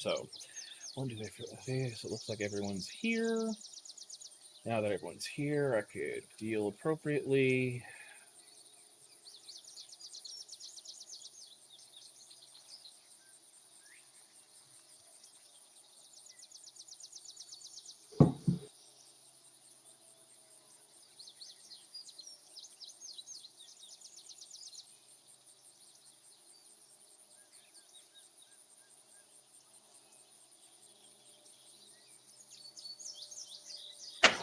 So, 1, 2, 3, 4, 5. So it looks like everyone's here. Now that everyone's here, I could deal appropriately.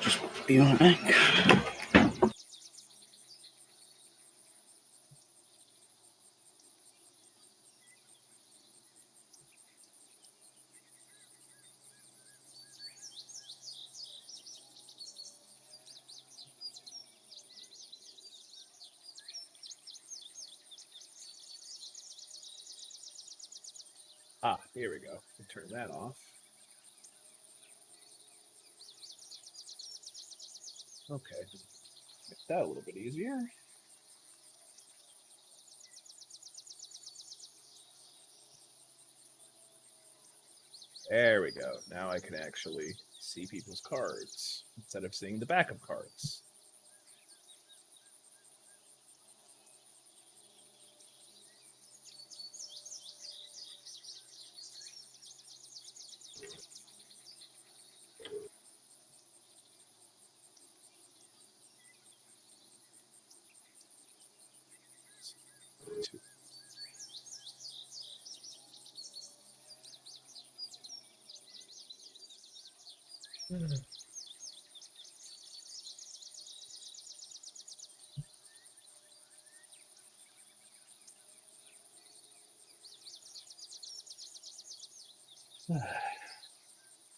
Just be on it. Here we go. Turn that off. Okay, make that a little bit easier. There we go. Now I can actually see people's cards instead of seeing the back of cards.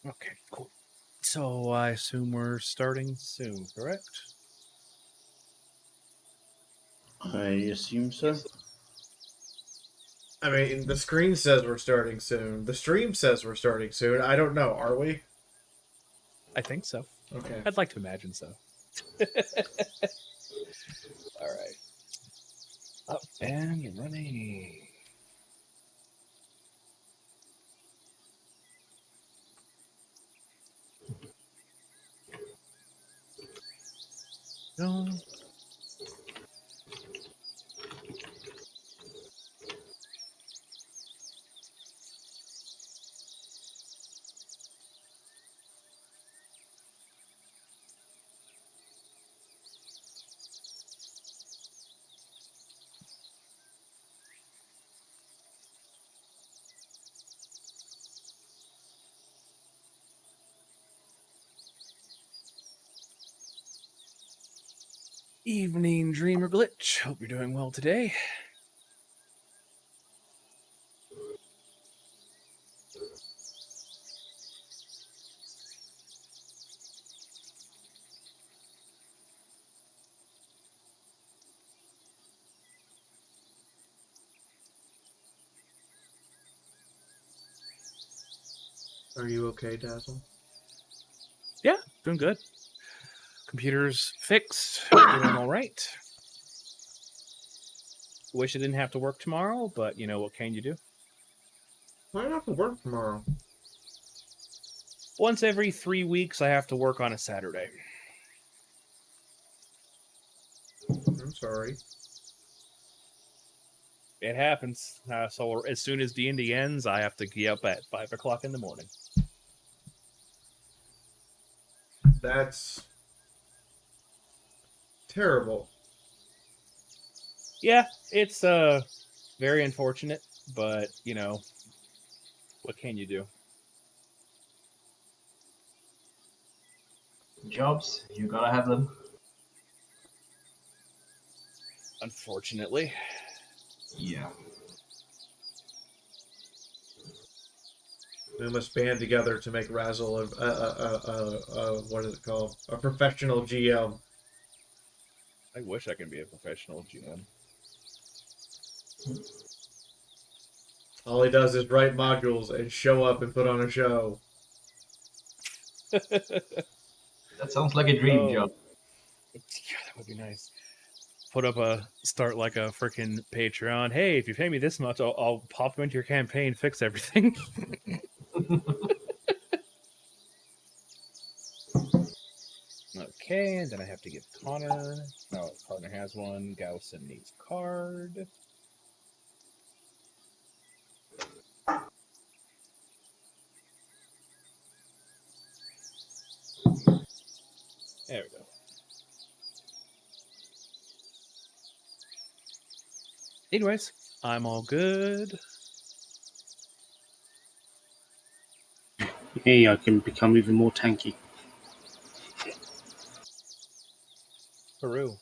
Okay, cool. So I assume we're starting soon, correct? I assume so. I mean, the screen says we're starting soon. The stream says we're starting soon. I don't know. Are we? I think so. Okay. I'd like to imagine so. All right. Up and running. No. Evening, Dreamer Glitch. Hope you're doing well today. Are you okay, Dazzle? Yeah, doing good. Computer's fixed. Doing all right. Wish I didn't have to work tomorrow, but you know, what can you do? Why do I have to work tomorrow? Once every 3 weeks, I have to work on a Saturday. I'm sorry. It happens. So as soon as D&D ends, I have to get up at 5 o'clock in the morning. That's terrible. Yeah, it's very unfortunate, but you know, what can you do? Jobs, you gotta have them. Unfortunately. Yeah. We must band together to make Razzle what is it called? A professional GM. I wish I could be a professional GM. All he does is write modules and show up and put on a show. That sounds like a dream job. Yeah, that would be nice. Start like a freaking Patreon. Hey, if you pay me this much, I'll pop into your campaign, fix everything. Okay, and then I have to give Connor. No, Connor has one. Gaussen needs card. There we go. Anyways, I'm all good. Hey, I can become even more tanky. Peru.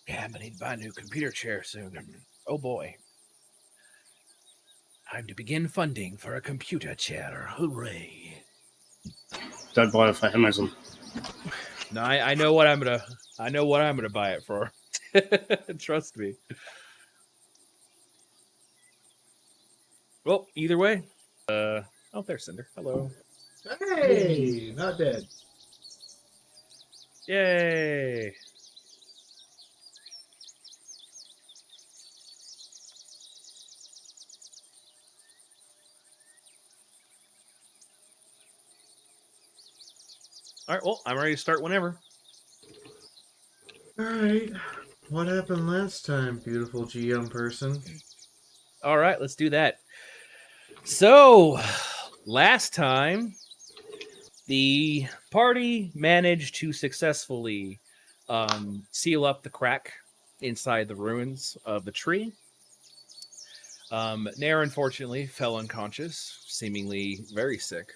Yeah, I'm gonna need to buy a new computer chair soon. Oh boy. Time to begin funding for a computer chair. Hooray. Don't buy it for Amazon. No, I know what I'm gonna buy it for. Trust me. Well, either way. Oh, there's Cinder. Hello. Hey, not dead. Yay. All right, well, I'm ready to start whenever. All right. What happened last time, beautiful GM person? All right, let's do that. So, last time, the party managed to successfully seal up the crack inside the ruins of the tree. Nair, unfortunately, fell unconscious, seemingly very sick.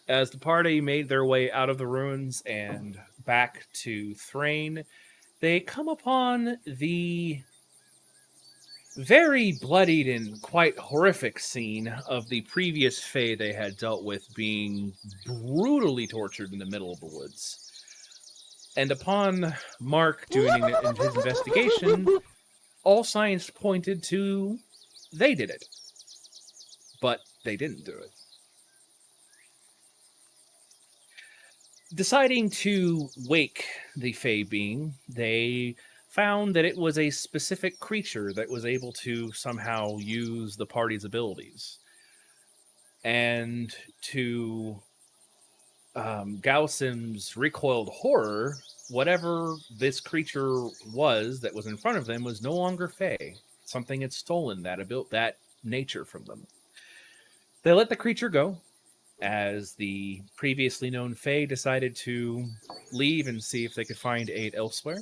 As the party made their way out of the ruins and back to Thrain, they come upon the very bloodied and quite horrific scene of the previous Fae they had dealt with being brutally tortured in the middle of the woods. And upon Mark doing his investigation, all signs pointed to they did it. But they didn't do it. Deciding to wake the Fae being, they found that it was a specific creature that was able to somehow use the party's abilities. And to Gaussim's recoiled horror, whatever this creature was that was in front of them was no longer Fae. Something had stolen that nature from them. They let the creature go, as the previously known Fae decided to leave and see if they could find aid elsewhere.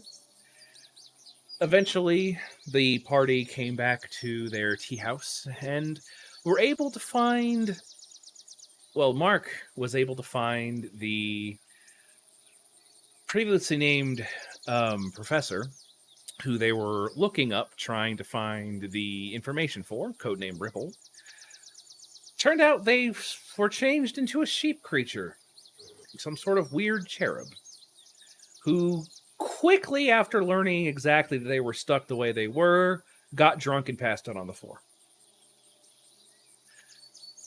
Eventually, the party came back to their tea house and were able to find... Well, Mark was able to find the previously named professor who they were looking up, trying to find the information for, codename Ripple. Turned out they were changed into a sheep creature, some sort of weird cherub, who quickly, after learning exactly that they were stuck the way they were, got drunk and passed out on the floor.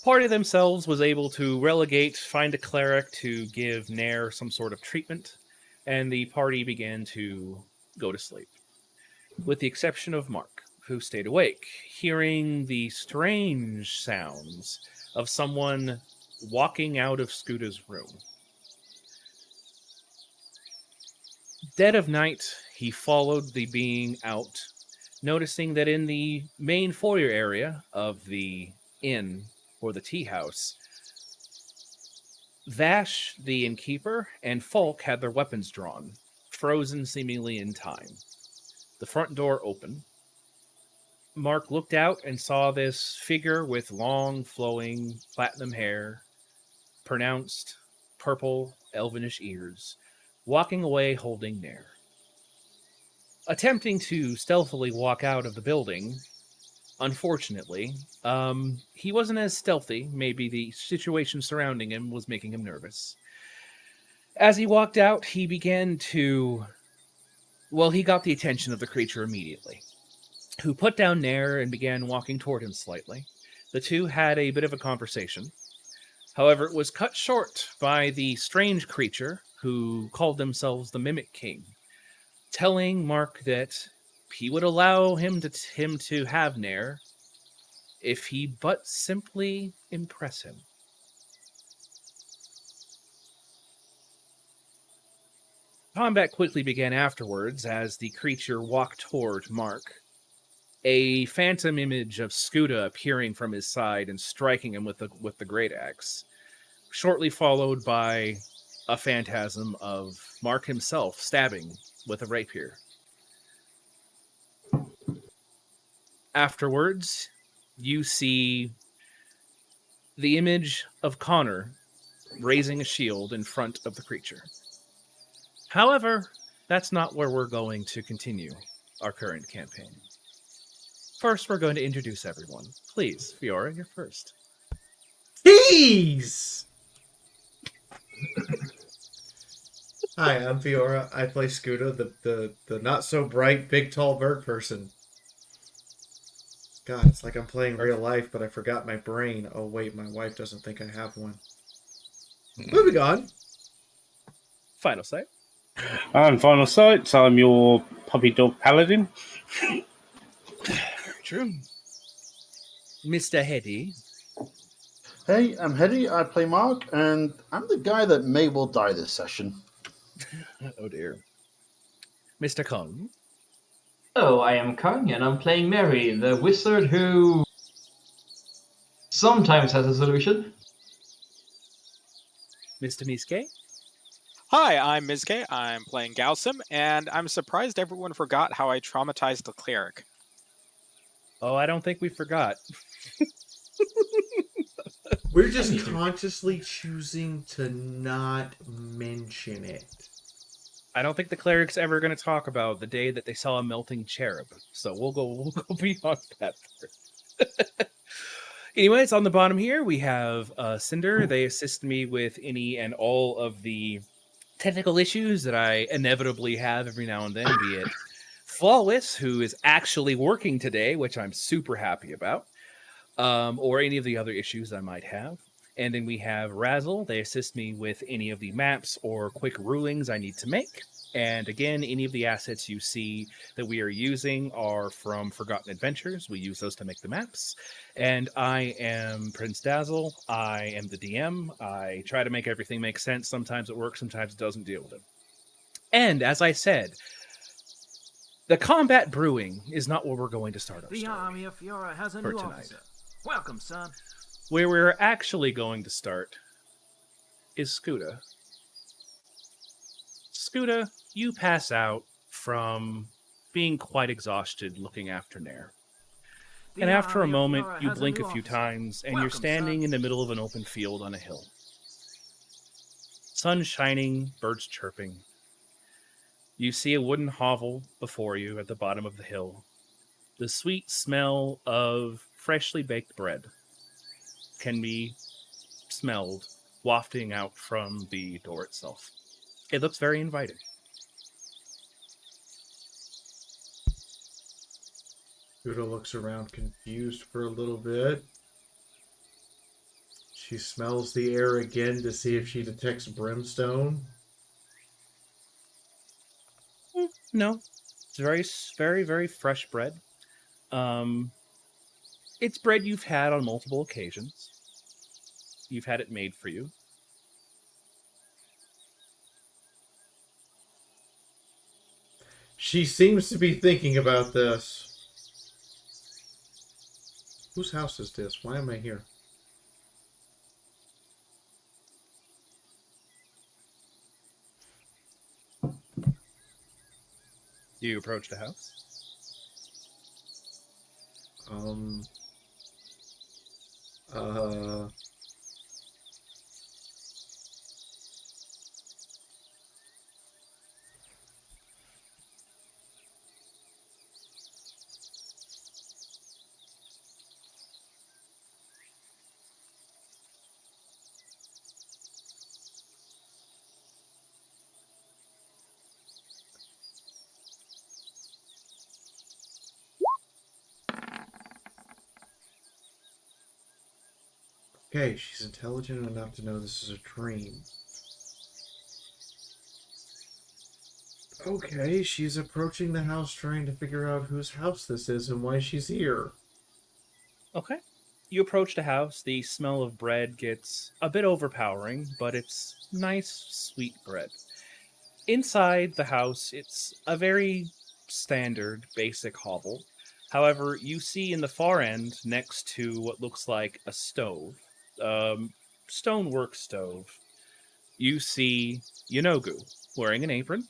Party themselves was able to find a cleric to give Nair some sort of treatment, and the party began to go to sleep, with the exception of Mark, who stayed awake, hearing the strange sounds of someone walking out of Scuta's room. Dead of night, he followed the being out, noticing that in the main foyer area of the inn, or the tea house, Vash, the innkeeper, and Falk had their weapons drawn, frozen seemingly in time. The front door open. Mark looked out and saw this figure with long, flowing, platinum hair, pronounced purple, elvenish ears, walking away holding Nair. Attempting to stealthily walk out of the building, unfortunately, he wasn't as stealthy. Maybe the situation surrounding him was making him nervous. As he walked out, he began to... Well, he got the attention of the creature immediately, who put down Nair and began walking toward him slightly. The two had a bit of a conversation. However, it was cut short by the strange creature, who called themselves the Mimic King, telling Mark that he would allow him to have Nair if he but simply impress him. Combat quickly began afterwards as the creature walked toward Mark, a phantom image of Scuda appearing from his side and striking him with the great axe, shortly followed by a phantasm of Mark himself stabbing with a rapier. Afterwards, you see the image of Connor raising a shield in front of the creature. However, that's not where we're going to continue our current campaign. First, we're going to introduce everyone. Please, Fiora, you're first. Tease! Hi, I'm Fiora. I play Scuda, the not so bright, big, tall bird person. God, it's like I'm playing real life, but I forgot my brain. Oh wait, my wife doesn't think I have one. Moving on. Final sight. I'm Final Sight. I'm your puppy dog paladin. True. Mr. Heady. Hey, I'm Hetty, I play Mark, and I'm the guy that may well die this session. Oh dear. Mr. Kong. Oh, I am Kang, and I'm playing Mary, the wizard who sometimes has a solution. Mr. Miske. Hi, I'm Mizke. I'm playing Gausim, and I'm surprised everyone forgot how I traumatized the cleric. Oh, I don't think we forgot. We're just consciously choosing to not mention it. I don't think the cleric's ever going to talk about the day that they saw a melting cherub. So we'll go beyond that part. Anyways, on the bottom here, we have Cinder. They assist me with any and all of the technical issues that I inevitably have every now and then, be it Flawless, who is actually working today, which I'm super happy about, or any of the other issues I might have. And then we have Razzle. They assist me with any of the maps or quick rulings I need to make. And again, any of the assets you see that we are using are from Forgotten Adventures. We use those to make the maps. And I am Prince Dazzle. I am the DM. I try to make everything make sense. Sometimes it works, sometimes it doesn't. Deal with it. And as I said, the combat brewing is not where we're going to start our The story army of Fiora has a for new tonight. officer. Welcome, son. Where we're actually going to start is Scuda. Scuda, you pass out from being quite exhausted looking after Nair. The And after a army of moment, Fiora you has blink new a few officer. times, and you're Welcome, standing son. in the middle of an open field on a hill. Sun shining, birds chirping. You see a wooden hovel before you at the bottom of the hill. The sweet smell of freshly baked bread can be smelled wafting out from the door itself. It looks very inviting. Scuda looks around confused for a little bit. She smells the air again to see if she detects brimstone. No, it's very fresh bread. It's bread you've had on multiple occasions. You've had it made for you. She seems to be thinking about this. Whose house is this? Why am I here? You approach the house. Uh, okay, she's intelligent enough to know this is a dream. Okay, she's approaching the house trying to figure out whose house this is and why she's here. Okay. You approach the house. The smell of bread gets a bit overpowering, but it's nice, sweet bread. Inside the house, it's a very standard, basic hovel. However, you see in the far end, next to what looks like a stove, stonework stove, you see Yanogu wearing an apron,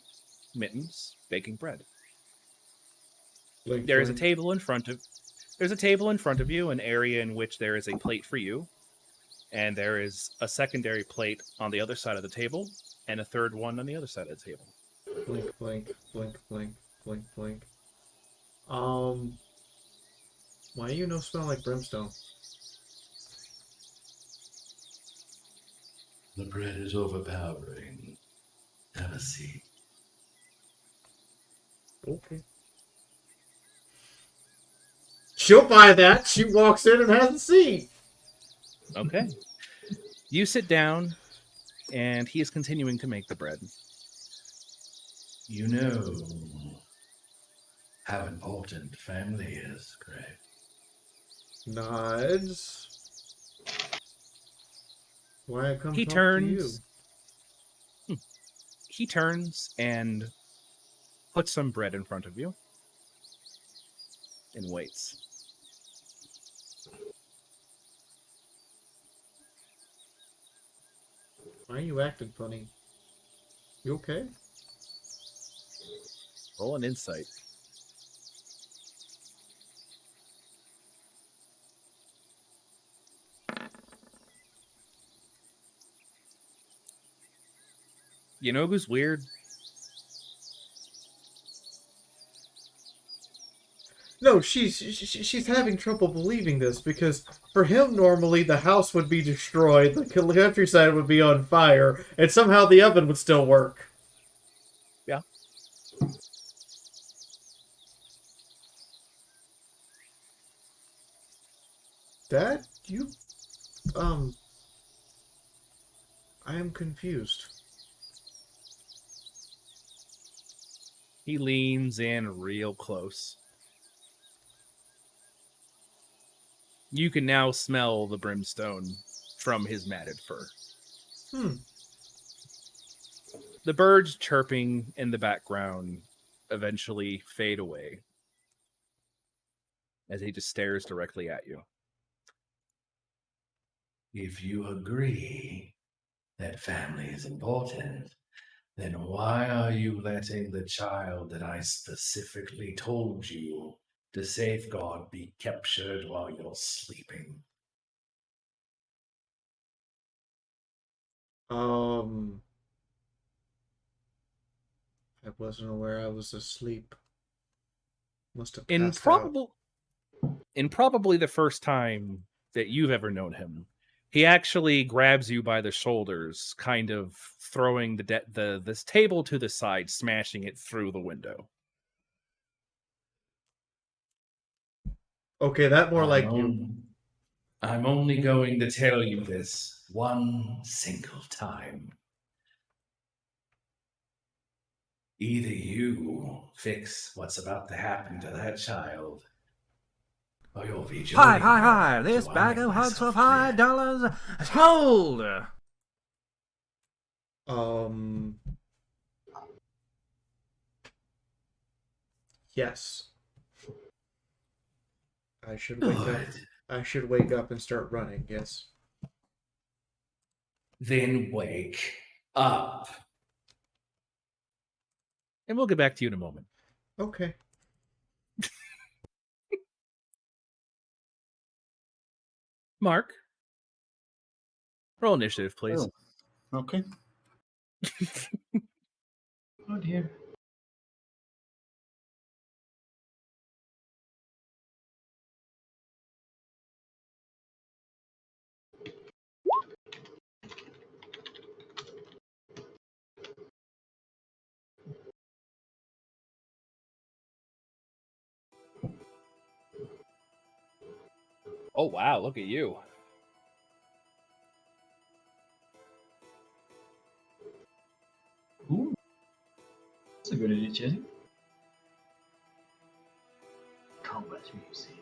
mittens, baking bread. Blink, There is a blink. table in front of There's a table in front of you, an area in which there is a plate for you, and there is a secondary plate on the other side of the table, and a third one on the other side of the table. Blink, blink, blink, blink, blink, blink. Why do you no smell like brimstone? The bread is overpowering. Have a seat. Okay. She'll buy that. She walks in and has a seat. Okay. You sit down, and he is continuing to make the bread. You know how important family is, Greg. Nods. Why I come He talk turns. to you? He turns and puts some bread in front of you and waits. Why are you acting funny? You okay? Roll an insight. Yanogu's weird. No, she's having trouble believing this because for him normally the house would be destroyed, the countryside would be on fire, and somehow the oven would still work. Yeah. Dad, you I am confused. He leans in real close. You can now smell the brimstone from his matted fur. The birds chirping in the background eventually fade away as he just stares directly at you. If you agree that family is important, then why are you letting the child that I specifically told you to safeguard be captured while you're sleeping? I wasn't aware I was asleep. Must have In passed out. probably the first time that you've ever known him, he actually grabs you by the shoulders, kind of throwing this table to the side, smashing it through the window. Okay, that more like you. I'm only going to tell you this one single time. Either you fix what's about to happen to that child, or you'll be joining Hi! her This to bag make of hugs myself of $5 is hold! Yes. I should clear. wake up. Good. I should wake up and start running, yes. Then wake up. And we'll get back to you in a moment. Okay. Mark, roll initiative, please. Oh, okay. Oh dear. Oh, wow, look at you. Ooh. That's a good idea, Jesse. Combat music.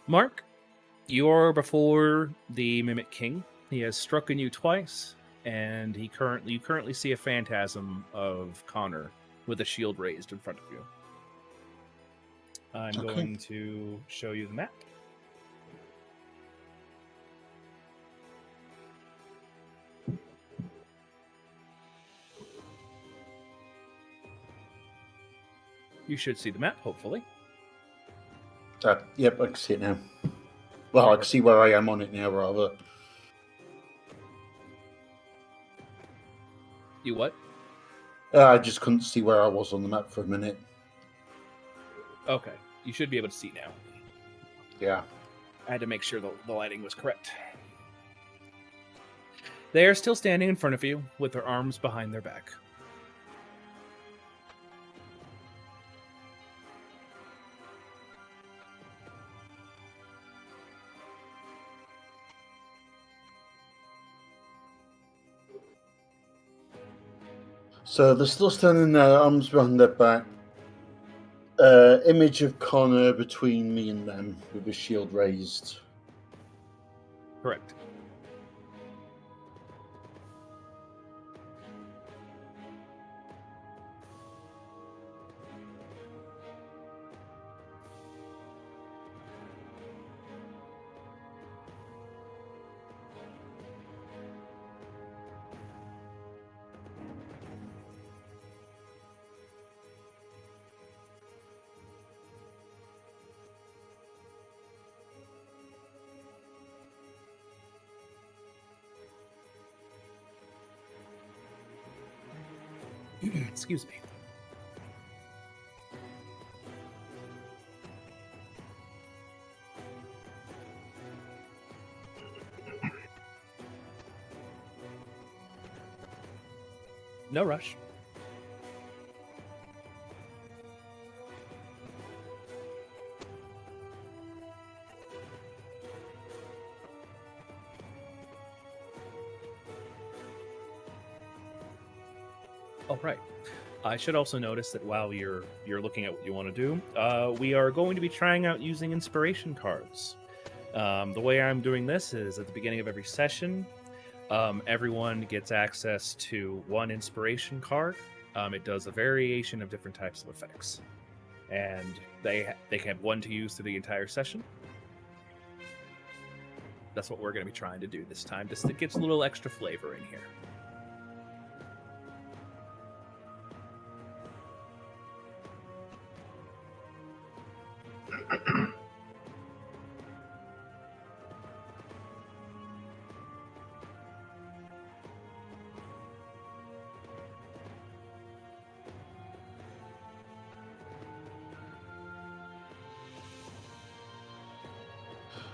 Mark, you're before the Mimic King. He has struck you twice, and you currently see a phantasm of Connor with a shield raised in front of you. I'm Okay. going to show you the map. You should see the map, hopefully. Yep, I can see it now. Well, I can see where I am on it now, rather. You what? I just couldn't see where I was on the map for a minute. Okay, you should be able to see now. Yeah. I had to make sure the lighting was correct. They are still standing in front of you with their arms behind their back. So they're still standing there, arms behind their back. Image of Connor between me and them with his shield raised. Correct. Excuse me. No rush. All right. I should also notice that while you're looking at what you want to do, we are going to be trying out using inspiration cards. The way I'm doing this is at the beginning of every session, everyone gets access to one inspiration card. It does a variation of different types of effects, and they can have one to use through the entire session. That's what we're going to be trying to do this time. Just it gets a little extra flavor in here.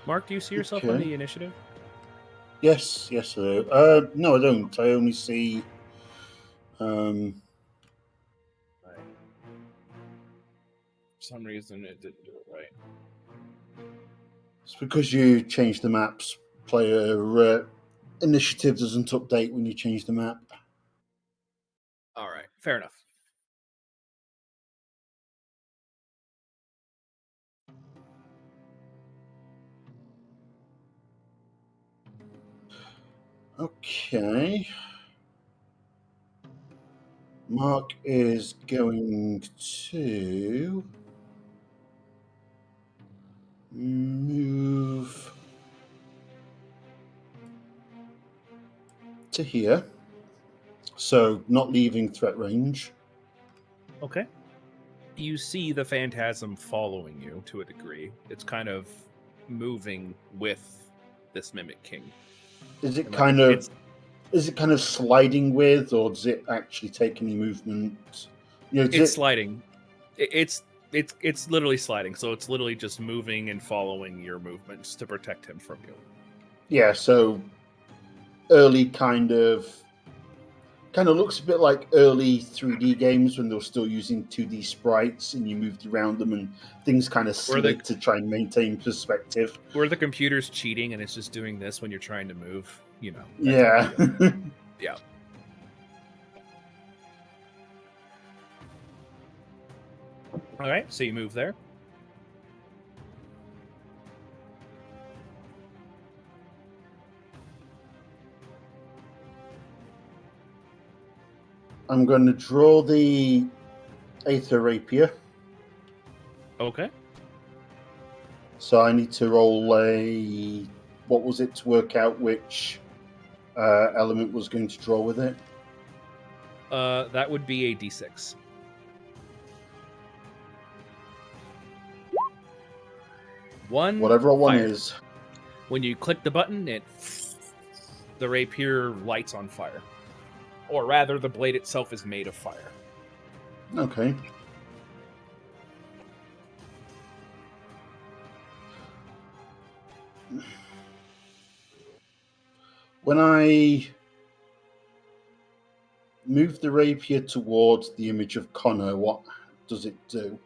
Mark, do you see yourself on Okay. the initiative? Yes, I do. No, I don't. I only see. Right. For some reason, it didn't do it right. It's because you changed the maps. Player initiative doesn't update when you change the map. All right, fair enough. Okay. Mark is going to move to here. So not leaving threat range. Okay. You see the phantasm following you to a degree. It's kind of moving with this Mimic King. Is it And, kind like, of is it kind of sliding with, or does it actually take any movement? You know, It's sliding. It's literally sliding. So it's literally just moving and following your movements to protect him from you. yeah. So early kind of looks a bit like early 3D games when they were still using 2D sprites and you moved around them and things kind of slid to try and maintain perspective. Where the computer's cheating and it's just doing this when you're trying to move, you know. Yeah. Yeah. All right, so you move there. I'm going to draw the Aether Rapier. Okay. So I need to roll a... What was it to work out which element was going to draw with it? That would be a D6. One. Whatever one fire. is. When you click the button, the rapier lights on fire. Or rather, the blade itself is made of fire. Okay. When I move the rapier towards the image of Connor, what does it do?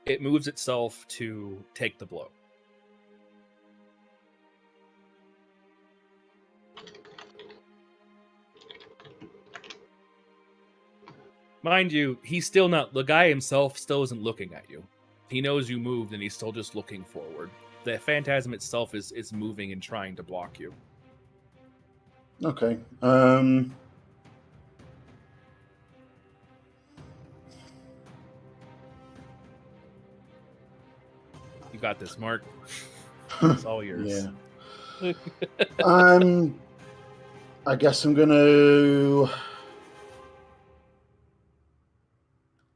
It moves itself to take the blow. Mind you, he's still not... The guy himself still isn't looking at you. He knows you moved, and he's still just looking forward. The phantasm itself is moving and trying to block you. Okay. You got this, Mark. It's all yours. Yeah. I guess I'm going to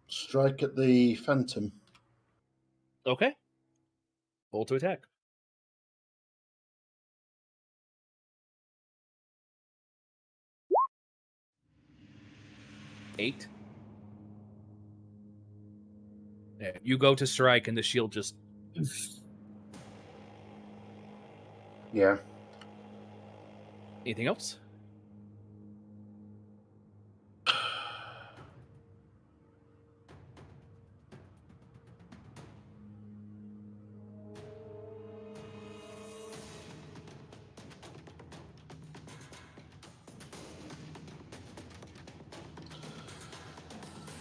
strike at the Phantom. Okay. Roll to attack. 8. Yeah, you go to strike, and the shield just... Yeah. Anything else?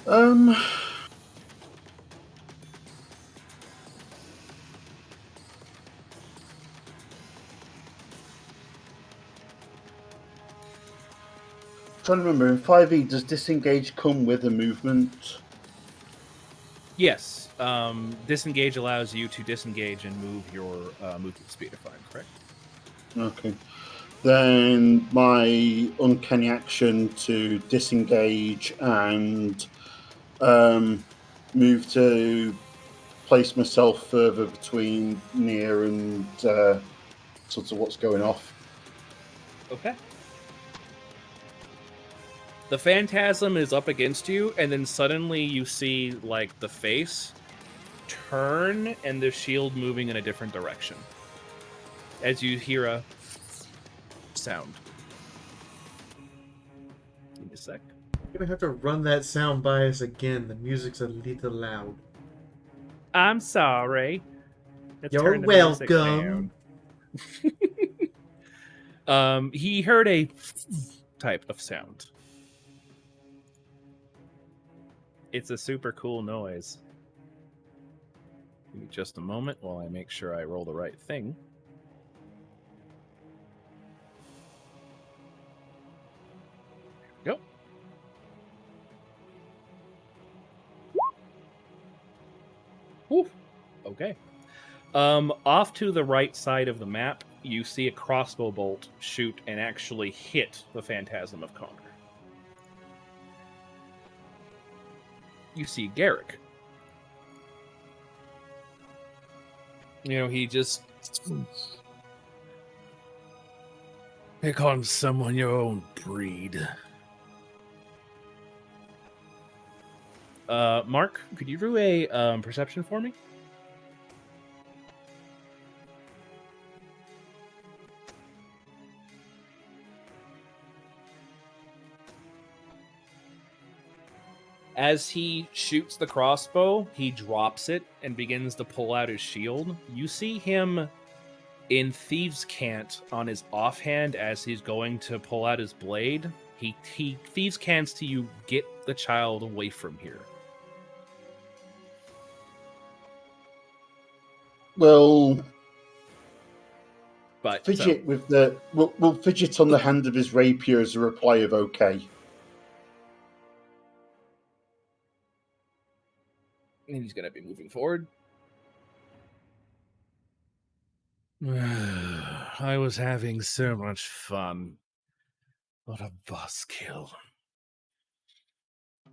Um, trying to remember, in 5e, does disengage come with a movement? Yes. Disengage allows you to disengage and move your movement speed, if I'm correct. Okay. Then my uncanny action to disengage and move to place myself further between near and sort of what's going off. Okay. The phantasm is up against you, and then suddenly you see, like, the face turn and the shield moving in a different direction. As you hear a sound. Give me a sec. You're gonna have to run that sound by us again. The music's a little loud. I'm sorry. Let's You're turn the music welcome. down. He heard a type of sound. It's a super cool noise. Give me just a moment while I make sure I roll the right thing. There we go. Whew. Okay. Off to the right side of the map, you see a crossbow bolt shoot and actually hit the Phantasm of Connor. You see Garrick. You know, he just... Pick on someone your own breed. Mark, could you do a perception for me? As he shoots the crossbow, he drops it and begins to pull out his shield. You see him in Thieves' Cant on his offhand as he's going to pull out his blade. He thieves cans to you, get the child away from here. Well, But fidget with the we'll fidget on the hand of his rapier as a reply of okay. and he's gonna be moving forward. I was having so much fun. What a buzzkill.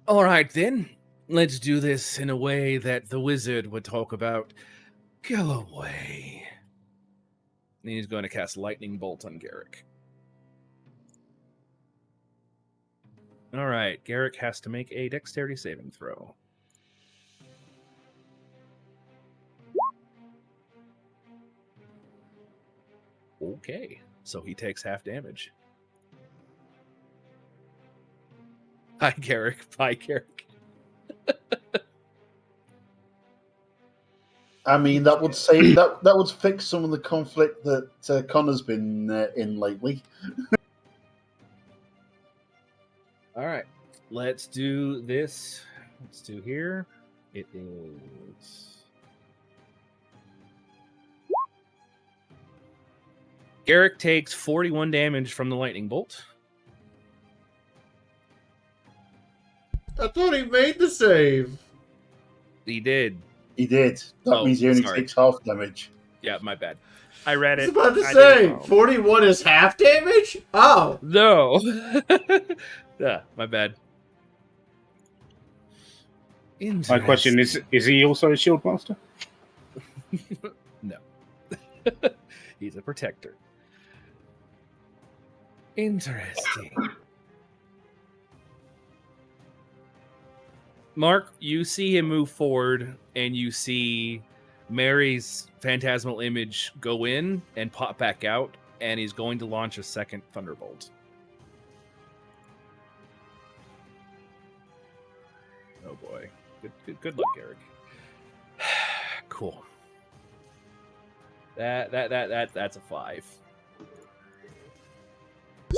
All right, then. Let's do this in a way that the wizard would talk about. Go away. And he's going to cast Lightning Bolt on Garrick. All right, Garrick has to make a dexterity saving throw. Okay, so he takes half damage. Hi, Garrick. Bye, Garrick. I mean, that would say that would fix some of the conflict that Connor's been in lately. All right, let's do this. Let's do here. It is. Garrick takes 41 damage from the lightning bolt. I thought he made the save. He did. He did. That means he only takes half damage. Yeah, my bad. I read I it. was about to I say, didn't know. 41 is half damage? Oh. No. Yeah, my bad. My question is he also a shield master? No. He's a protector. Interesting. Mark, you see him move forward, and you see Mary's phantasmal image go in and pop back out, and he's going to launch a second thunderbolt. Oh boy. Good luck, Eric. Cool. That's a 5.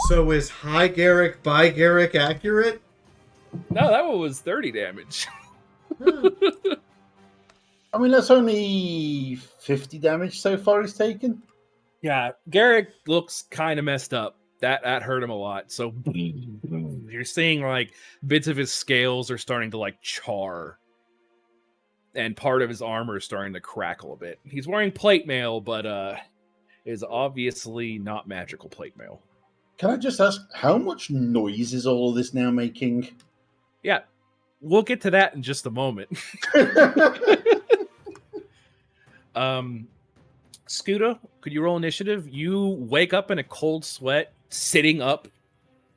So is Hi Garrick, Bye Garrick accurate? No, that one was 30 damage. I mean, that's only 50 damage so far he's taken. Yeah, Garrick looks kind of messed up. That hurt him a lot. So you're seeing like bits of his scales are starting to like char. And part of his armor is starting to crackle a bit. He's wearing plate mail, but is obviously not magical plate mail. Can I just ask, how much noise is all of this now making? Yeah, we'll get to that in just a moment. Scooter, could you roll initiative? You wake up in a cold sweat, sitting up,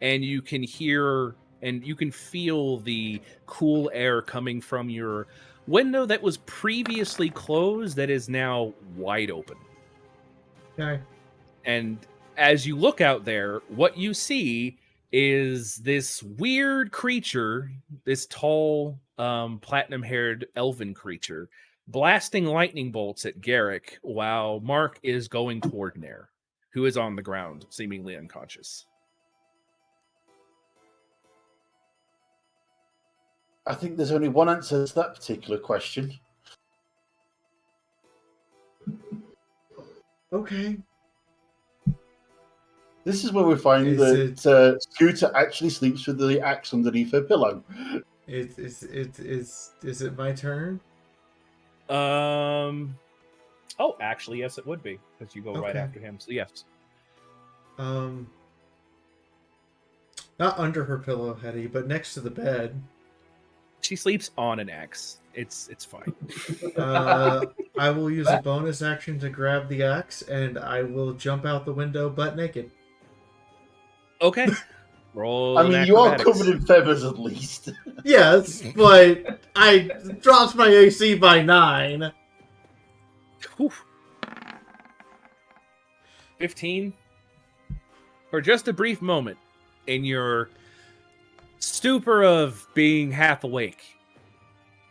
and you can hear and you can feel the cool air coming from your window that was previously closed that is now wide open. Okay. And as you look out there, what you see is this weird creature, this tall, platinum-haired elven creature, blasting lightning bolts at Garrick while Mark is going toward Nair, who is on the ground, seemingly unconscious. I think there's only one answer to that particular question. Okay. This is where we find that Scooter actually sleeps with the axe underneath her pillow. Is it my turn? Oh, actually, yes, it would be, because you go right Okay. after him. So yes. Not under her pillow, Hetty, but next to the bed. She sleeps on an axe. It's fine. I will use a bonus action to grab the axe, and I will jump out the window butt naked. Okay. Roll. I mean, you are covered in feathers at least. Yes, but I dropped my AC by 9. Whew. 15. For just a brief moment, in your stupor of being half awake,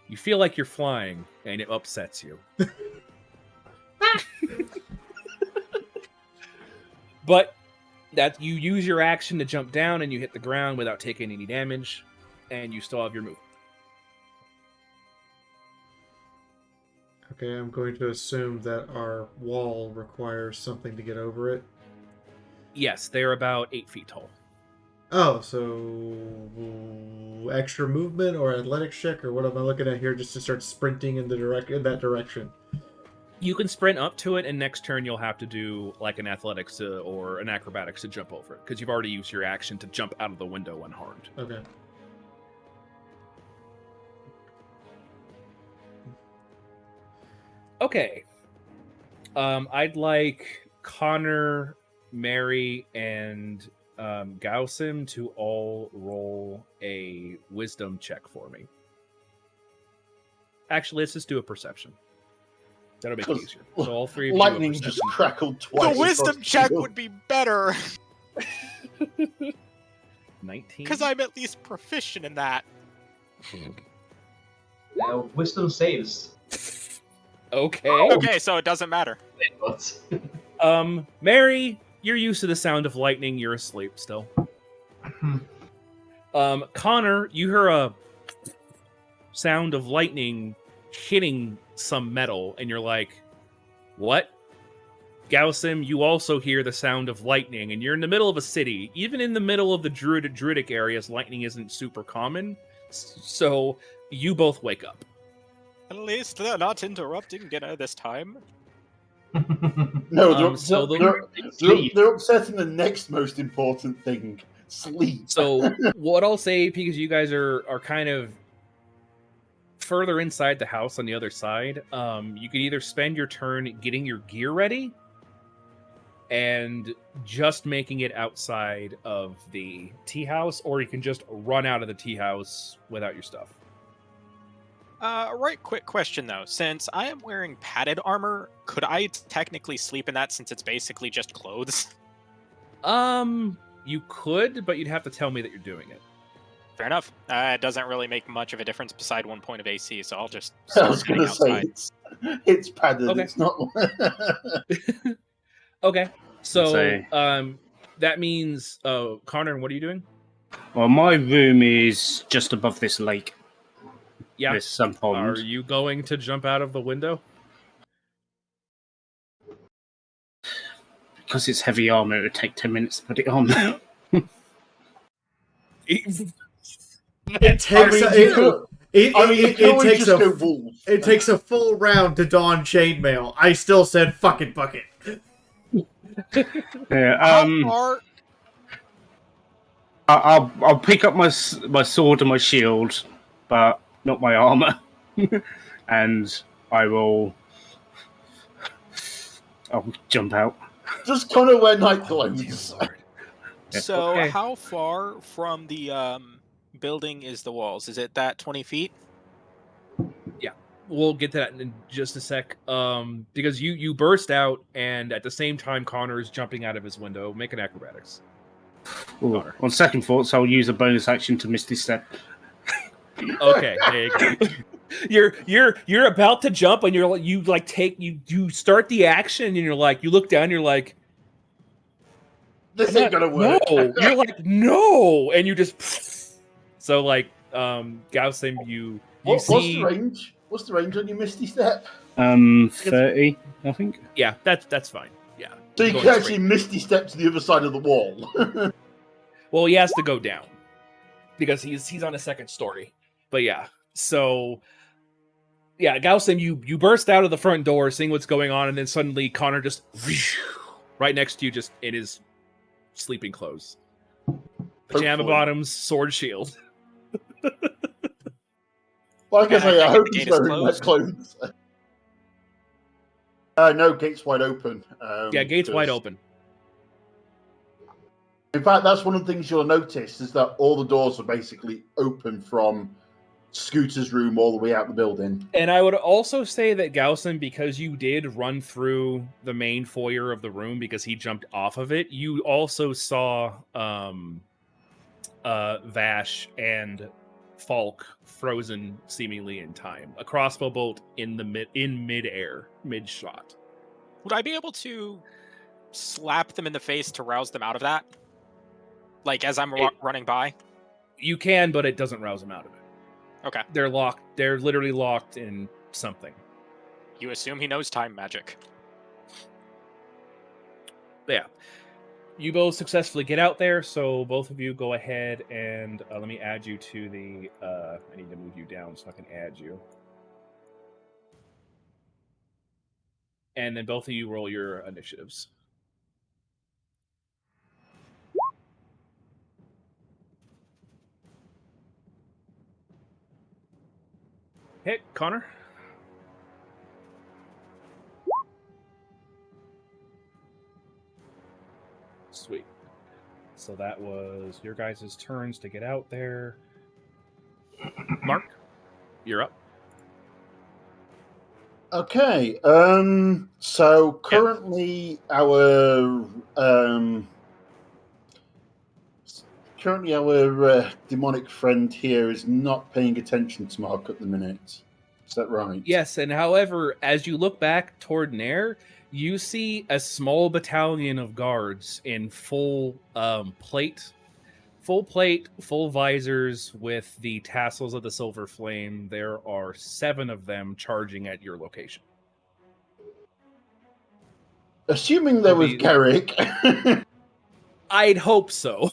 you feel like you're flying, and it upsets you. But That you use your action to jump down and you hit the ground without taking any damage, and you still have your move. Okay, I'm going to assume that our wall requires something to get over it. Yes, they're about 8 feet tall. Oh, so extra movement or athletics check, or what am I looking at here just to start sprinting in that direction? You can sprint up to it, and next turn you'll have to do like an athletics or an acrobatics to jump over it, because you've already used your action to jump out of the window unharmed. Okay. Okay. I'd like Connor, Mary, and Gausim to all roll a wisdom check for me. Actually, let's just do a perception. That'll make it easier. So all three of Lightning you. just crackled twice. The wisdom across check field. would be better 19. because I'm at least proficient in that. Wisdom saves. Okay. Okay, so it doesn't matter. But Mary, you're used to the sound of lightning. You're asleep still. Connor, you hear a sound of lightning hitting some metal, and you're like, what? Gausim, you also hear the sound of lightning, and you're in the middle of a city. Even in the middle of the druidic areas, lightning isn't super common. So you both wake up. At least they're not interrupting dinner this time. No, So they're upsetting the next most important thing: sleep. So what I'll say, because you guys are kind of further inside the house on the other side, you can either spend your turn getting your gear ready and just making it outside of the tea house, or you can just run out of the tea house without your stuff. Right, quick question though. Since I am wearing padded armor, could I technically sleep in that since it's basically just clothes? You could, but you'd have to tell me that you're doing it. Fair enough. It doesn't really make much of a difference beside 1 point of AC, so I'll just I was start going getting to say outside. it's padded. Okay. It's not. Okay. So, Say- that means, Connor, what are you doing? Well, my room is just above this lake. Yeah. There's some pond. Are you going to jump out of the window? Because it's heavy armor, it would take 10 minutes to put it on. It takes it takes a full round to don chainmail. I still said fuck it, bucket. Yeah, How far? I'll pick up my sword and my shield, but not my armor, and I'll jump out. Just kind of wear night clothes. So Okay. how far from the building is the walls? Is it that 20 feet? We'll get to that in just a sec. Because you burst out, and at the same time, Connor is jumping out of his window. Make an acrobatics. Ooh, Connor. on second thoughts, I'll use a bonus action to Misty Step. Okay, there you go. You're about to jump, and you start the action, and you're like, you look down, you're like, This ain't gonna work. no. You're like, no, and you just so like Gausim, you What's see. the range? What's the range on your Misty Step? 30, I think. Yeah, that's fine. Yeah. So you Going can actually straight. Misty Step to the other side of the wall. Well, he has to go down because he's on a second story. But yeah, so yeah, Gausim, you burst out of the front door, seeing what's going on, and then suddenly Connor just right next to you, just in his sleeping clothes, pajama Hopefully. bottoms, sword, shield. Like I say, I hope the he's gate is wearing wet clothes. No, gate's wide open. Yeah, gate's wide because- open. In fact, that's one of the things you'll notice is that all the doors are basically open from Scooter's room all the way out the building. And I would also say that Gausim, because you did run through the main foyer of the room because he jumped off of it, you also saw Vash and Falk frozen seemingly in time. A crossbow bolt in midair, mid shot. Would I be able to slap them in the face to rouse them out of that? Like, as I'm running by? You can, but it doesn't rouse them out of it. Okay. They're locked. They're literally locked in something. You assume he knows time magic. But yeah. You both successfully get out there, so both of you go ahead and let me add you to the... I need to move you down so I can add you. And then both of you roll your initiatives. Hit, Connor. Sweet. So that was your guys' turns to get out there. Mark, you're up. Okay. So currently our demonic friend here is not paying attention to Mark at the minute. Is that right? Yes, and however, as you look back toward Nair, you see a small battalion of guards in full plate, full visors with the tassels of the silver flame. There are 7 of them charging at your location. Assuming they're with Garrick. I'd hope so.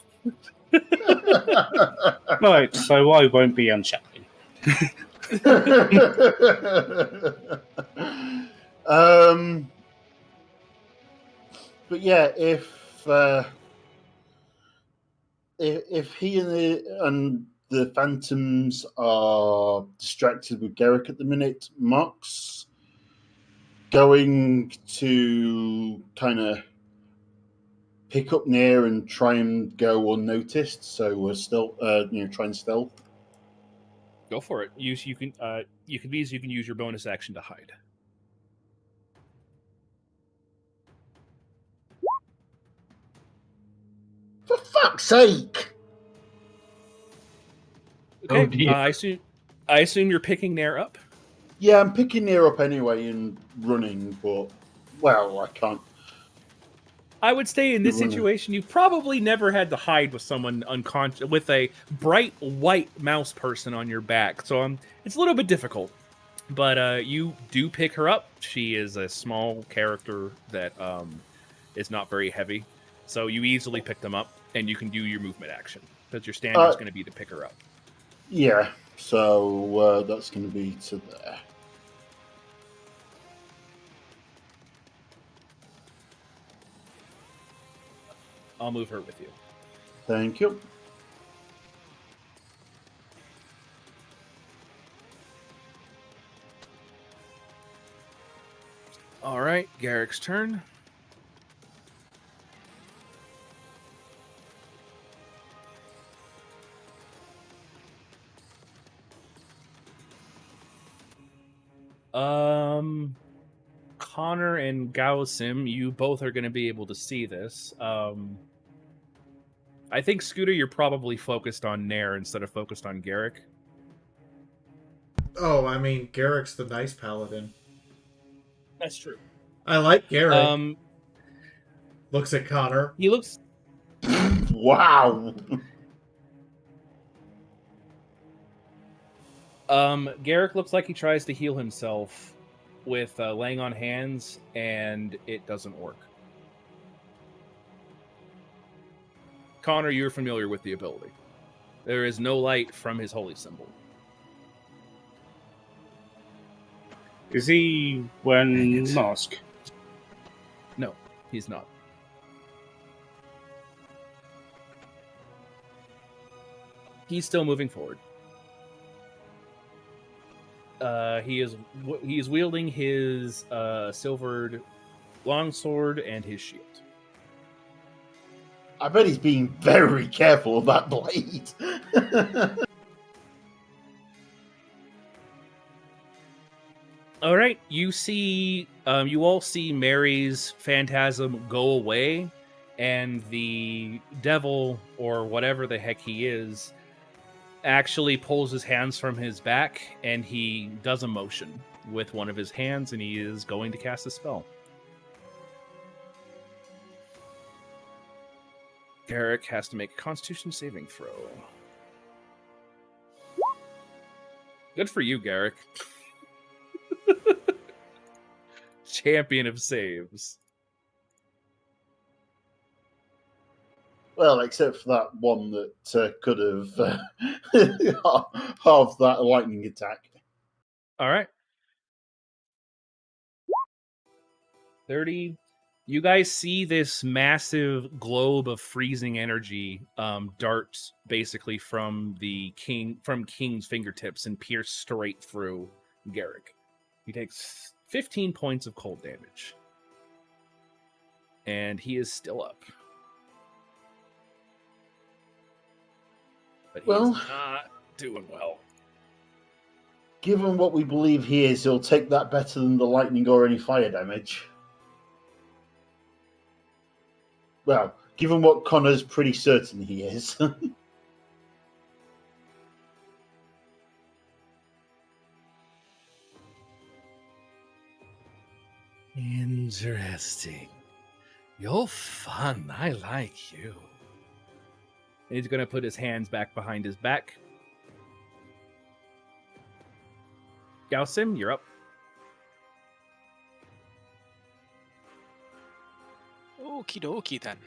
Right, so I won't be unshackling. But yeah, if he and the Phantoms are distracted with Garrick at the minute, Mox going to kind of pick up near and try and go unnoticed. So we're still, try and stealth. Go for it. You can use your bonus action to hide. For fuck's sake! Okay. Oh, dear. I assume you're picking Nair up. Yeah, I'm picking near up anyway and running, but well, I can't. I would say in this situation, you've probably never had to hide with someone unconscious with a bright white mouse person on your back. So it's a little bit difficult, but you do pick her up. She is a small character that is not very heavy, so you easily pick them up, and you can do your movement action because your standard is going to be to pick her up. Yeah, so that's going to be to there. I'll move her with you. Thank you. All right, Garrick's turn. Connor and Gaosim, you both are going to be able to see this. I think, Scooter, you're probably focused on Nair instead of focused on Garrick. Oh, I mean, Garrick's the nice paladin. That's true. I like Garrick. Looks at Connor. He looks... Wow! Garrick looks like he tries to heal himself with laying on hands, and it doesn't work. Connor, you're familiar with the ability. There is no light from his holy symbol. Is he wearing mask? No, he's not. He's still moving forward. He is wielding his silvered longsword and his shield. I bet he's being very careful of that blade. All right, you all see Mary's phantasm go away, and the devil, or whatever the heck he is, actually pulls his hands from his back, and he does a motion with one of his hands, and he is going to cast a spell. Garrick has to make a Constitution saving throw. Good for you, Garrick. Champion of saves. Well, except for that one that could have halved that lightning attack. All right. 30. You guys see this massive globe of freezing energy dart basically from King's fingertips and pierce straight through Garrick. He takes 15 points of cold damage. And he is still up. But he's not doing well. Given what we believe he is, he'll take that better than the lightning or any fire damage. Well, given what Connor's pretty certain he is. Interesting. You're fun. I like you. And he's going to put his hands back behind his back. Gausim, you're up. Okie dokie then.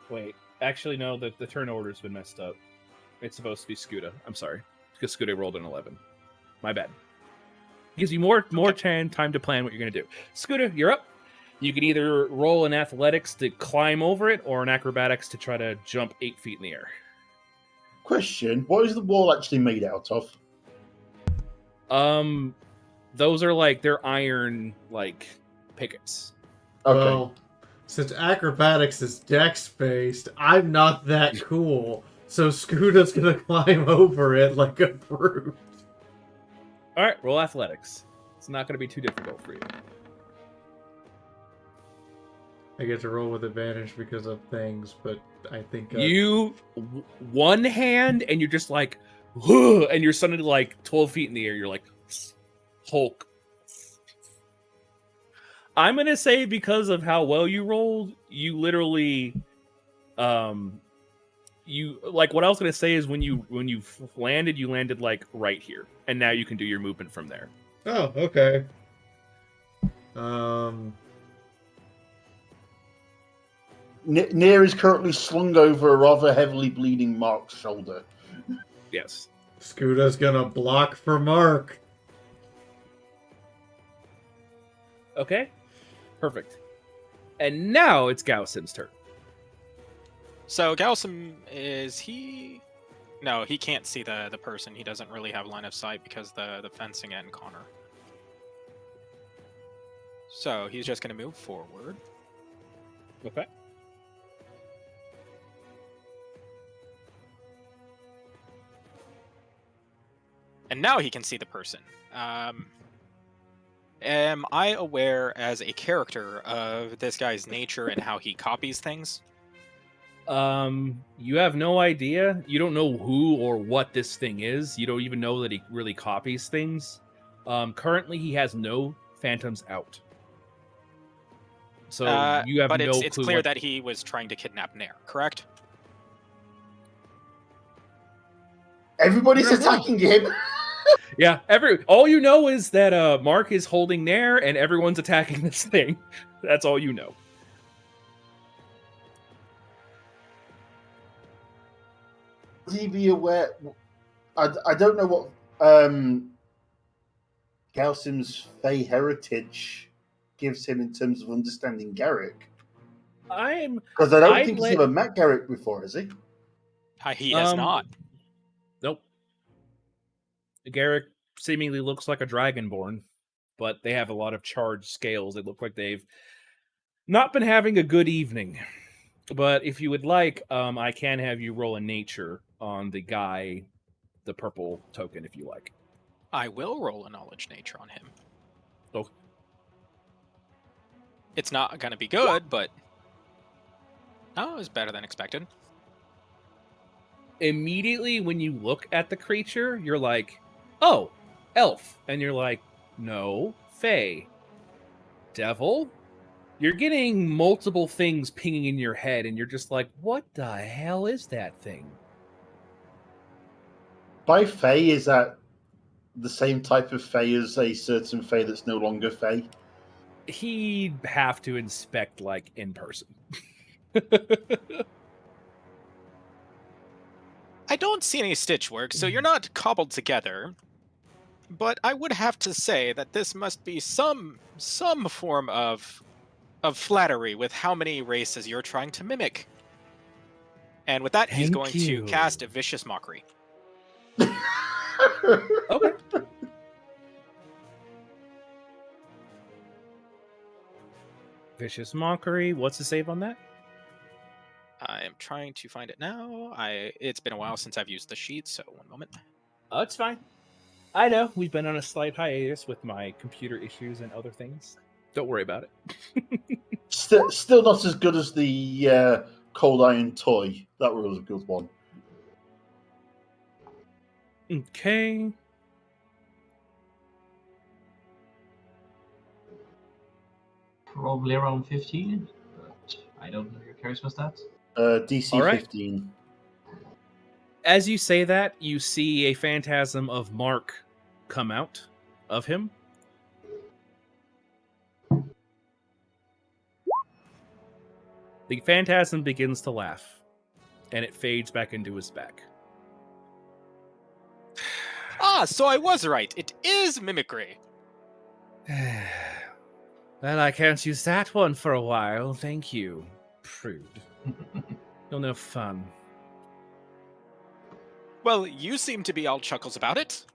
Wait, actually, no, the turn order's been messed up. It's supposed to be Scuda. I'm sorry. Because Scuda rolled an 11. My bad. Gives you more time to plan what you're going to do. Scuda, you're up. You can either roll an athletics to climb over it or an acrobatics to try to jump 8 feet in the air. Question, what is the wall actually made out of? Those are they're iron, pickets. Okay. Well, since acrobatics is dex-based, I'm not that cool. So Scuda's gonna climb over it like a brute. All right, roll athletics. It's not going to be too difficult for you. I get to roll with advantage because of things, but I think one hand, and you're just like, and you're suddenly 12 feet in the air. You're like, Hulk. I'm gonna say because of how well you rolled, you literally, what I was gonna say is when you landed, you landed right here, and now you can do your movement from there. Oh, okay. Near is currently slung over a rather heavily bleeding Mark's shoulder. Yes. Scuda's gonna block for Mark. Okay. Perfect. And now it's Gausim's turn. So Gausim, is he? No, he can't see the person. He doesn't really have line of sight because the fencing and Connor. So he's just going to move forward. Okay. And now he can see the person. Am I aware as a character of this guy's nature and how he copies things? You have no idea. You don't know who or what this thing is. You don't even know that he really copies things. Currently, he has no phantoms out. So you have but no it's clue clear what... that he was trying to kidnap Nair, correct? Everybody's attacking him. Yeah, all you know is that Mark is holding Nair and everyone's attacking this thing. That's all you know. Would he be aware? I don't know what Gausim's Fey heritage gives him in terms of understanding Garrick. Because I don't think he's ever met Garrick before, has he? He has not. Nope. Garrick seemingly looks like a dragonborn, but they have a lot of charged scales. They look like they've not been having a good evening. But if you would like, I can have you roll a nature on the guy, the purple token, if you like. I will roll a knowledge nature on him. Oh. It's not going to be good, but no, it was better than expected. Immediately when you look at the creature, you're like, oh, elf. And you're like, no, fey. Devil? You're getting multiple things pinging in your head, and you're just like, what the hell is that thing? By Fae, is that the same type of Fae as a certain Fae that's no longer Fae? He'd have to inspect, like, in person. I don't see any stitch work, so you're not cobbled together. But I would have to say that this must be some form of flattery with how many races you're trying to mimic. And with that, he's Thank going you. to cast a vicious mockery. Okay. Vicious mockery. What's the save on that? I am trying to find it now. It's been a while since I've used the sheet, so one moment. Oh, it's fine. I know we've been on a slight hiatus with my computer issues and other things. Don't worry about it. Still not as good as the Cold Iron Toy. That was a good one. Okay. Probably around 15, but I don't know your charisma stats. DC All right. 15. As you say that, you see a phantasm of Mark come out of him. The phantasm begins to laugh, and it fades back into his back. Ah, so I was right. It is mimicry. Well, I can't use that one for a while. Thank you, prude. You're no fun. Well, you seem to be all chuckles about it.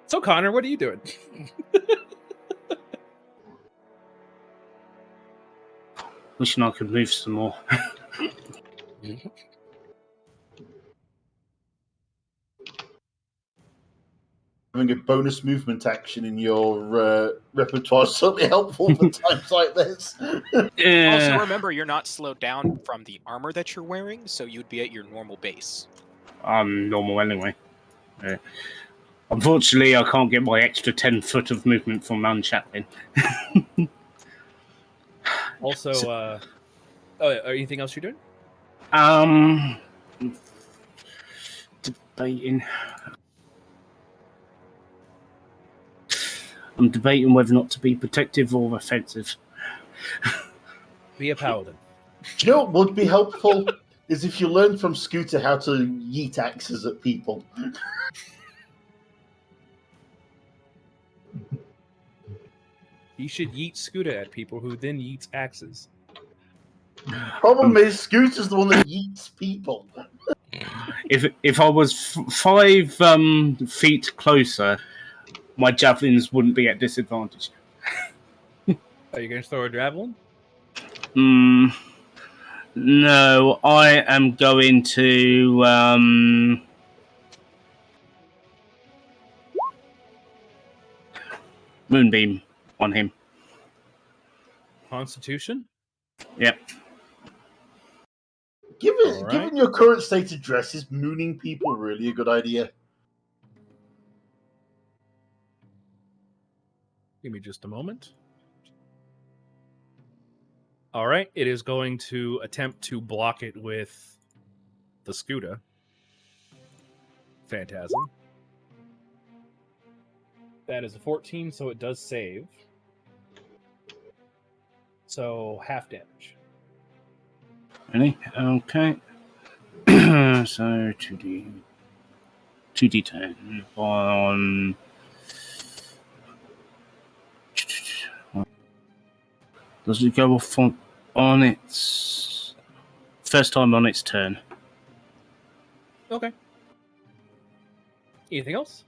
So, Connor, what are you doing? Wishing I could move some more. Having a bonus movement action in your repertoire is certainly helpful for times like this. Also, remember, you're not slowed down from the armor that you're wearing, so you'd be at your normal base. I'm normal anyway. Unfortunately, I can't get my extra 10 foot of movement from Unchattling. Also, anything else you're doing? Debating. I'm debating whether or not to be protective or offensive. Be a paladin. Do you know what would be helpful? Is if you learn from Scooter how to yeet axes at people. He should yeet Scooter at people who then yeets axes. Problem is, Scooter's the one that yeets people. If I was 5 feet closer, my javelins wouldn't be at disadvantage. Are you going to throw a javelin? No, I am going to Moonbeam on him. Constitution? Yep. Given your current state of dress, is mooning people really a good idea? Give me just a moment. All right, it is going to attempt to block it with the Scooter Phantasm. That is a 14, so it does save. So half damage. Ready? Okay. So 2d10 on. Does it go off on its first time on its turn? Okay. Anything else?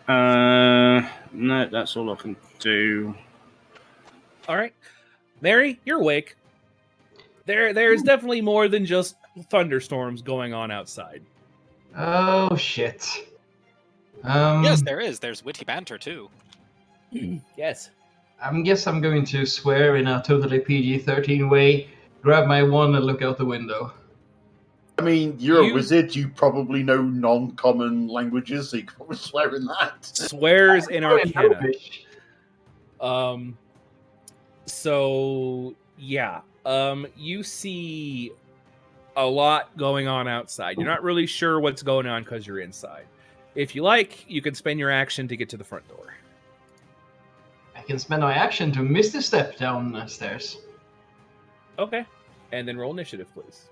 No, that's all I can do. All right. Mary, you're awake. There's definitely more than just thunderstorms going on outside. Oh, shit. Yes, there is. There's witty banter, too. Yes. I guess I'm going to swear in a totally PG-13 way, grab my wand and look out the window. I mean, you're a wizard. You probably know non-common languages, so you can probably swear in that. Swears in Arcana. So yeah, you see a lot going on outside. You're not really sure what's going on because you're inside. If you like, you can spend your action to get to the front door. I can spend my action to miss the step downstairs. Okay, and then roll initiative, please.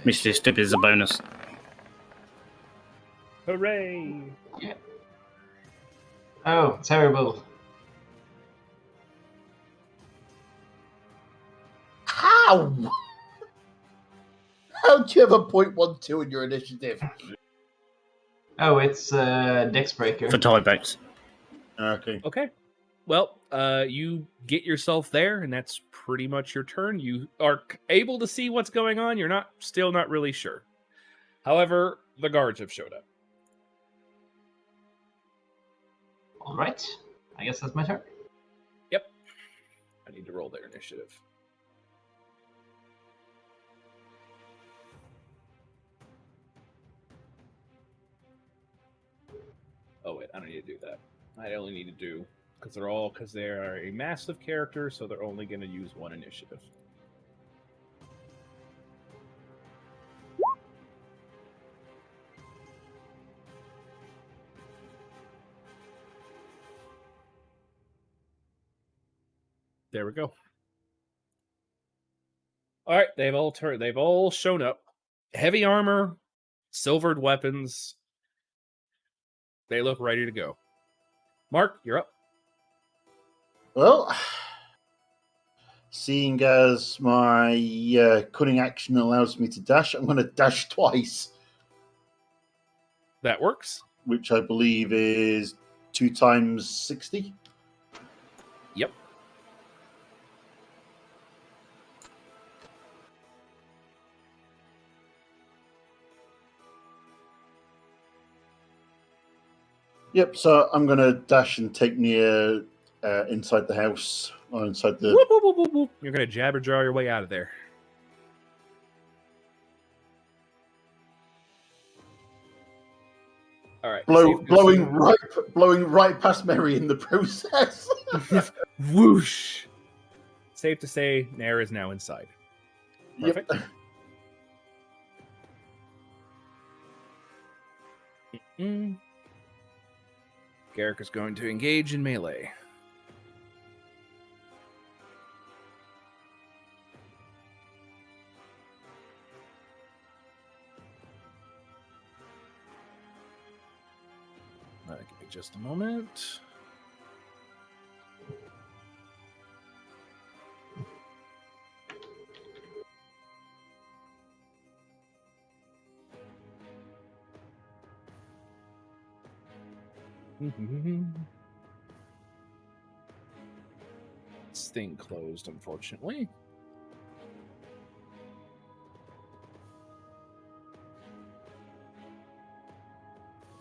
Mr. Step is a bonus. Hooray! Yeah. Oh, terrible. How? How do you have a 0.12 in your initiative? Oh, it's Dex Breaker. For tiebacks. Okay. Okay. Well, you get yourself there, and that's pretty much your turn. You are able to see what's going on. You're still not really sure. However, the guards have showed up. All right. I guess that's my turn. Yep. I need to roll their initiative. Oh wait, I don't need to do that. I only need to do because they are a massive character, so they're only going to use one initiative. There we go. All right, they've all shown up. Heavy armor, silvered weapons. They look ready to go. Mark, you're up. Well, seeing as my cunning action allows me to dash, I'm going to dash twice, That works. which I believe is 2 times 60. Yep. Yep, so I'm going to dash and take near inside the house, or inside the... Whoop, whoop, whoop, whoop, whoop. You're going to jabber jaw your way out of there. All right. blowing right past Mary in the process. Whoosh. Safe to say, Nair is now inside. Perfect. Yep. Garrick is going to engage in melee. Give me just a moment. This thing closed, unfortunately.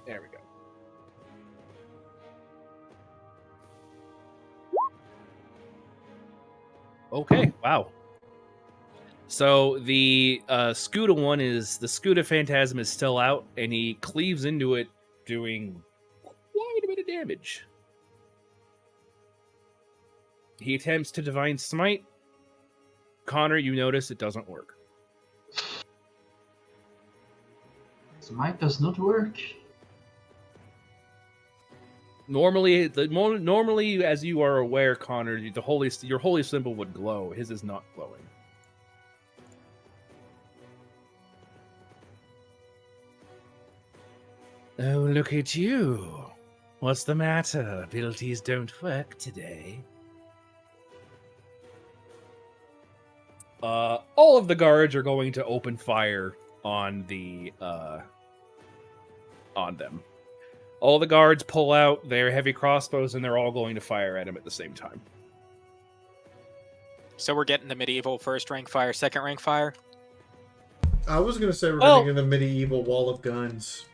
There we go. Okay, wow. So the Scuda one is the Scuda Phantasm is still out, and he cleaves into it, doing quite a bit of damage. He attempts to Divine Smite. Connor, you notice it doesn't work. Smite does not work. Normally, as you are aware, Connor, your holy symbol would glow. His is not glowing. Oh, look at you. What's the matter? Abilities don't work today. All of the guards are going to open fire on on them. All the guards pull out their heavy crossbows, and they're all going to fire at him at the same time. So we're getting the medieval first rank fire, second rank fire. I was going to say we're getting in the medieval wall of guns.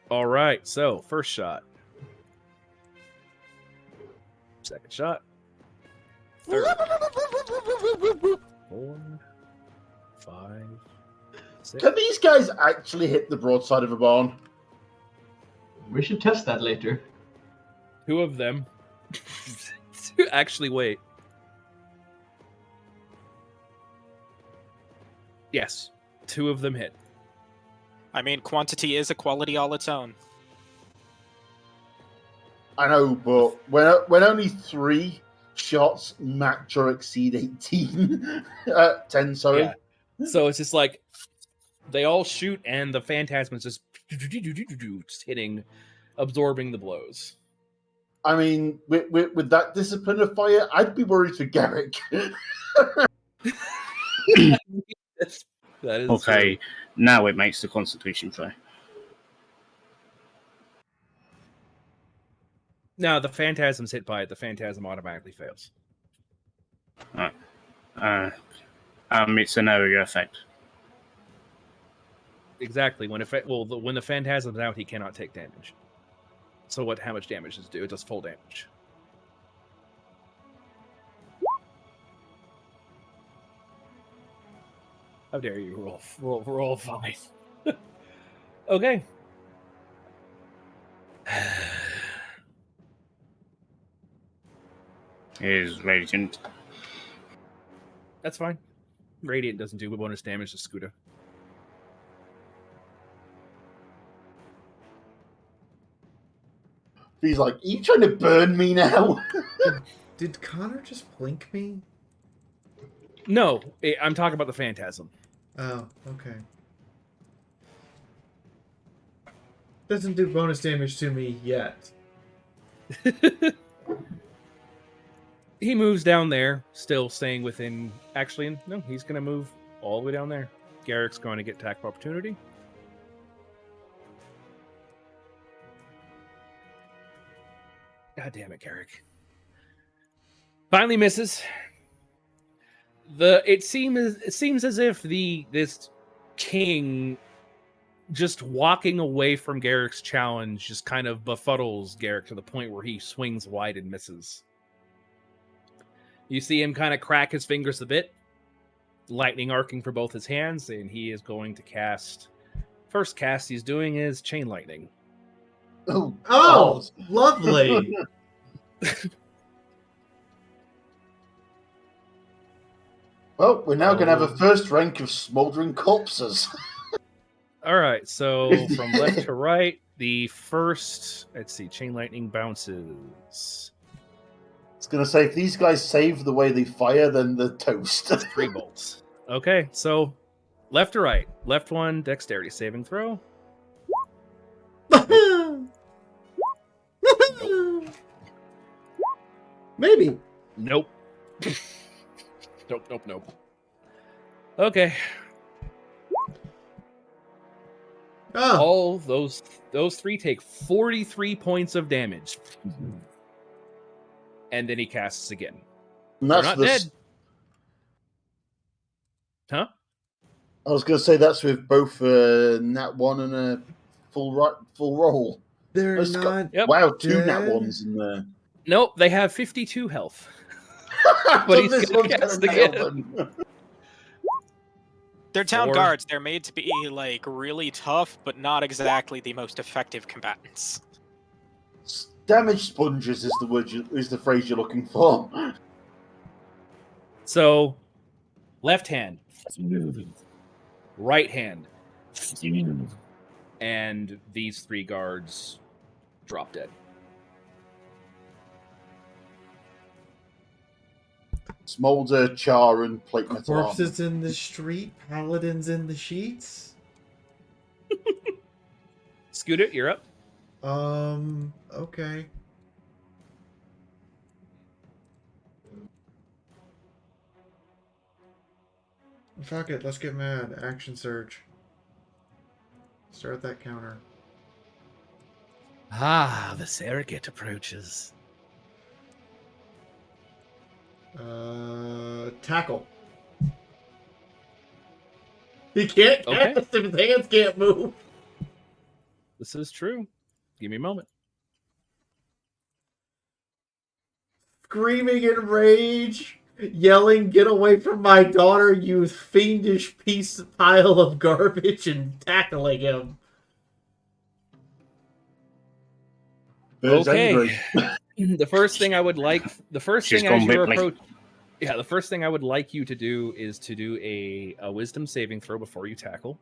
All right, so first shot. Second shot. Third. 4, 5, Can these guys actually hit the broadside of a barn? We should test that later. 2 of them. Actually, wait. Yes, 2 of them hit. I mean, quantity is a quality all its own. I know, but when only 3 shots match or exceed 18, 10, sorry. Yeah. So it's just like they all shoot, and the phantasm is just hitting, absorbing the blows. I mean, with that discipline of fire, I'd be worried for Garrick. That is Okay, true. now it makes the Constitution fair. Now the phantasm's hit by it. The phantasm automatically fails. It's an area effect. Exactly. When the phantasm's out, he cannot take damage. So how much damage does it do? It does full damage. How dare you roll 5? Okay. Is Radiant. That's fine. Radiant doesn't do bonus damage to Scooter. He's like, are you trying to burn me now? Did Connor just blink me? No, I'm talking about the phantasm. Oh, okay. Doesn't do bonus damage to me yet. He moves down there, still staying within. Actually, no, he's going to move all the way down there. Garrick's going to get attack of opportunity. God damn it, Garrick. Finally misses. It seems as if this king just walking away from Garrick's challenge just kind of befuddles Garrick to the point where he swings wide and misses. You see him kind of crack his fingers a bit, lightning arcing for both his hands, and he is going to cast. First cast he's doing is Chain Lightning. Oh, Oh, lovely. Well, we're now going to have a first rank of smoldering corpses. All right, so from left to right, the first, let's see, Chain Lightning bounces. It's going to say, if these guys save the way they fire, then they're toast. 3 bolts. Okay, so left to right. Left one, dexterity saving throw. Maybe. Nope. Nope. Okay. Oh, All those 3 take 43 points of damage. And then he casts again. And They're that's not dead. Huh? I was going to say that's with both nat 1 and a full roll. they're Let's go. not. Yep. Wow, 2 dead. nat 1s in there. Nope, they have 52 health. But he's this gonna one's cast gonna nail again. them. They're town 4. guards. They're made to be like really tough, but not exactly the most effective combatants. Damage sponges is the phrase you're looking for. So, left hand, right hand, and these 3 guards drop dead. Smolder, char, and plate metal armor. Corpses in the street, paladins in the sheets. Scooter, you're up. Okay. Fuck it, let's get mad. Action surge. Start that counter. Ah, the surrogate approaches. Tackle. He can't Okay. cast if his hands can't move. This is true. Give me a moment. Screaming in rage. yelling, "Get away from my daughter, you fiendish pile of garbage," and tackling him. Bird's angry. The first thing I would like, the first She's thing as gone you're Ripley. approach, yeah, the first thing I would like you to do is to do a wisdom saving throw before you tackle.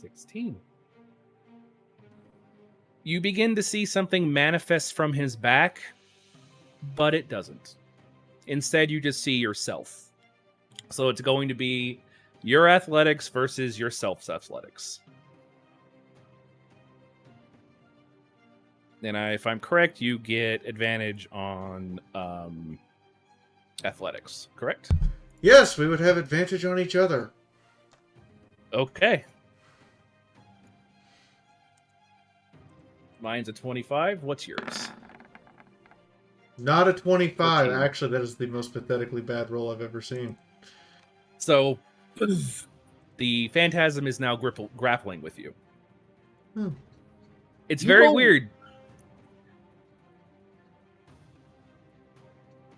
$16. You begin to see something manifest from his back, but it doesn't. Instead, you just see yourself. So it's going to be your athletics versus yourself's athletics. And if I'm correct, you get advantage on athletics, correct? Yes, we would have advantage on each other. Okay. Mine's a 25. What's yours? Not a 25. 14. Actually, that is the most pathetically bad roll I've ever seen. So the phantasm is now grappling with you. It's very weird.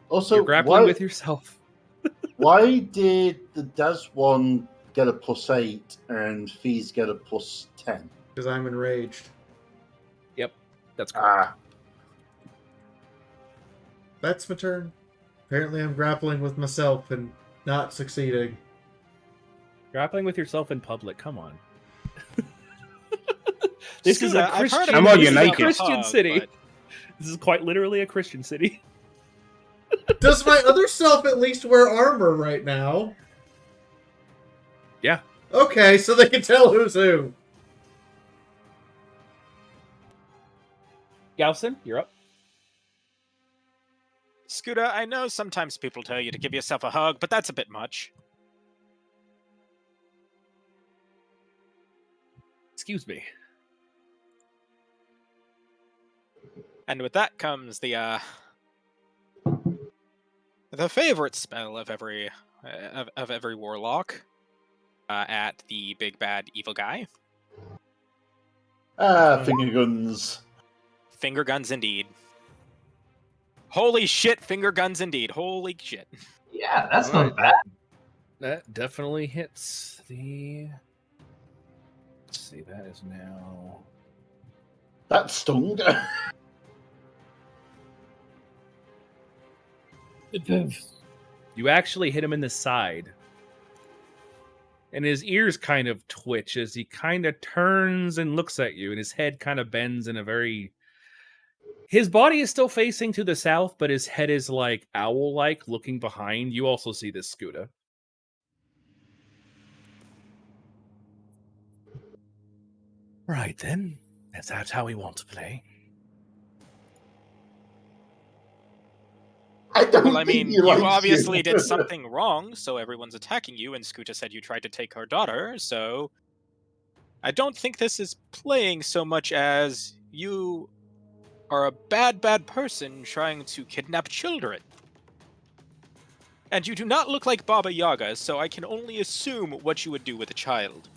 Also, You're grappling with yourself. why did the Daz one get a +8 and Fees get a +10? Because I'm enraged. Yep, that's correct. That's my turn. Apparently I'm grappling with myself and not succeeding. Grappling with yourself in public. Come on. This is Scooter, a I've heard Christian, I'm on this is a United. Christian city. But This is quite literally a Christian city. Does my other self at least wear armor right now? Yeah. Okay, so they can tell who's who. Galson, you're up. Scooter, I know sometimes people tell you to give yourself a hug, but that's a bit much. Excuse me. And with that comes the favorite spell of every warlock at the big bad evil guy. Finger guns. Finger guns indeed. Holy shit, finger guns indeed. Holy shit. Yeah, that's All not right, bad. That definitely hits the... Let's see, that is now... That stung. You actually hit him in the side. And his ears kind of twitch as he kind of turns and looks at you, and his head kind of bends in a very... His body is still facing to the south, but his head is like owl-like, looking behind. You also see this, Scooter. Right then, if that's how we want to play. I don't Well, I think mean, he you likes obviously you. did something wrong, so everyone's attacking you, and Scooter said you tried to take her daughter, so... I don't think this is playing so much as you are a bad, bad person trying to kidnap children. And you do not look like Baba Yaga, so I can only assume what you would do with a child.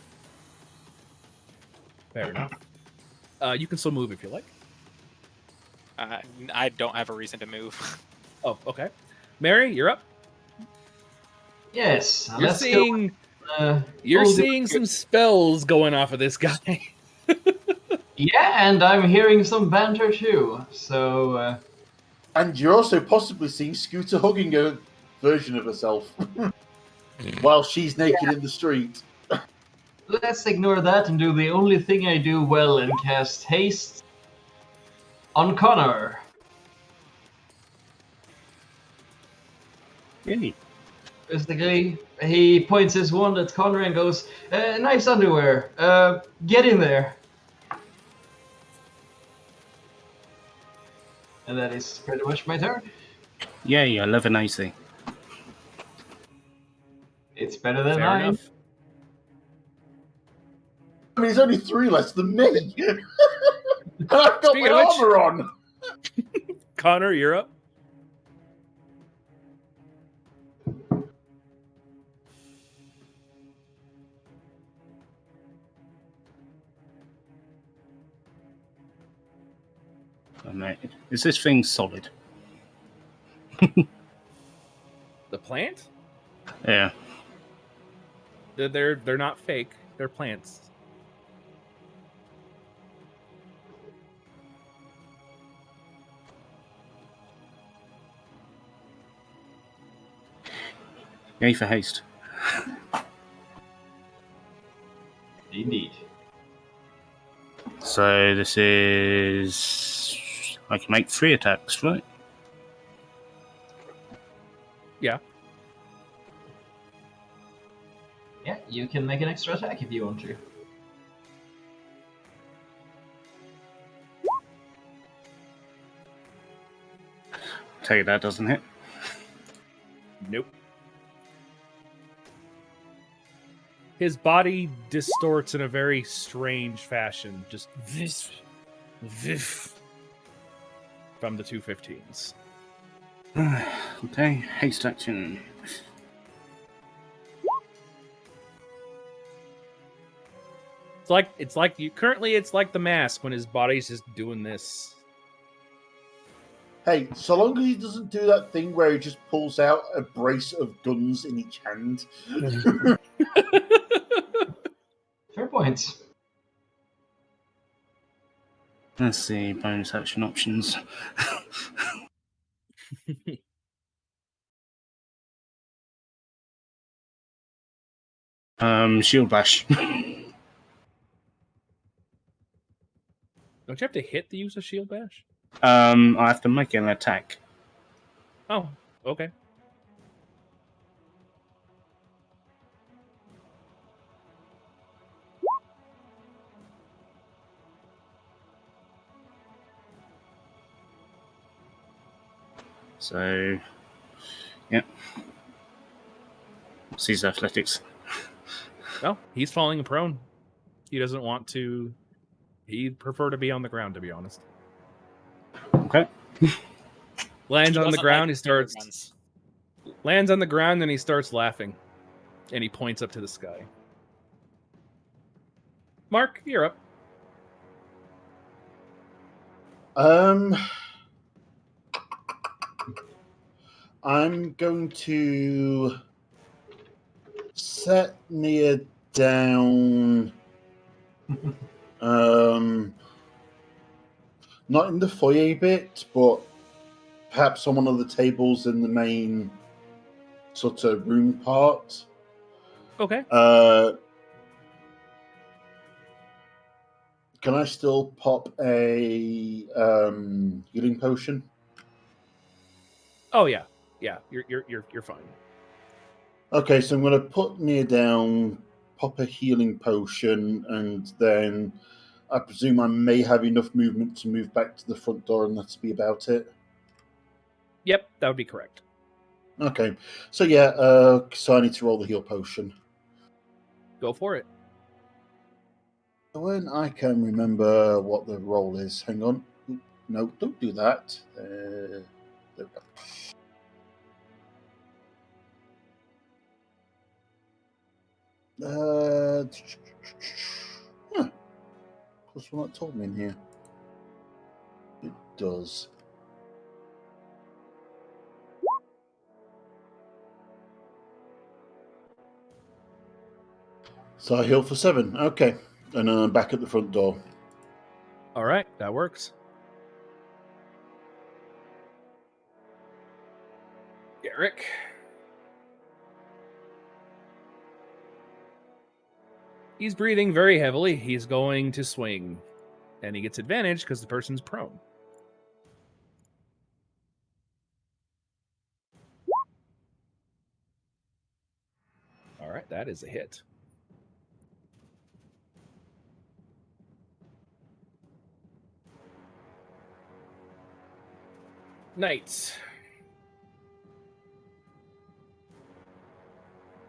Fair enough. You can still move if you like. I don't have a reason to move. Oh, okay. Mary, you're up. Yes, You're let's seeing... go. You're Hold it. seeing some spells going off of this guy. Yeah, and I'm hearing some banter too. So, And you're also possibly seeing Scooter hugging a version of herself while she's naked in the street. let's ignore that and do the only thing I do well and cast haste on Connor. Yay. Basically, he points his wand at Connor and goes, "Nice underwear. Get in there." And that is pretty much my turn. Yay, I love an AC. It's better than Fair mine. enough. I mean, he's only 3 less than me. And I've got Speaking my of which- armor on. Connor, you're up. Oh, mate, is this thing solid? The plant? Yeah. They're not fake. They're plants. Yay for haste. Indeed. So this is... I can make 3 attacks, right? Yeah. Yeah, you can make an extra attack if you want to. Take that doesn't hit. Nope. His body distorts in a very strange fashion. Just this, from the 215s. Okay, haste action. It's like the mask when his body's just doing this. Hey, so long as he doesn't do that thing where he just pulls out a brace of guns in each hand. Fair points. Let's see, bonus action options. Shield bash. Don't you have to hit the use of shield bash? I have to make an attack. Oh, okay. So, yeah. What's his athletics? No, he's falling prone. He doesn't want to. He'd prefer to be on the ground, to be honest. Okay. Lands He on the doesn't ground. like He starts. runs. Lands on the ground, and he starts laughing, and he points up to the sky. Mark, you're up. I'm going to set Nia down. Not in the foyer bit, but perhaps on one of the tables in the main sort of room part. Okay. Can I still pop a healing potion? Oh yeah, yeah. You're fine. Okay, so I'm going to put Nia down, pop a healing potion, and then I presume I may have enough movement to move back to the front door, and that'll be about it. Yep, that would be correct. Okay, so yeah, so I need to roll the heal potion. Go for it. When I can remember what the roll is, hang on. No, don't do that. There we go. What's one that told me in here? It does. So I heal for 7. Okay. And then I'm back at the front door. All right, that works. Garrick. He's breathing very heavily. He's going to swing. And he gets advantage because the person's prone. All right, that is a hit. Knights.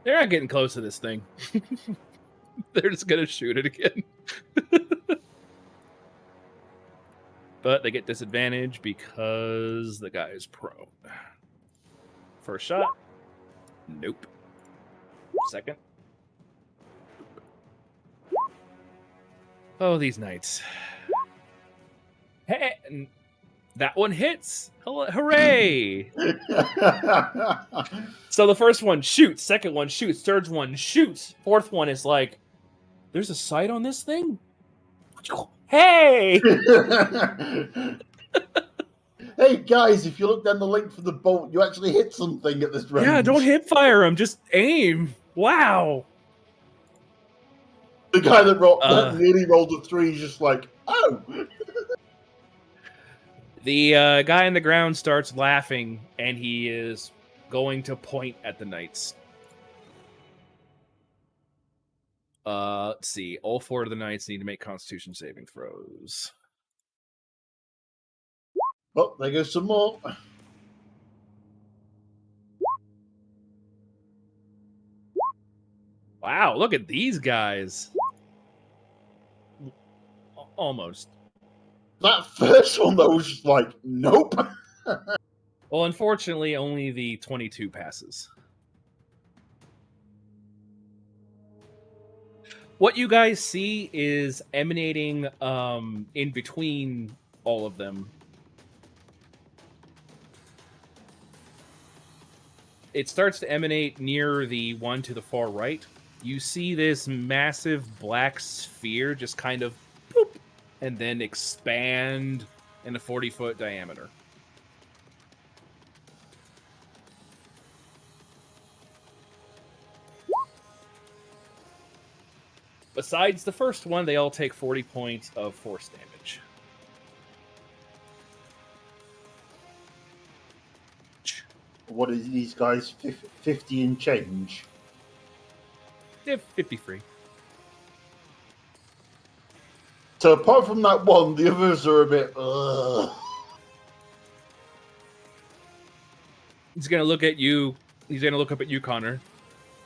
They're not getting close to this thing. They're just going to shoot it again. But they get disadvantage because the guy is prone. First shot. Nope. Second. Oh, these knights. Hey, That one hits. Hooray! So the first one shoots, second one shoots, third one shoots, fourth one is like, there's a sight on this thing? Hey! Hey guys, if you look down the link for the bolt, you actually hit something at this range. Yeah, don't hip fire him, just aim. Wow. The guy that nearly rolled a 3 is just like, oh. The guy on the ground starts laughing, and he is going to point at the knights. Let's see. All 4 of the knights need to make Constitution saving throws. Oh, there goes some more. Wow, look at these guys. Almost. That first one, though, was just like, nope. Well, unfortunately, only the 22 passes. What you guys see is emanating in between all of them. It starts to emanate near the one to the far right. You see this massive black sphere just kind of boop, and then expand in a 40-foot diameter. Besides the first one, they all take 40 points of force damage. What is these guys? 50 and change? Yeah, 53. So apart from that one, the others are a bit, ugh. He's going to look at you. He's going to look up at you, Connor.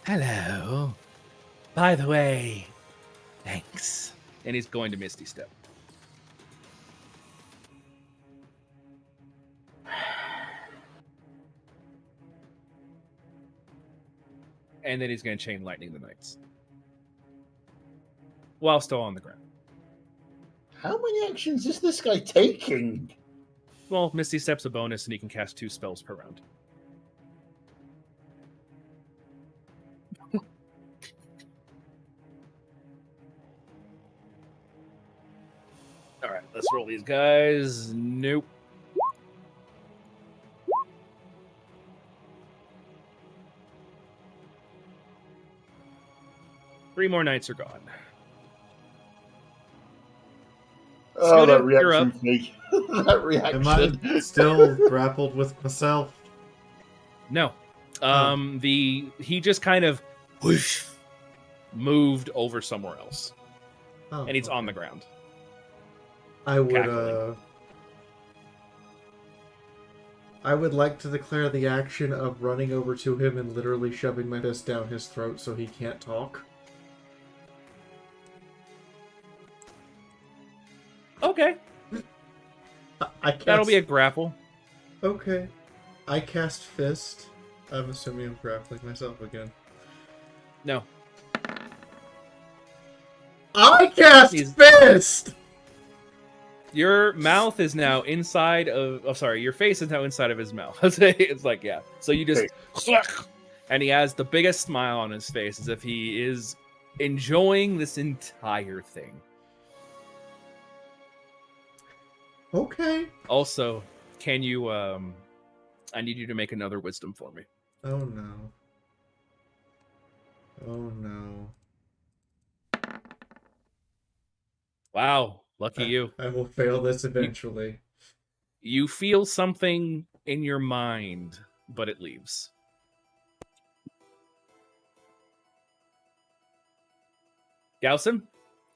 Hello. By the way, thanks. And he's going to Misty Step. And then he's going to Chain Lightning the Knights. While still on the ground. How many actions is this guy taking? Well, Misty Step's a bonus, and he can cast 2 spells per round. All right, let's roll these guys. Nope. Three more knights are gone. Oh, Scooter, that you're reaction up. fake. That Am I reaction. still grappled with myself? No. He just kind of whoosh, moved over somewhere else. Oh, And he's on okay. the ground. I would cackling. I would like to declare the action of running over to him and literally shoving my fist down his throat so he can't talk. Okay. I cast... That'll be a grapple. Okay. I cast Fist. I'm assuming I'm grappling myself again. No. I cast He's- Fist! Your mouth is now inside of... Oh, sorry. Your face is now inside of his mouth. It's like, yeah. So you just... And he has the biggest smile on his face as if he is enjoying this entire thing. Okay. Also, can you... I need you to make another wisdom for me. Oh no. Oh no. Wow. Lucky you. I will fail this eventually. You feel something in your mind, but it leaves. Gaussum,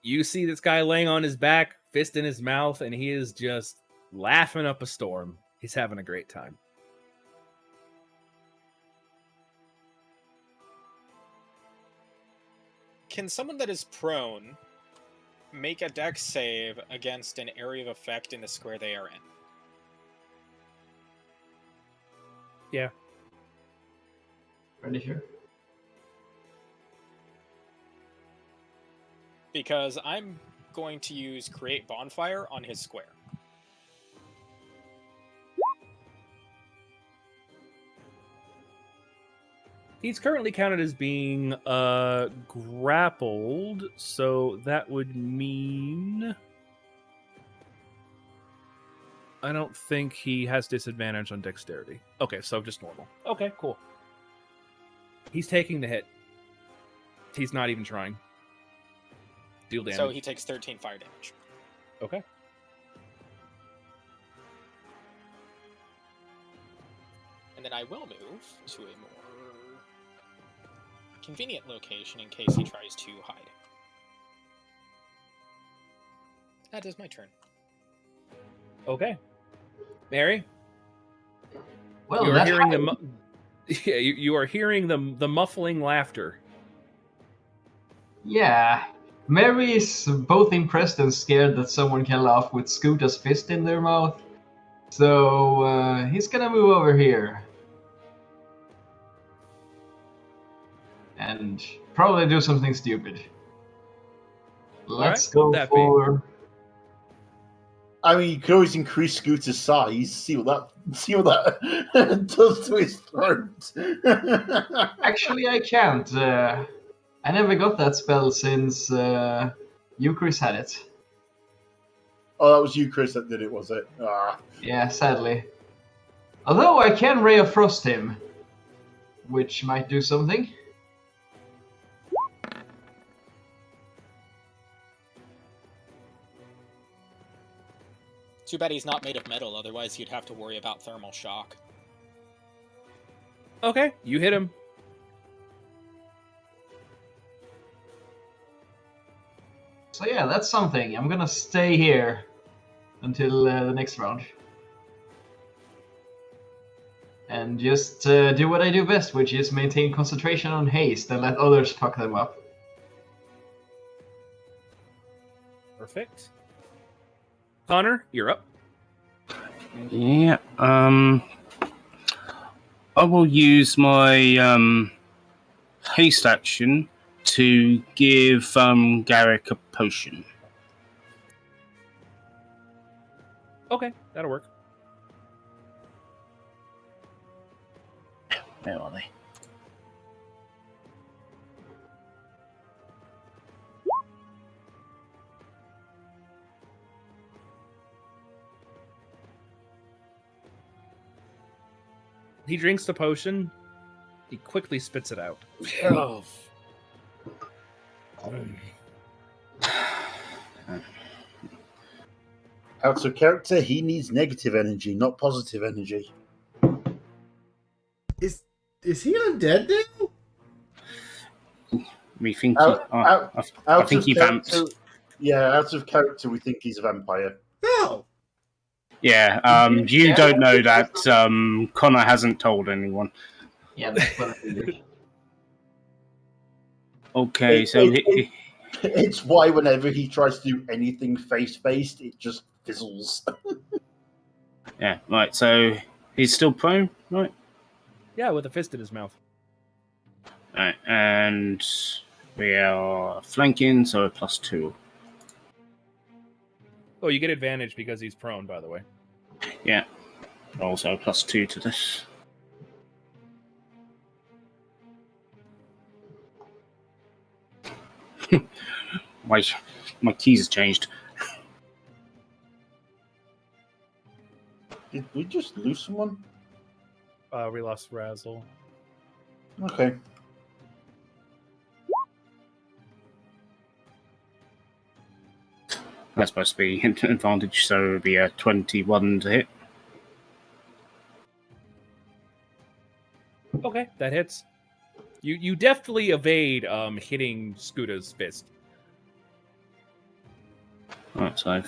you see this guy laying on his back, fist in his mouth, and he is just laughing up a storm. He's having a great time. Can someone that is prone make a dex save against an area of effect in the square they are in? Yeah. Ready here? Because I'm going to use Create Bonfire on his square. He's currently counted as being grappled, so that would mean I don't think he has disadvantage on dexterity. Okay, so just normal. Okay, cool. He's taking the hit. He's not even trying. Deal damage. So he takes 13 fire damage. Okay. And then I will move to a more convenient location in case he tries to hide. That is my turn. Okay. Mary? Well, You are that's hearing you are hearing the muffling laughter. Yeah. Mary is both impressed and scared that someone can laugh with Scoota's fist in their mouth. So he's gonna move over here. And probably do something stupid. Let's Alright, what go would that be? for... I mean, you could always increase Scooter's size. See what that does to his throat. Actually, I can't. I never got that spell since you, Chris, had it. Oh, that was you, Chris, that did it, was it? Ah. Yeah, sadly. Although I can Ray of Frost him, which might do something. Too bad he's not made of metal, otherwise you'd have to worry about thermal shock. Okay, you hit him. So yeah, that's something. I'm gonna stay here until the next round. And just do what I do best, which is maintain concentration on haste and let others fuck them up. Perfect. Connor, you're up. Yeah. I will use my haste action to give Garrick a potion. Okay, that'll work. Where are they? He drinks the potion. He quickly spits it out. Out of character, he needs negative energy, not positive energy. Is he undead now? We think Out I think of he vamped. character, yeah, out of character, we think he's a vampire. No. Yeah, you don't know that Connor hasn't told anyone. Yeah, that's what I figured. Okay, so It's why whenever he tries to do anything face-based, it just fizzles. yeah, right, so he's still prone, right? Yeah, with a fist in his mouth. Right, and we are flanking, so a +2. Oh, you get advantage because he's prone, by the way. Yeah, also a +2 to this. my keys changed. Did we just lose someone? We lost Razzle. Okay. That's supposed to be an advantage, so it would be a 21 to hit. Okay, that hits. You deftly evade hitting Scoota's fist. Right, so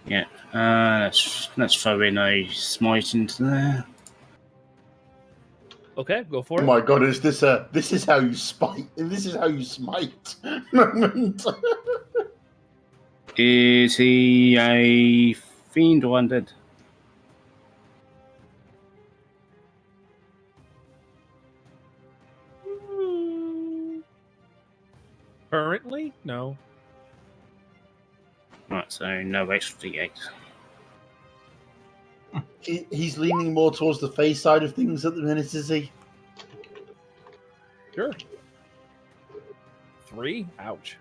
yeah, let's throw in a smite into there. Okay, go for Oh it. my god, is this is how you spite? This is how you smite moment. Is he a fiend or undead? Currently, no. Right, so no extra D8. He's leaning more towards the face side of things at the minute, is he? Sure. 3? Ouch.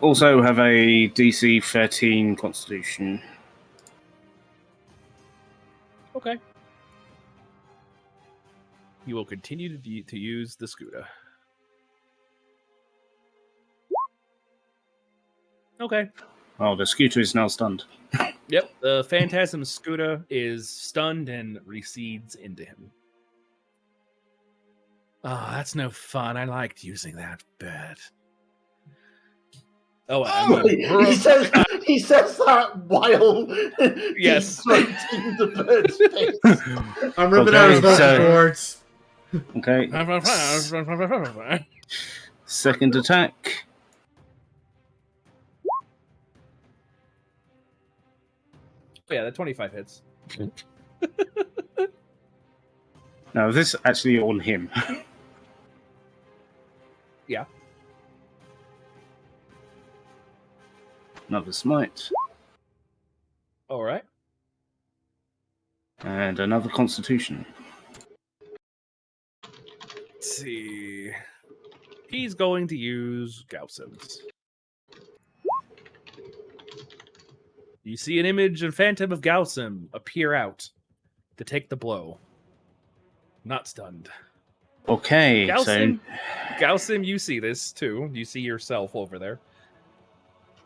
Also have a DC 13 Constitution. Okay. You will continue to use the Scuda. Okay. Oh, the scooter is now stunned. Yep. The Phantasm Scuda is stunned and recedes into him. Oh, that's no fun. I liked using that bed. Oh, I'm gonna he says that while Yes. deflating the bird's face. I'm ripping out his vocal so- cords. Okay. Second attack. Yeah, that 25 hits. Now, this is actually on him. Yeah. Another smite. All right. And another Constitution. Let's see. He's going to use Gaussim's. You see an image of Phantom of Gaussim appear out to take the blow. Not stunned. Okay, Gaussim, you see this too. You see yourself over there.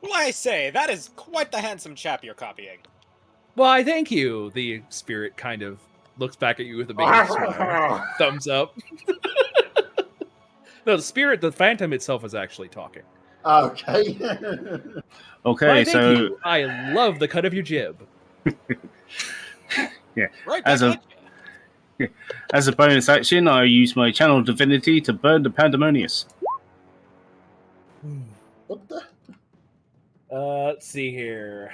Well, I say, that is quite the handsome chap you're copying. Why, thank you. The spirit kind of looks back at you with a big smile. Thumbs up. No, the Phantom itself is actually talking. Okay. Okay, Why, so thank you. I love the cut of your jib. yeah, Right as back a at ya. as a bonus action, I use my Channel Divinity to burn the Pandemonious. What the? Let's see here.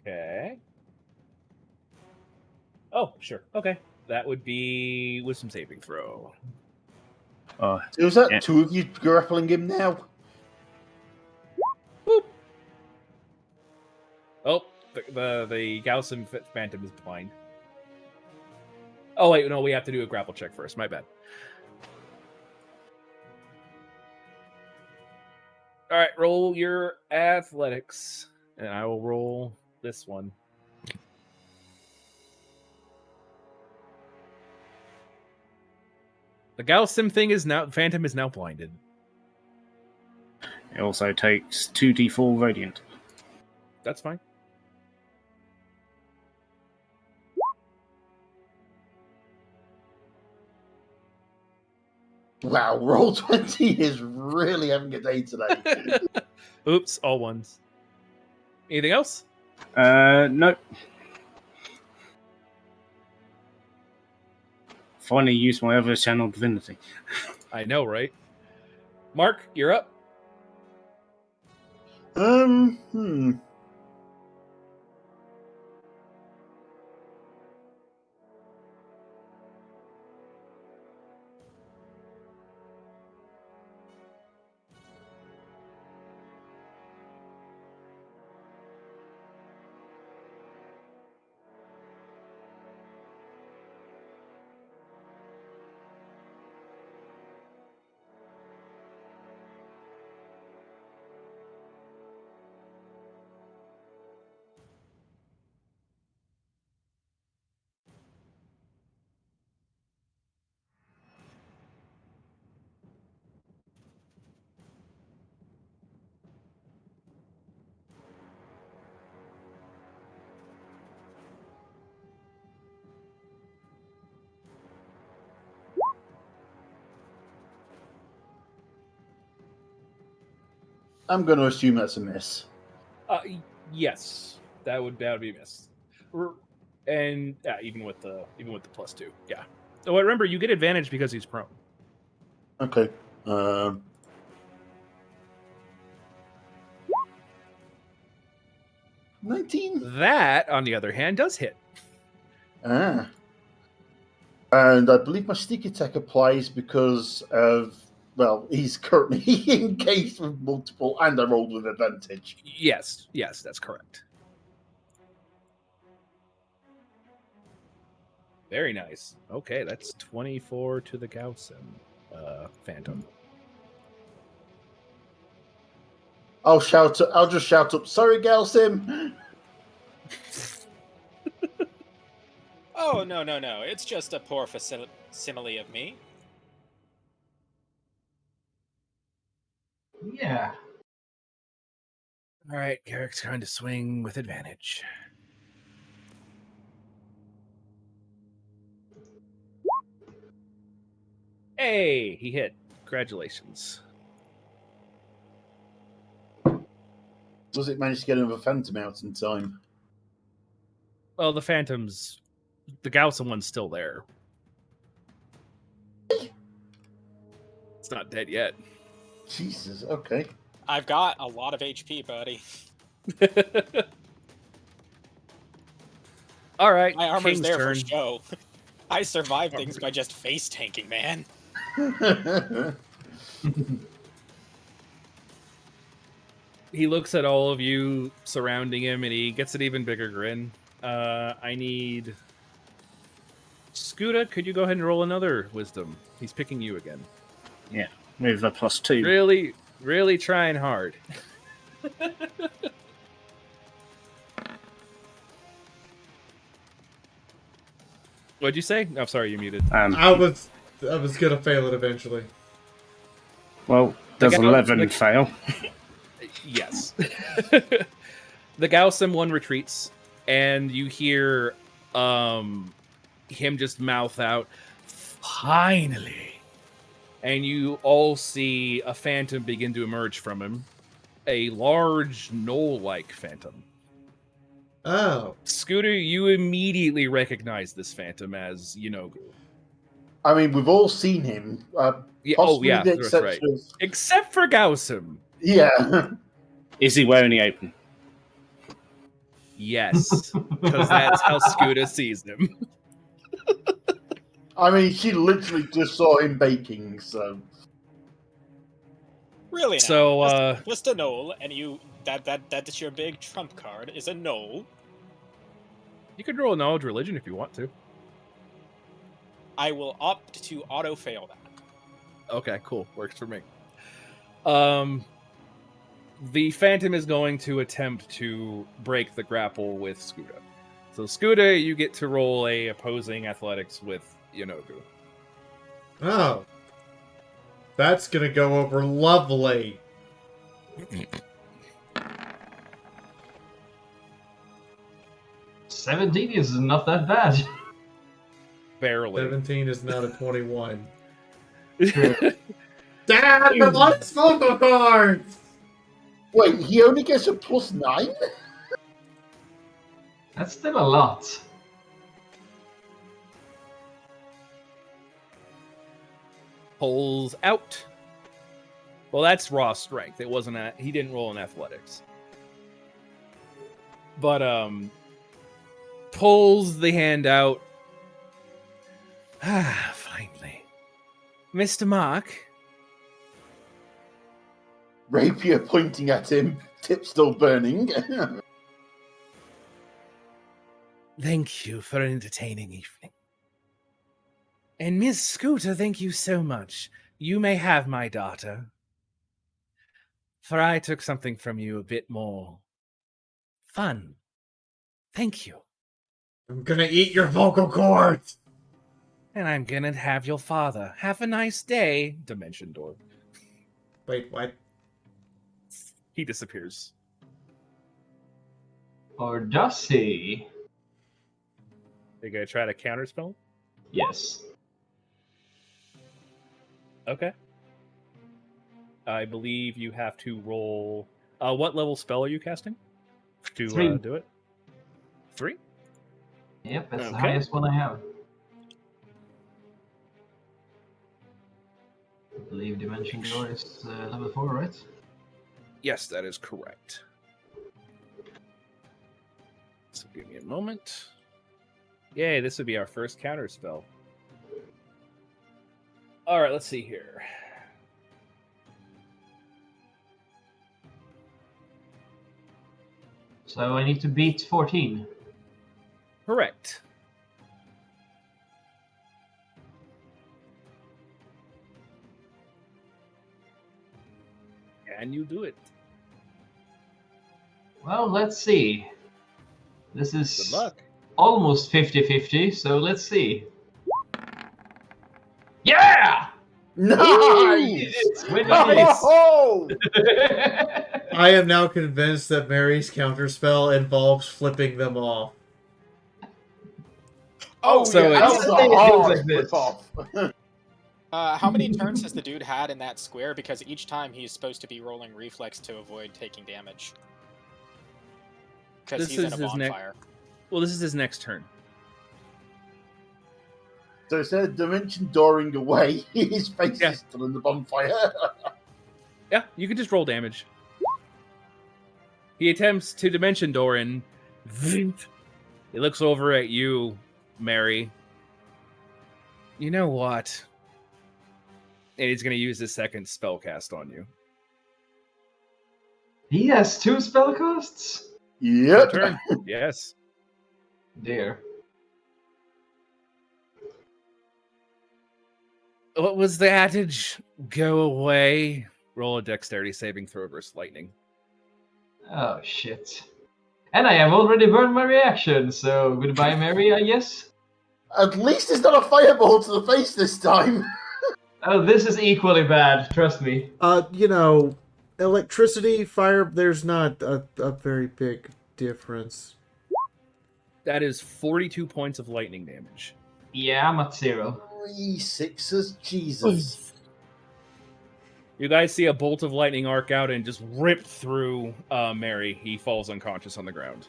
Okay. Oh, sure. Okay. That would be wisdom saving throw. Was that Yeah. two of you grappling him now? Boop. Oh, the Gaussim Phantom is blind. Oh wait, no, we have to do a grapple check first. My bad. All right, roll your athletics, and I will roll this one. The Gaussim Phantom is now blinded. It also takes 2d4 radiant. That's fine. Wow, roll 20 is really having a day today. Oops, all ones. Anything else? Nope. Finally used my other Channel Divinity. I know, right? Mark, you're up. I'm going to assume that's a miss. Yes, that would be a miss. And even with the +2, yeah. So remember, you get advantage because he's prone. Okay. 19. That, on the other hand, does hit. Ah. And I believe my sneak attack applies because of, well, he's currently engaged with multiple, and I rolled with advantage. Yes, that's correct. Very nice. Okay, that's 24 to the Gaussum Phantom. I'll just shout up. Sorry, Gelsim. Oh, no. It's just a poor simile of me. Yeah. All right, Garrick's trying to swing with advantage. Hey, he hit. Congratulations. Does it manage to get another phantom out in time? Well, the Gaussum one's still there. It's not dead yet. Jesus. Okay. I've got a lot of HP, buddy. All right, My armor's King's there turn. for show. I survive things by just face tanking, man. He looks at all of you surrounding him, and he gets an even bigger grin. I need... Scuda, could you go ahead and roll another wisdom? He's picking you again. Yeah, with a +2. Really, really trying hard. What'd you say? I'm sorry, you muted. I was gonna fail it eventually. Well, does 11 fail? Yes. The Gaussum one retreats, and you hear him just mouth out, "Finally!" And you all see a phantom begin to emerge from him. A large gnoll-like phantom. Oh. Scooter, you immediately recognize this phantom as Yenogu. I mean, we've all seen him. Yeah, Possibly the that's exception right. of... Except for Gaussum. Yeah. Is he wearing the apron? Yes, because that's how Scooter sees him. I mean, she literally just saw him baking, so... Really? Now, So, just a knoll, and you that's your big trump card is a knoll. You could roll a knowledge religion if you want to. I will opt to auto fail that. Okay, cool. Works for me. The Phantom is going to attempt to break the grapple with Scuda. So Scuda, you get to roll a opposing athletics with Yenogu. Oh. That's gonna go over lovely. $17 is not that bad. Barely. 17 is not a 21. Damn, the last vocal cards! Wait, he only gets a +9? That's still a lot. Pulls out. Well, that's raw strength. It wasn't he didn't roll in athletics. But pulls the hand out. Ah, finally. Mr. Mark. Rapier pointing at him, tip still burning. Thank you for an entertaining evening. And Miss Scooter, thank you so much. You may have my daughter. For I took something from you a bit more fun. Thank you. I'm gonna eat your vocal cords! And I'm gonna have your father. Have a nice day. Dimension door. Wait, what? He disappears. Or does he? You gonna try to counterspell? Yes. Okay. I believe you have to roll. What level spell are you casting to 3. do it? 3? Yep, that's the Okay. highest one I have. I believe Dimension Door is level 4, right? Yes, that is correct. So give me a moment. Yay, this would be our first counter spell. All right, let's see here. So I need to beat 14. Correct. Can you do it? Well, let's see. This Good is luck. almost 50-50, so let's see. Yeah! Nice! It's winning. Oh! I am now convinced that Mary's counterspell involves flipping them off. Oh, So yeah, it's- that was It a goes hard like this. flip off. How many turns has the dude had in that square? Because each time he's supposed to be rolling reflex to avoid taking damage. Because This he's in is a his next- bonfire. Well, this is his next turn. So instead of dimension dooring away, his face Yeah. is still in the bonfire. Yeah, you can just roll damage. He attempts to dimension door and he looks over at you, Mary. You know what? And he's going to use his second spell cast on you. He has 2 spell costs? Your Yep. turn. Yes. Dear. What was the adage? Go away. Roll a dexterity saving throw versus lightning. Oh, shit. And I have already burned my reaction, so goodbye, Mary, I guess? At least it's not a fireball to the face this time. Oh, this is equally bad, trust me. You know, electricity, fire, there's not a very big difference. That is 42 points of lightning damage. Yeah, I'm at 0. 3 6s, Jesus. You guys see a bolt of lightning arc out and just rip through Mary. He falls unconscious on the ground.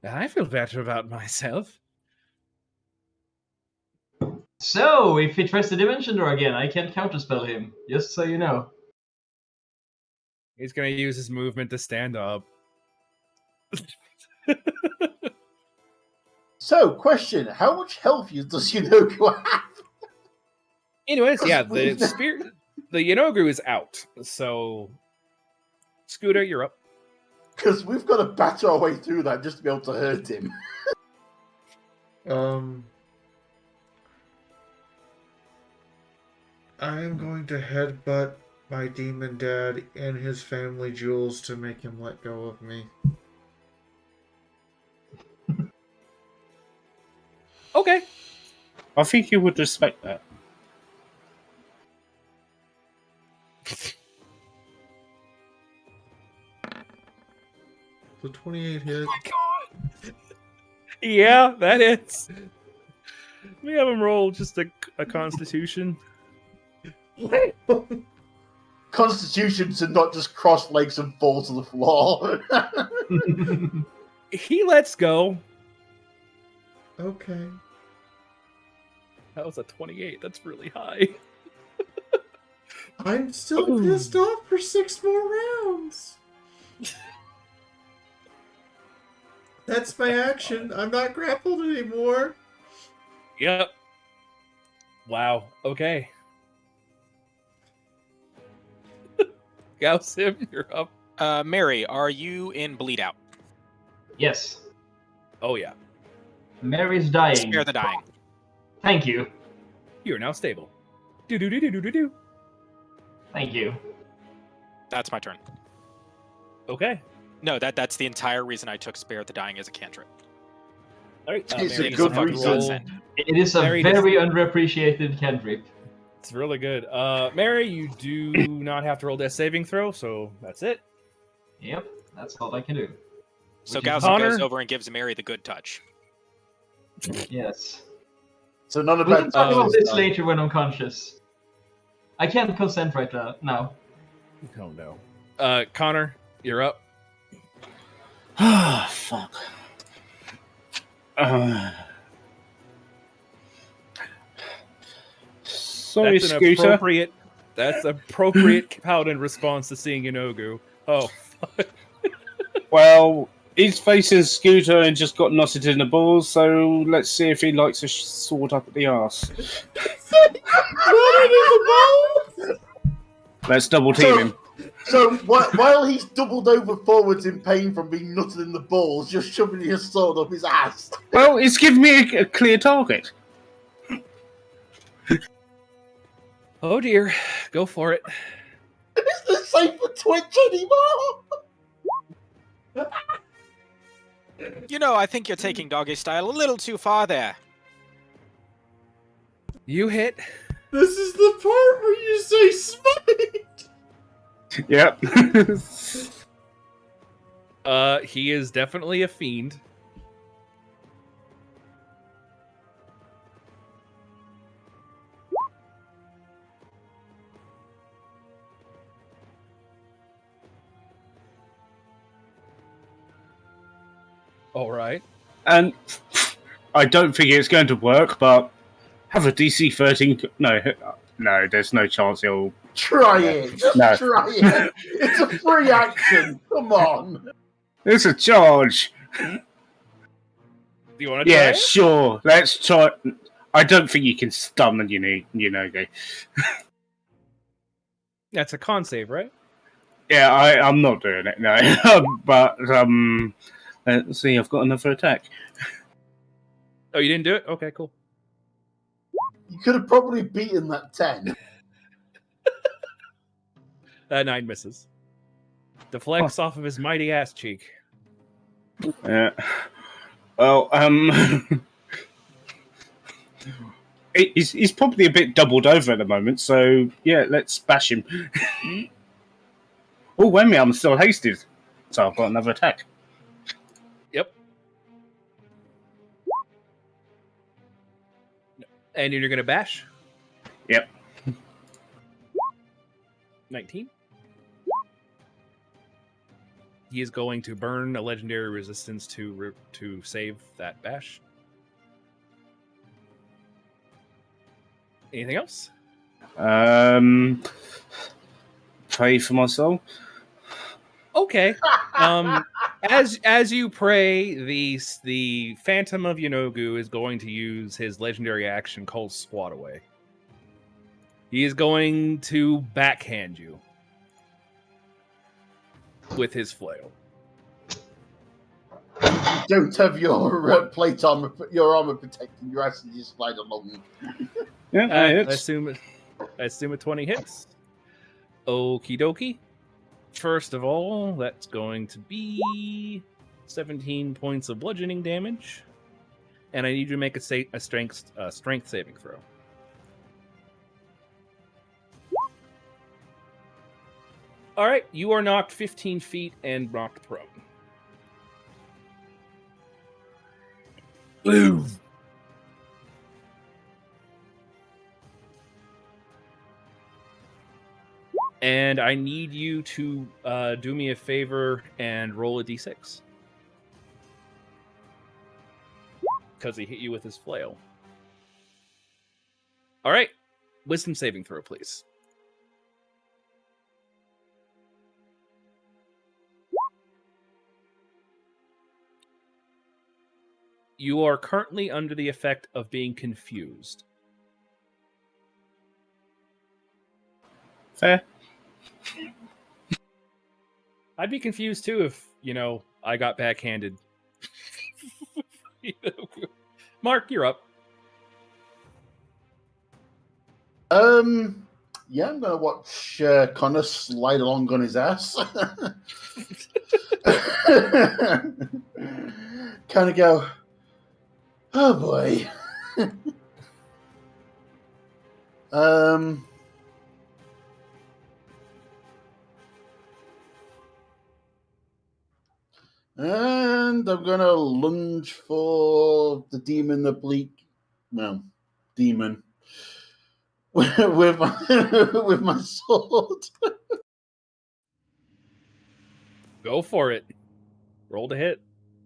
I feel better about myself. So, if he tries the dimension door again, I can counterspell him, just so you know. He's going to use his movement to stand up. So, question: how much health does Yunoku have? Anyways, yeah, the spirit, the Yenogu is out. So, Scooter, you're up. Because we've got to batter our way through that just to be able to hurt him. I am going to headbutt my demon dad and his family jewels to make him let go of me. Okay. I think you would respect that. So 28 hit. Yeah, that is. We have him roll just a constitution. Constitution to not just cross legs and fall to the floor. He lets go. Okay. That was a 28. That's really high. I'm still pissed off for 6 more rounds. That's my action. I'm not grappled anymore. Yep. Wow. Okay. Gausim, you're up. Mary, are you in bleed out? Yes. Oh, yeah. Mary's dying. Spare the dying. Thank you. You're now stable. Do-do-do-do-do-do. Thank you. That's my turn. Okay. No, that's the entire reason I took spare the dying as a cantrip. All right. It's Mary a does good fucking reason. roll. It is a Mary very underappreciated cantrip. It's really good. Mary, you do not have to roll death saving throw, so that's it. Yep, that's all I can do. So Which is- Gauss goes Connor? over and gives Mary the good touch. Yes. So not a We can bad talk about this time. later when I'm conscious. I can't consent right now. Oh, no. Connor, you're up. Ah, fuck. Sorry, That's an Scooter. appropriate paladin response to seeing Inogu. Oh, Well, he's facing Scooter and just got knotted in the balls, so let's see if he likes a sword up at the arse. Let's double team him. So while he's doubled over forwards in pain from being nutted in the balls, you're shoving your sword up his ass. Well, it's giving me a clear target. oh dear. Go for it. It's safe for Twitch anymore. You know, I think you're taking doggy style a little too far there. You hit. This is the part where you say smite. Yep. He is definitely a fiend. All right. And I don't think it's going to work, but have a DC 13. No, there's no chance he'll. Try it. Just No. try it. It's a free action. Come on. It's a charge. Do you want to try Yeah, it? sure. Let's try. I don't think you can stun the Yunogi. That's a con save, right? Yeah, I'm not doing it, no. But, let's see, I've got another attack. Oh, you didn't do it? Okay, cool. You could have probably beaten that 10. 9 misses. Deflects off of his mighty ass cheek. Yeah. Well, he's probably a bit doubled over at the moment, so yeah, let's bash him. Oh, wait a minute, I'm still hasted, so I've got another attack. Yep. And you're going to bash? Yep. 19. He is going to burn a legendary resistance to save that bash. Anything else? Pray for my soul. Okay. As you pray, the Phantom of Yonogu is going to use his legendary action called Swat Away. He is going to backhand you with his flail. You don't have your plate armor, your armor protecting your ass, and you slide along. Yeah, I it hits. assume a 20 hits. Okie dokie. First of all, that's going to be 17 points of bludgeoning damage, and I need you to make a strength saving throw. All right, you are knocked 15 feet and knocked prone. And I need you to do me a favor and roll a d6. Because he hit you with his flail. All right. Wisdom saving throw, please. You are currently under the effect of being confused. Fair. I'd be confused too if, I got backhanded. Mark, you're up. Yeah, I'm gonna watch Connor slide along on his ass. Kind of go, oh boy. And I'm gonna lunge for the demon oblique. Well, demon. with my sword. Go for it. Roll to hit.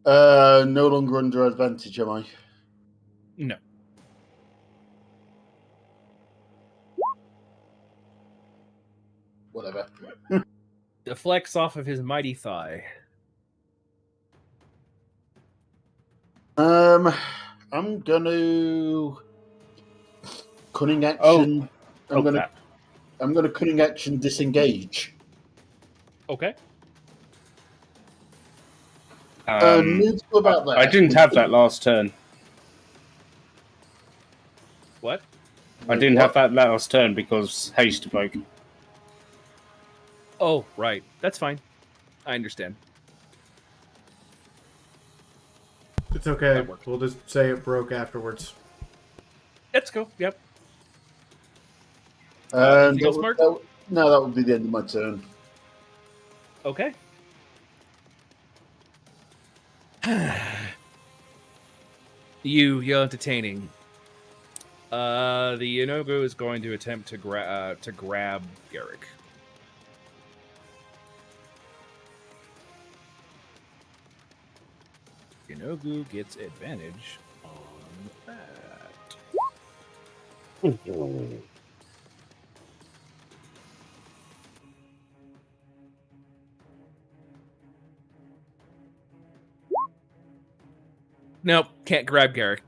No longer under advantage, am I? No. Whatever. Deflects off of his mighty thigh. I'm gonna cunning action. I'm gonna cunning action disengage. Okay. Move to about there. I didn't have that last turn. What? I didn't have that last turn because haste broke. Oh, right. That's fine. I understand. It's okay. That works. We'll just say it broke afterwards. Let's go. Yep. And Anything else, Mark? no, that would be the end of my turn. Okay. You're entertaining. The Inogu is going to attempt to grab Garrick. Inogu gets advantage on that. Nope, can't grab Garrick.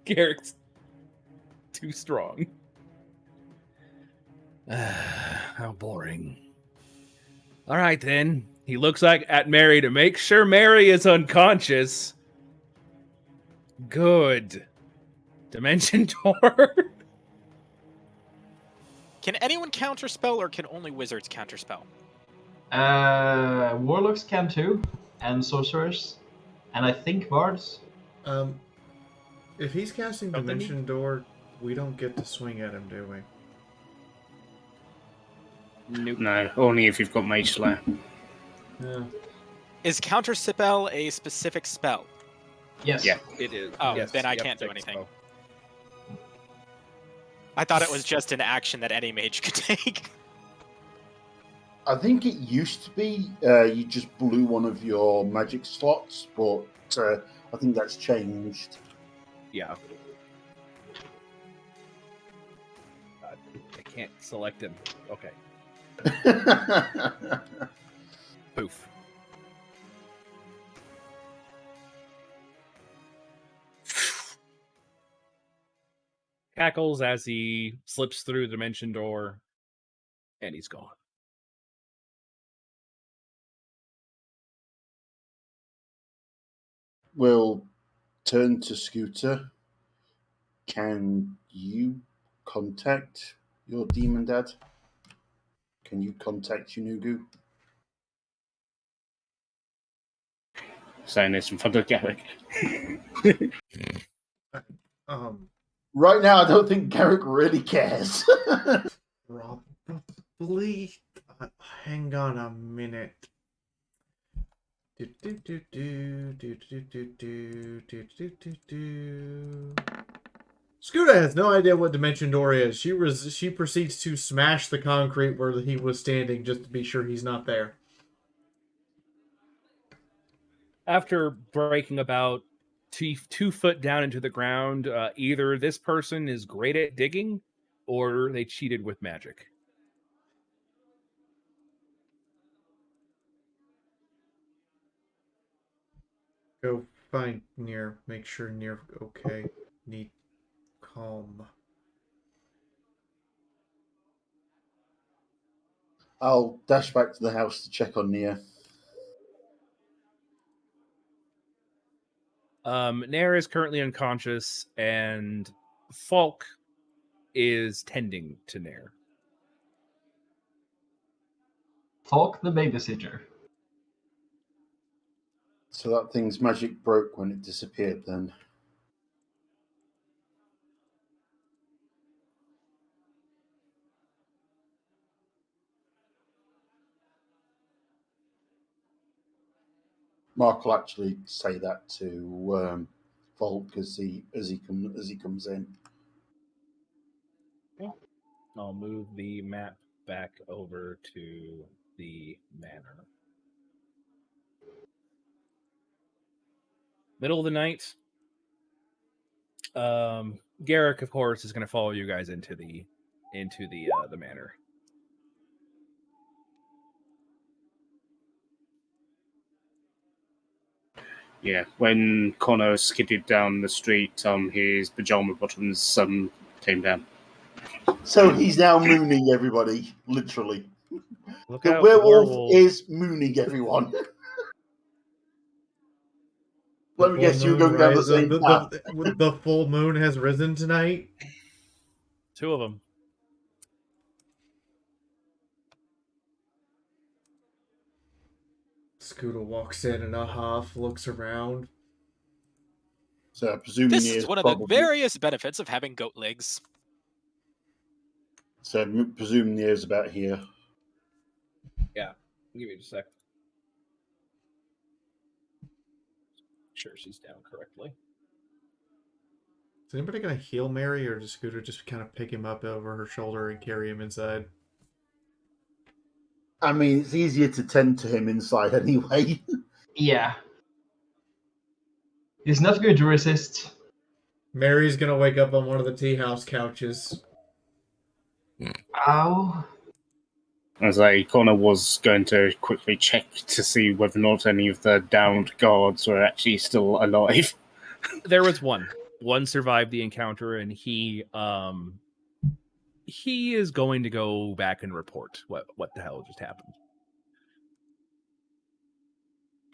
Garrick's too strong. How boring. All right, then. He looks at Mary to make sure Mary is unconscious. Good. Dimension door. Can anyone counterspell, or can only wizards counterspell? Warlocks can too, and sorcerers, and I think bards. If he's casting Don't they Dimension Door, we don't get to swing at him, do we? Nope. No, only if you've got Mage Slayer. Yeah. Is counterspell a specific spell? Yes. Yeah. It is. Oh, Yes, then I yep, can't do take anything. spell. I thought it was just an action that any mage could take. I think it used to be you just blew one of your magic slots, but I think that's changed. Yeah. God, I can't select him. Okay. Poof. Cackles as he slips through the dimension door, and he's gone. We'll turn to Scooter. Can you contact your demon dad? Can you contact Yunugu? Saying this in front of Garrick. Right now, I don't think Garrick really cares. Probably. Hang on a minute. Scooter has no idea what Dimension Door is. She proceeds to smash the concrete where he was standing just to be sure he's not there. After breaking about 2 foot down into the ground, either this person is great at digging or they cheated with magic. Go find Near. Make sure Near okay. Need calm. I'll dash back to the house to check on Nia. Nair is currently unconscious, and Falk is tending to Nair. Falk the babysitter. So that thing's magic broke when it disappeared then. Mark will actually say that to Falk as he comes in. I'll move the map back over to the manor. Middle of the night. Garrick, of course, is going to follow you guys into the manor. Yeah, when Connor skidded down the street, his pajama bottoms came down. So he's now mooning everybody, literally. Look The out, werewolf is mooning everyone. Let me guess, you're going down the same path. The full moon has risen tonight. 2 of them. Scooter walks in and Ahav looks around. So I presume This Nier's is one of the probably, various benefits of having goat legs. So I presume Nier's about here. Yeah, I'll give you just a sec. Sure, she's down correctly. Is anybody gonna heal Mary, or does Scooter just kind of pick him up over her shoulder and carry him inside? I mean, it's easier to tend to him inside anyway. Yeah. He's not going to resist. Mary's gonna wake up on one of the tea house couches. Ow. As Connor was going to quickly check to see whether or not any of the downed guards were actually still alive. There was one. One survived the encounter, and he is going to go back and report what the hell just happened.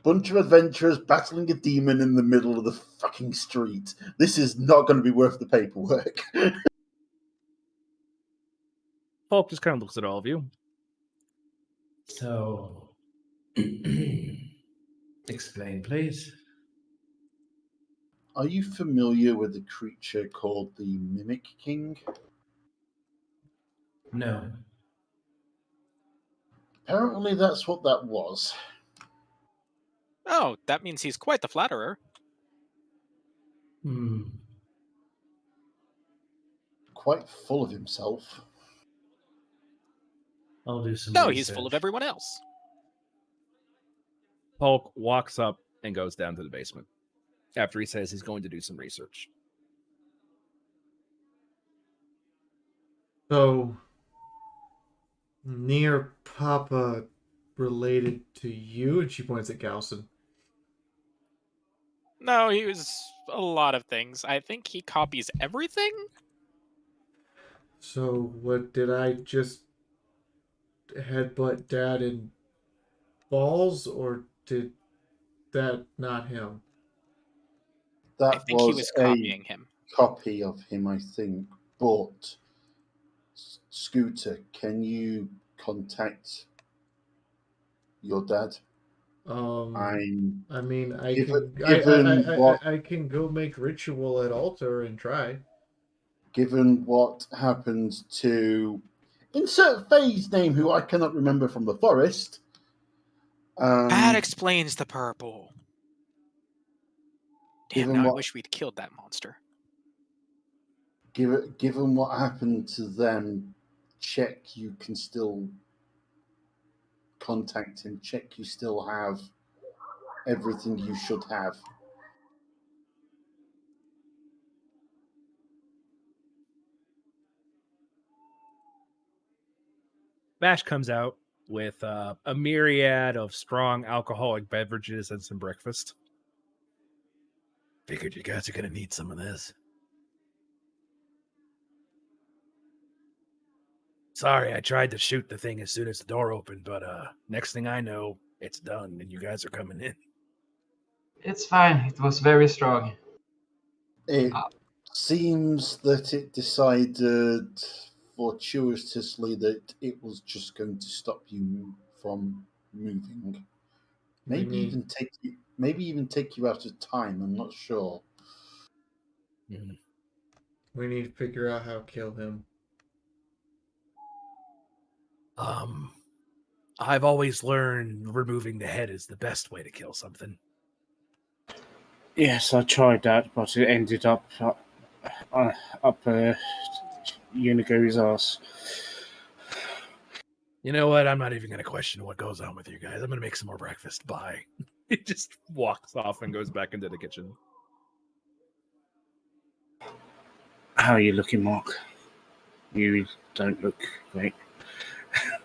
Bunch of adventurers battling a demon in the middle of the fucking street. This is not going to be worth the paperwork. Falk just kind of looks at all of you. So, explain, please. Are you familiar with a creature called the Mimic King? No. Apparently that's what that was. Oh, that means he's quite the flatterer. Quite full of himself. I'll do some No, research. he's full of everyone else. Falk walks up and goes down to the basement after he says he's going to do some research. So, near Papa related to you? And she points at Galson. No, he was a lot of things. I think he copies everything. So, what did I just headbutt Dad in balls, or did that not him? That I think he was copying him. Copy of him, I think. But Scooter, can you contact your dad? I mean, I can go make ritual at altar and try. Given what happened to insert phase name, who I cannot remember from the forest. That explains the purple. Damn, now I what- wish we'd killed that monster. Given what happened to them, check you can still contact him. Check you still have everything you should have. Bash comes out with a myriad of strong alcoholic beverages and some breakfast. Figured you guys are going to need some of this. Sorry, I tried to shoot the thing as soon as the door opened, but next thing I know, it's done and you guys are coming in. It's fine. It was very strong. It seems that it decided fortuitously that it was just going to stop you from moving. Maybe even take you out of time. I'm not sure. We need to figure out how to kill him. I've always learned removing the head is the best way to kill something. Yes, I tried that, but it ended up Unigo's ass. You know what? I'm not even going to question what goes on with you guys. I'm going to make some more breakfast. Bye. He just walks off and goes back into the kitchen. How are you looking, Mark? You don't look great.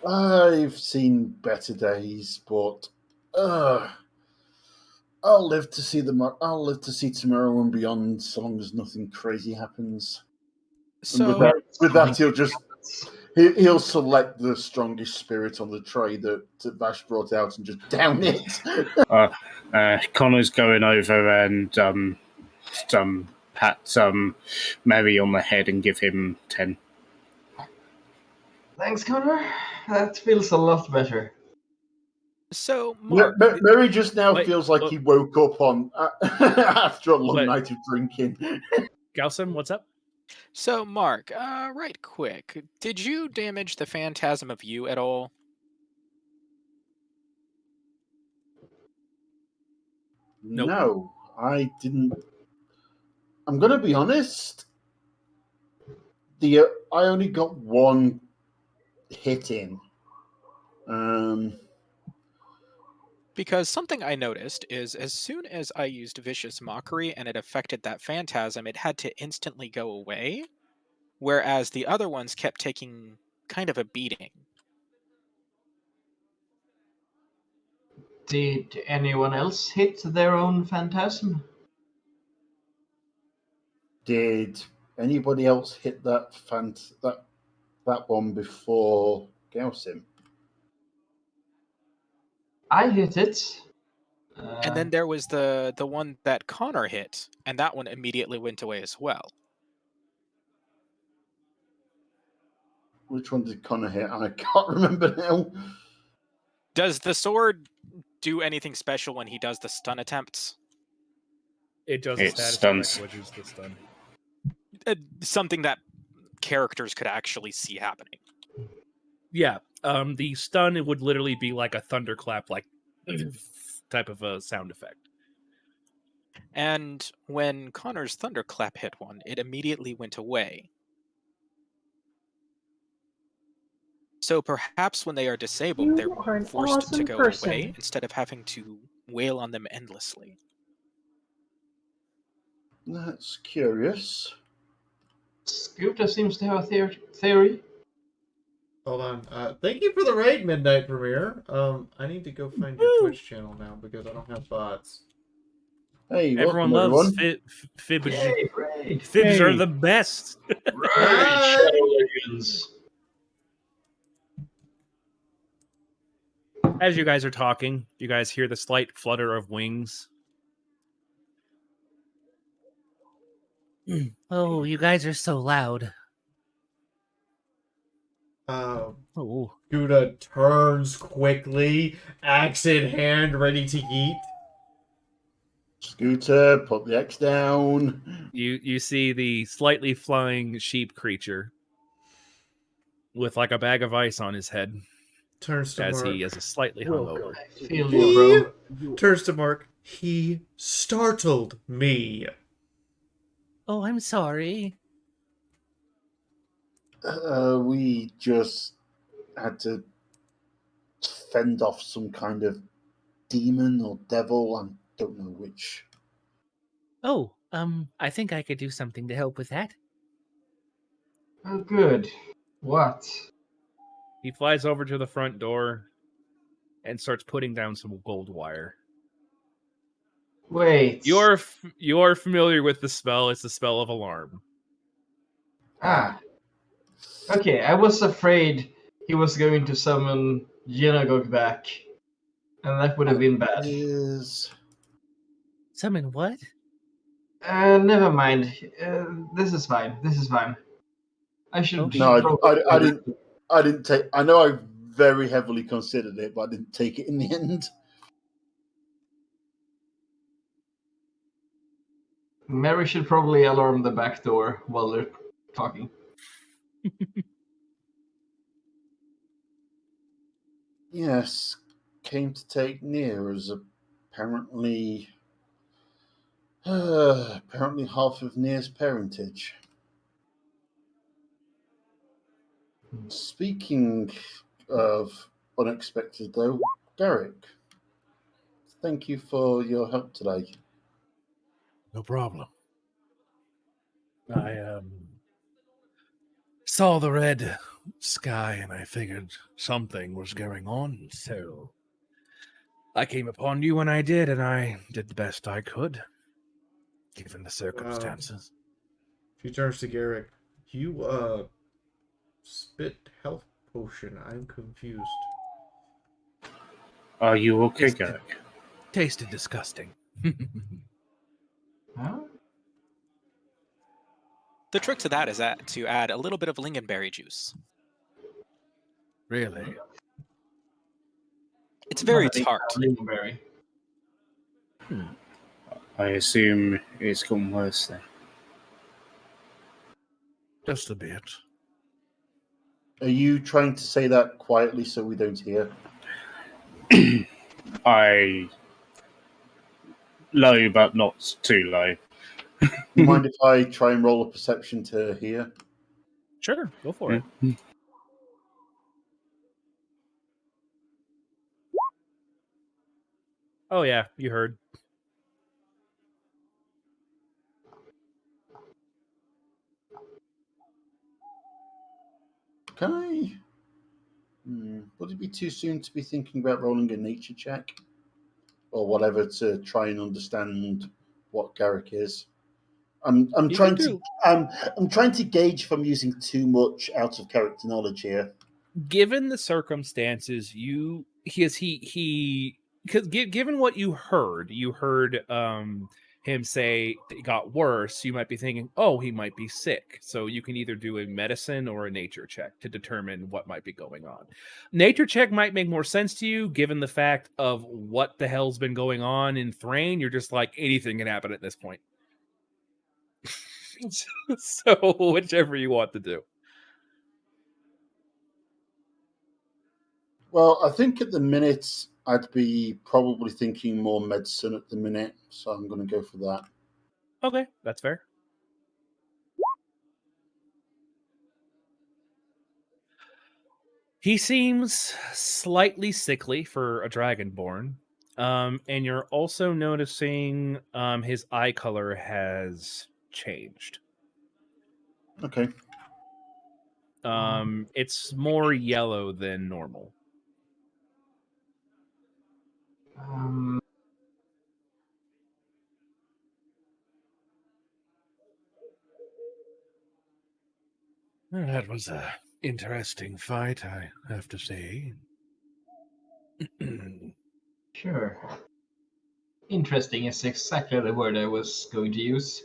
I've seen better days, but I'll live to see I'll live to see tomorrow and beyond, so long as nothing crazy happens. So, with that, he'll select the strongest spirit on the tray that Vash brought out and just down it. Connor's going over and pat Mary on the head and give him 10. Thanks, Connor. That feels a lot better. So, Mark, Mary just now Wait, feels like look. he woke up on after a long What? night of drinking. Galson, what's up? so Mark, right quick, did you damage the phantasm of you at all? Nope. No, I didn't. I'm gonna be honest. I only got one hit in. Because something I noticed is as soon as I used Vicious Mockery and it affected that phantasm, it had to instantly go away, whereas the other ones kept taking kind of a beating. Did anyone else hit their own phantasm? Did anybody else hit that one before Gausim? I hit it. And then there was the one that Connor hit, and that one immediately went away as well. Which one did Connor hit? I can't remember now. Does the sword do anything special when he does the stun attempts? It does a It status stuns. effect, which is the stun. Something that characters could actually see happening. Yeah, the stun, it would literally be like a thunderclap, like type of a sound effect. And when Connor's thunderclap hit one, it immediately went away. So perhaps when they are disabled, they're You are an forced to awesome go person. away instead of having to wail on them endlessly. That's curious. Scooter seems to have a theory. Hold on. Thank you for the raid, Midnight Premiere. I need to go find your Woo! Twitch channel now because I don't have bots. Hey, Everyone welcome loves everyone. fibs. Yay, raid! Fibs are Hey. the best. Hi. Shadow Legends. As you guys are talking, you guys hear the slight flutter of wings. Oh, you guys are so loud. Oh, Gouda turns quickly, axe in hand, ready to eat. Scooter, put the X down. you see the slightly flying sheep creature with like a bag of ice on his head Turns to as Mark. he is slightly hungover. I feel you, bro. Turns to Mark. He startled me. Oh, I'm sorry. We just had to fend off some kind of demon or devil. I don't know which. Oh, I think I could do something to help with that. Oh, good. What? He flies over to the front door and starts putting down some gold wire. Wait. You're familiar with the spell. It's the spell of alarm. Ah. Okay, I was afraid he was going to summon Genagog back, and that would have been bad. Is Summon what? Never mind. This is fine. This is fine. I should. Okay. no, I didn't. I didn't take. I know I very heavily considered it, but I didn't take it in the end. Mary should probably alarm the back door while they're talking. Yes, came to take near as apparently half of Near's parentage. Speaking of unexpected, though, Garrick, thank you for your help today. No problem. I saw the red sky and I figured something was going on, so I came upon you when I did, and I did the best I could, given the circumstances. She turns to Garrick. You, spit health potion. I'm confused. Are you okay, It's- Garrick? Tasted disgusting. Huh? The trick to that is to add a little bit of lingonberry juice. Really? It's very I think tart. lingonberry. I assume it's gotten worse then. Just a bit. Are you trying to say that quietly so we don't hear? I low, but not too low. You mind if I try and roll a perception to hear? Sure, go for it. Oh yeah, you heard. Can I? Would it be too soon to be thinking about rolling a nature check or whatever to try and understand what Garrick is? I'm You trying can to do. I'm trying to gauge if I'm using too much out of character knowledge here. Given the circumstances, given what you heard him say it got worse. You might be thinking, oh, he might be sick. So you can either do a medicine or a nature check to determine what might be going on. Nature check might make more sense to you, given the fact of what the hell's been going on in Thrain. You're just like, anything can happen at this point. So whichever you want to do. Well, I think at the minute I'd be probably thinking more medicine at the minute, so I'm going to go for that. Okay, that's fair. He seems slightly sickly for a dragonborn. And you're also noticing his eye color has changed. Okay. It's more yellow than normal. Um, Well, that was a interesting fight, I have to say. sure. Interesting is exactly the word I was going to use.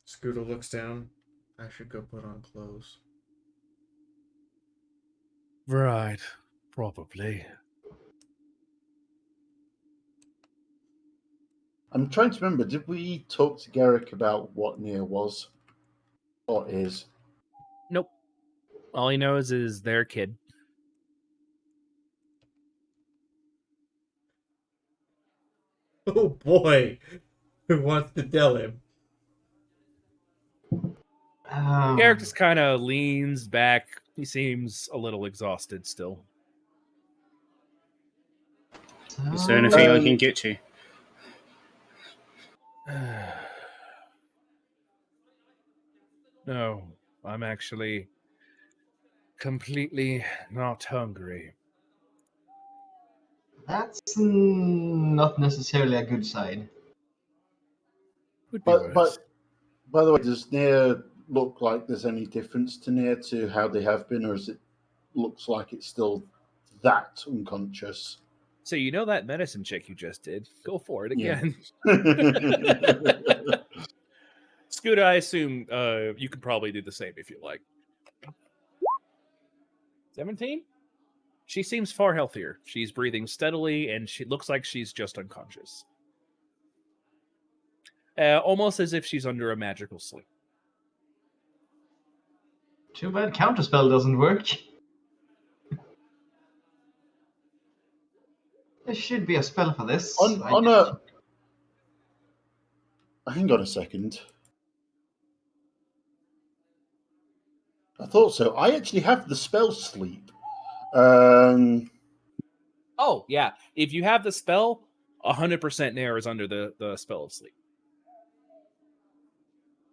Scooter looks down. I should go put on clothes. Right, probably. I'm trying to remember, did we talk to Garrick about what Nia was? Or is? Nope. All he knows is their kid. Oh boy! Who wants to tell him? Garrick just kind of leans back. He seems a little exhausted still. Is there anything I Um, can get you? No, I'm actually completely not hungry. That's not necessarily a good sign. Could be but worse. by the way, does Nia look like there's any difference to Nia to how they have been, or is it looks like it's still that unconscious? So you know that medicine check you just did? Go for it Yeah. again. Scooter, I assume you could probably do the same if you like. 17? She seems far healthier. She's breathing steadily, and she looks like she's just unconscious. Almost as if she's under a magical sleep. Too bad counterspell doesn't work. There should be a spell for this. Hang on a second. I thought so. I actually have the spell sleep. Oh, yeah. If you have the spell, 100% Nair is under the spell of sleep.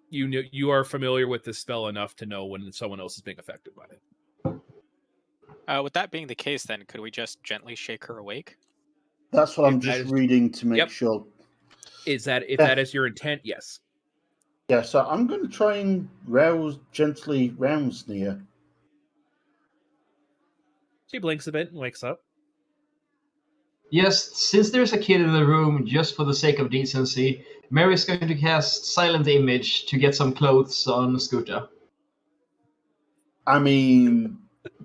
You are familiar with this spell enough to know when someone else is being affected by it. With that being the case, then, could we just gently shake her awake? That's what If I'm that just is- reading to make Yep. sure. If Yeah. that is your intent, yes. Yeah, so I'm going to try and gently rouse Nia. She blinks a bit and wakes up. Yes, since there's a kid in the room, just for the sake of decency, Mary's going to cast Silent Image to get some clothes on Scooter. I mean,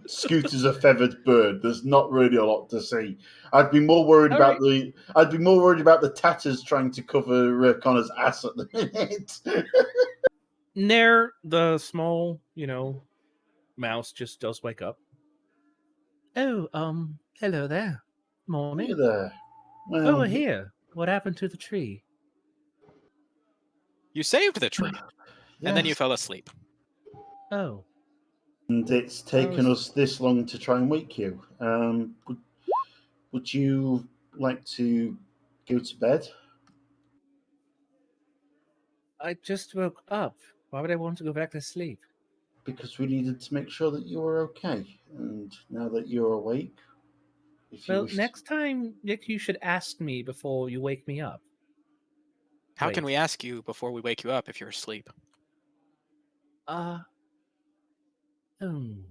Scooter's a feathered bird. There's not really a lot to see. I'd be more worried All about right. the. I'd be more worried about the tatters trying to cover Connor's ass at the minute. Nair, the small, mouse just does wake up. Oh, hello there. Hey Morning. there. Oh, Well, we're here. What happened to the tree? You saved the tree, and then you yes. fell asleep. Oh, And it's taken us this long to try and wake you. Would you like to go to bed? I just woke up. Why would I want to go back to sleep? Because we needed to make sure that you were okay. And now that you're awake, if you Well, wish next time, Nick, you should ask me before you wake me up. How can Wait. we ask you before we wake you up if you're asleep?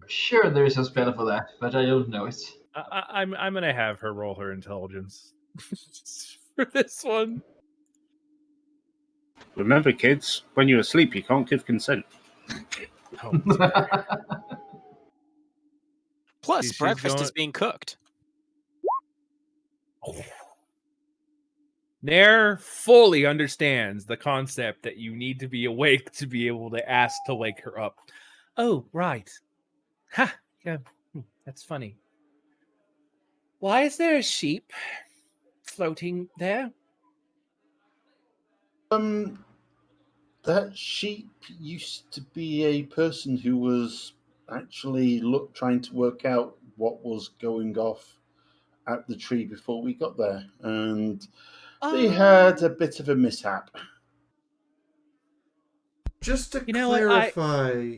Sure, there's a spell for that, but I don't know it. I'm gonna have her roll her intelligence for this one. Remember, kids, when you're asleep, you can't give consent. Oh, dear. Plus, She's breakfast going- is being cooked. Nair fully understands the concept that you need to be awake to be able to ask to wake her up. Oh, right. Ha! Yeah, that's funny. Why is there a sheep floating there? That sheep used to be a person who was actually trying to work out what was going off at the tree before we got there, and they had a bit of a mishap. Just to You know what, clarify,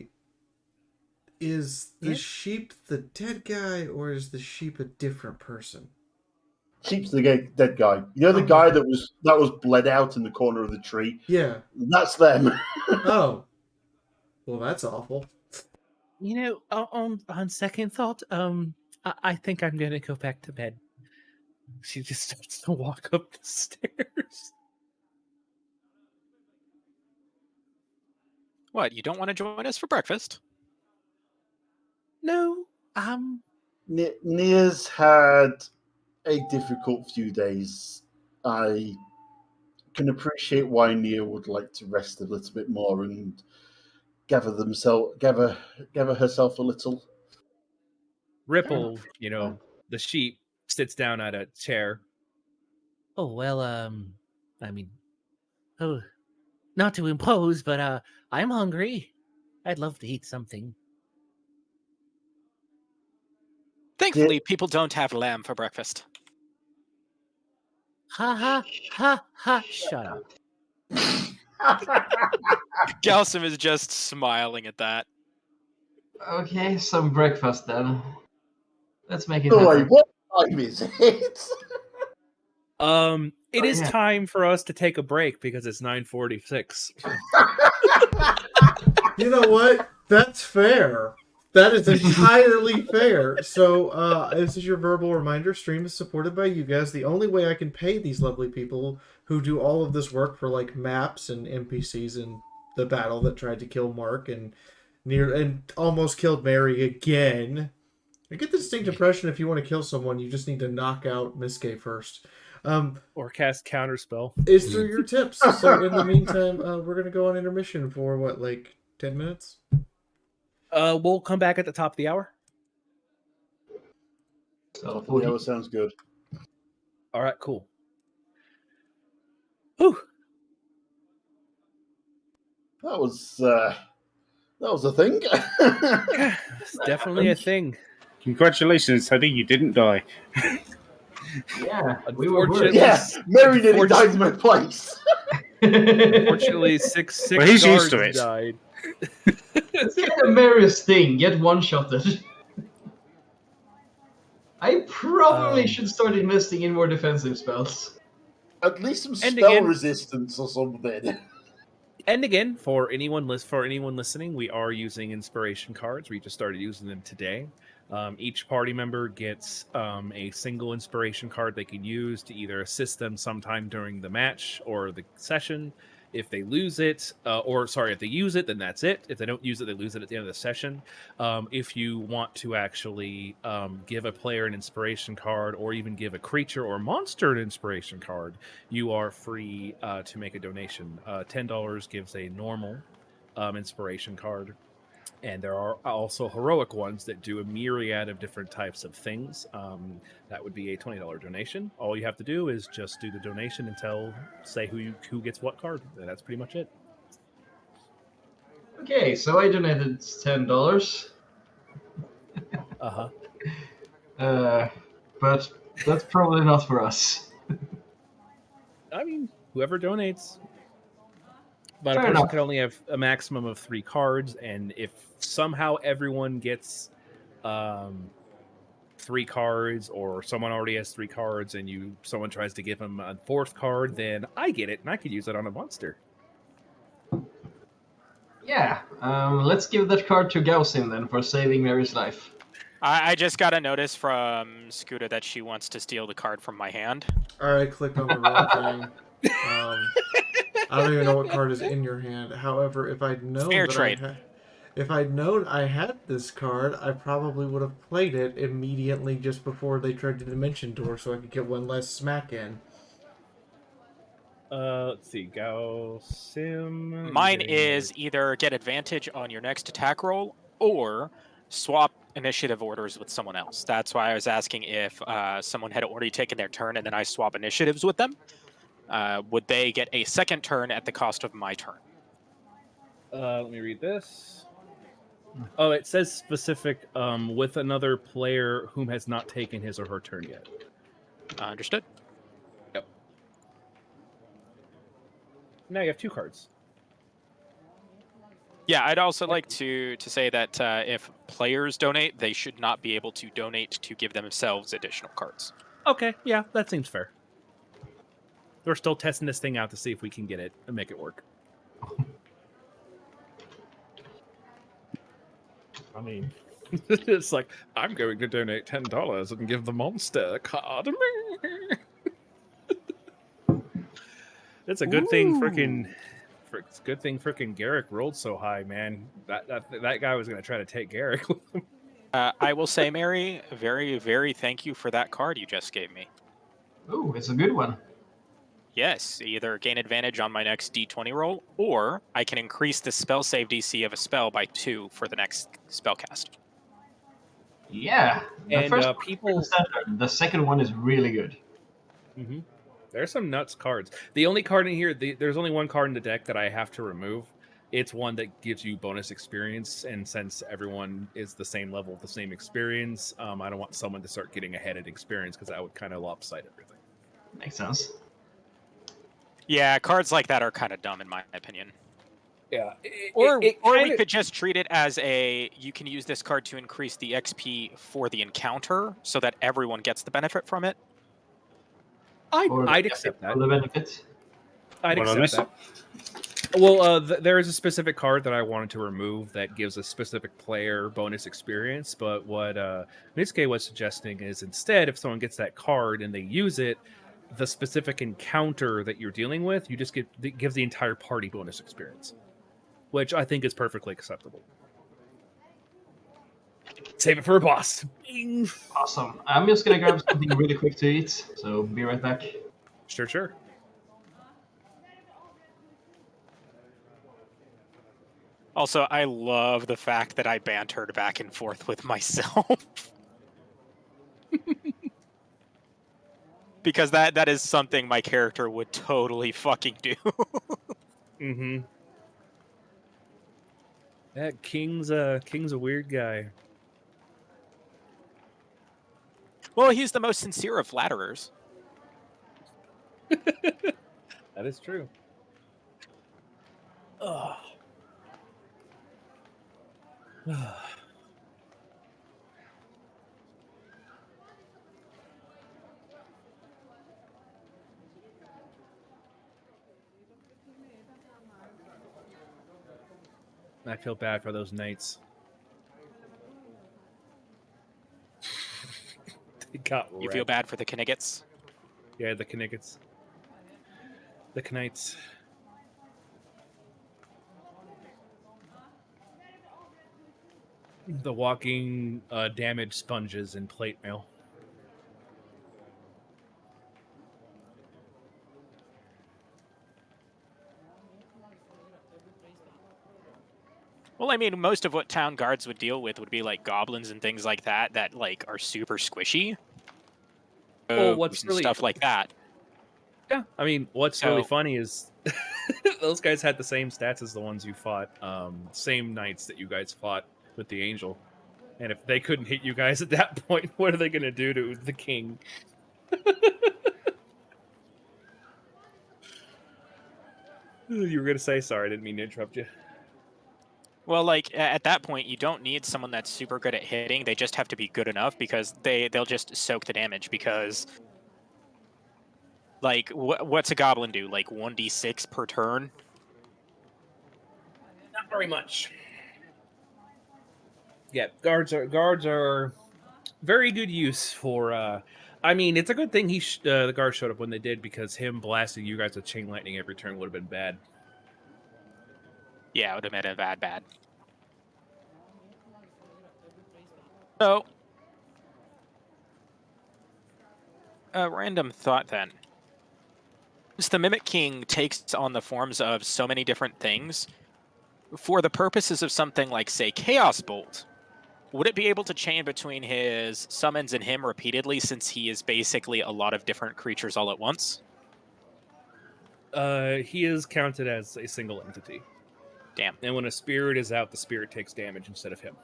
is the Yes? sheep the dead guy or is the sheep a different person? Sheep's the dead guy. You know the Oh, guy okay. that was bled out in the corner of the tree. Yeah. That's them. Oh. Well, that's awful. You know, on second thought, I think I'm gonna go back to bed. She just starts to walk up the stairs. What, you don't want to join us for breakfast? No, Nia's had a difficult few days. I can appreciate why Nia would like to rest a little bit more and gather herself a little. Ripple, the sheep sits down at a chair. oh well, I mean, oh, not to impose, but I'm hungry. I'd love to eat something. Thankfully, people don't have lamb for breakfast. Ha ha ha ha! Shut up. Galsum is just smiling at that. Okay, some breakfast then. Let's make it No, wait, happen. what time is it? It is yeah. time for us to take a break because it's 9:46. You know what? That's fair. That is entirely fair. So, this is your verbal reminder. Stream is supported by you guys. The only way I can pay these lovely people who do all of this work for like maps and NPCs and the battle that tried to kill Mark and almost killed Mary again. I get the distinct impression if you want to kill someone, you just need to knock out Miske first. Or cast counterspell. Is through your tips. So in the meantime, we're gonna go on intermission for what, like 10 minutes? We'll come back at the top of the hour. So, Yeah, that sounds good. All right, cool. Whew. That was a thing. It's definitely a thing. Congratulations, Teddy, you didn't die. yeah, we were Unfortunately, worried. Yeah, Mary nearly died in my place. Unfortunately, six Well, he's guards used to it. died. It's kind of Mary's thing. Get one-shotted. I probably should start investing in more defensive spells. At least some And spell again- resistance or something. And again, for anyone listening, we are using inspiration cards. We just started using them today. Each party member gets a single inspiration card they can use to either assist them sometime during the match or the session. If they lose it, if they use it, then that's it. If they don't use it, they lose it at the end of the session. If you want to actually give a player an inspiration card, or even give a creature or monster an inspiration card, you are free to make a donation. $10 gives a normal inspiration card. And there are also heroic ones that do a myriad of different types of things. That would be a $20 donation. All you have to do is just do the donation and say who gets what card. And that's pretty much it. Okay, so I donated $10. Uh-huh. But that's probably not for us. I mean, whoever donates. But Fair a person enough. can only have a maximum of 3 cards, and if somehow everyone gets 3 cards, or someone already has 3 cards, and someone tries to give them a 4th card, then I get it, and I could use it on a monster. Yeah, let's give that card to Gausim then for saving Mary's life. I just got a notice from Scooter that she wants to steal the card from my hand. I clicked on the wrong thing. I don't even know what card is in your hand. However, if I'd known Fair that trade. if I'd known I had this card, I probably would have played it immediately just before they tried to Dimension Door, so I could get one less smack in. Let's see. Go Sim. Mine is either get advantage on your next attack roll or swap initiative orders with someone else. That's why I was asking if someone had already taken their turn and then I swap initiatives with them. Would they get a second turn at the cost of my turn? Let me read this. Oh, it says specific with another player whom has not taken his or her turn yet. Understood. Yep. Now you have 2 cards. Yeah, I'd also like to say that if players donate, they should not be able to donate to give themselves additional cards. Okay, yeah, that seems fair. We're still testing this thing out to see if we can get it and make it work. I mean, it's like, I'm going to donate $10 and give the monster a card. It's a good thing it's a good thing frickin' Garrick rolled so high, man. That guy was going to try to take Garrick with him. I will say, Mary, very, very thank you for that card you just gave me. Ooh, it's a good one. Yes, either gain advantage on my next d20 roll, or I can increase the spell save DC of a spell by 2 for the next spell cast. Yeah, the And first one is people- pretty standard. The second one is really good. Mm-hmm. There's some nuts cards. The only card in here, there's only one card in the deck that I have to remove. It's one that gives you bonus experience, and since everyone is the same level, the same experience, I don't want someone to start getting ahead at experience because that would kind of lopside everything. Makes sense. Yeah, cards like that are kind of dumb in my opinion. Yeah. Or we could just treat it as you can use this card to increase the XP for the encounter so that everyone gets the benefit from it. I'd accept that. For the benefits. I'd What on accept that. Well, there is a specific card that I wanted to remove that gives a specific player bonus experience, but what Mitsuke was suggesting is instead, if someone gets that card and they use it, the specific encounter that you're dealing with, it gives the entire party bonus experience, which I think is perfectly acceptable. Save it for a boss. Bing. Awesome. I'm just gonna grab something really quick to eat, so be right back. Sure. Also, I love the fact that I bantered back and forth with myself. Because that is something my character would totally fucking do. Mm-hmm. That King's a weird guy. Well, he's the most sincere of flatterers. That is true. Ugh. I feel bad for those knights. They got You feel wrecked. bad for the Kniggets? Yeah, the Kniggets. The Knights. The walking damaged sponges and plate mail. Well, I mean, most of what town guards would deal with would be like goblins and things like that that like are super squishy. Well, what's And really stuff like that. yeah, I mean, what's really So- funny is those guys had the same stats as the ones you fought, same knights that you guys fought with the angel. And if they couldn't hit you guys at that point, what are they going to do to the king? You were going to say, sorry, I didn't mean to interrupt you. Well, like at that point, you don't need someone that's super good at hitting. They just have to be good enough because they'll just soak the damage. Because like what's a goblin do? Like 1d6 per turn. Not very much. Yeah, guards are very good use for. I mean, it's a good thing the guard showed up when they did, because him blasting you guys with chain lightning every turn would have been bad. Yeah, it would have made it bad. So, a random thought then. Since the Mimic King takes on the forms of so many different things, for the purposes of something like, say, Chaos Bolt, would it be able to chain between his summons and him repeatedly, since he is basically a lot of different creatures all at once? He is counted as a single entity. Damn. And when a spirit is out, the spirit takes damage instead of him.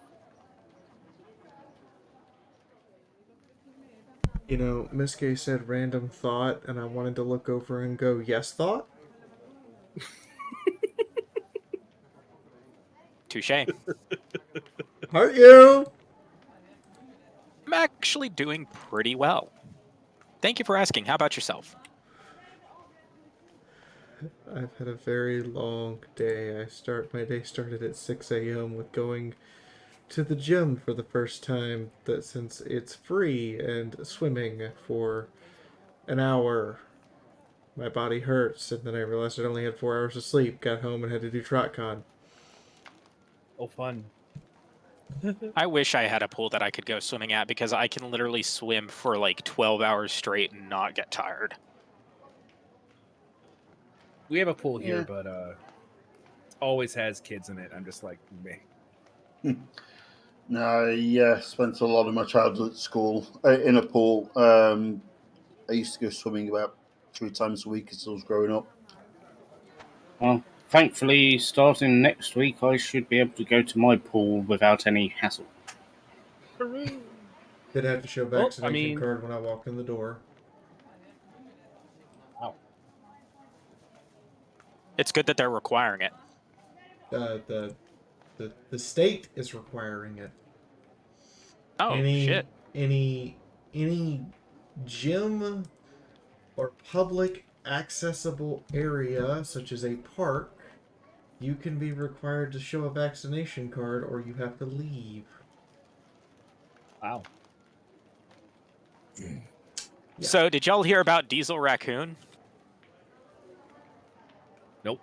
You know, Miss Gay said random thought, and I wanted to look over and go, yes, thought? Touche. Aren't you? I'm actually doing pretty well. Thank you for asking. How about yourself? I've had a very long day. My day started at 6 a.m. with going to the gym for the first time, that since it's free, and swimming for an hour. My body hurts, and then I realized I only had 4 hours of sleep. Got home and had to do TrotCon. Oh, fun. I wish I had a pool that I could go swimming at, because I can literally swim for like 12 hours straight and not get tired. We have a pool here, Yeah. but always has kids in it. I'm just like, meh. No, I spent a lot of my childhood at school in a pool. I used to go swimming about 3 times a week as I was growing up. Well, thankfully, starting next week, I should be able to go to my pool without any hassle. Did have to show Well, I vaccination mean- card when I walked in the door. Wow. It's good that they're requiring it. The state is requiring it. Oh, shit. Any gym or public accessible area, such as a park, you can be required to show a vaccination card, or you have to leave. Wow. Yeah. So, did y'all hear about Diesel Raccoon? Nope.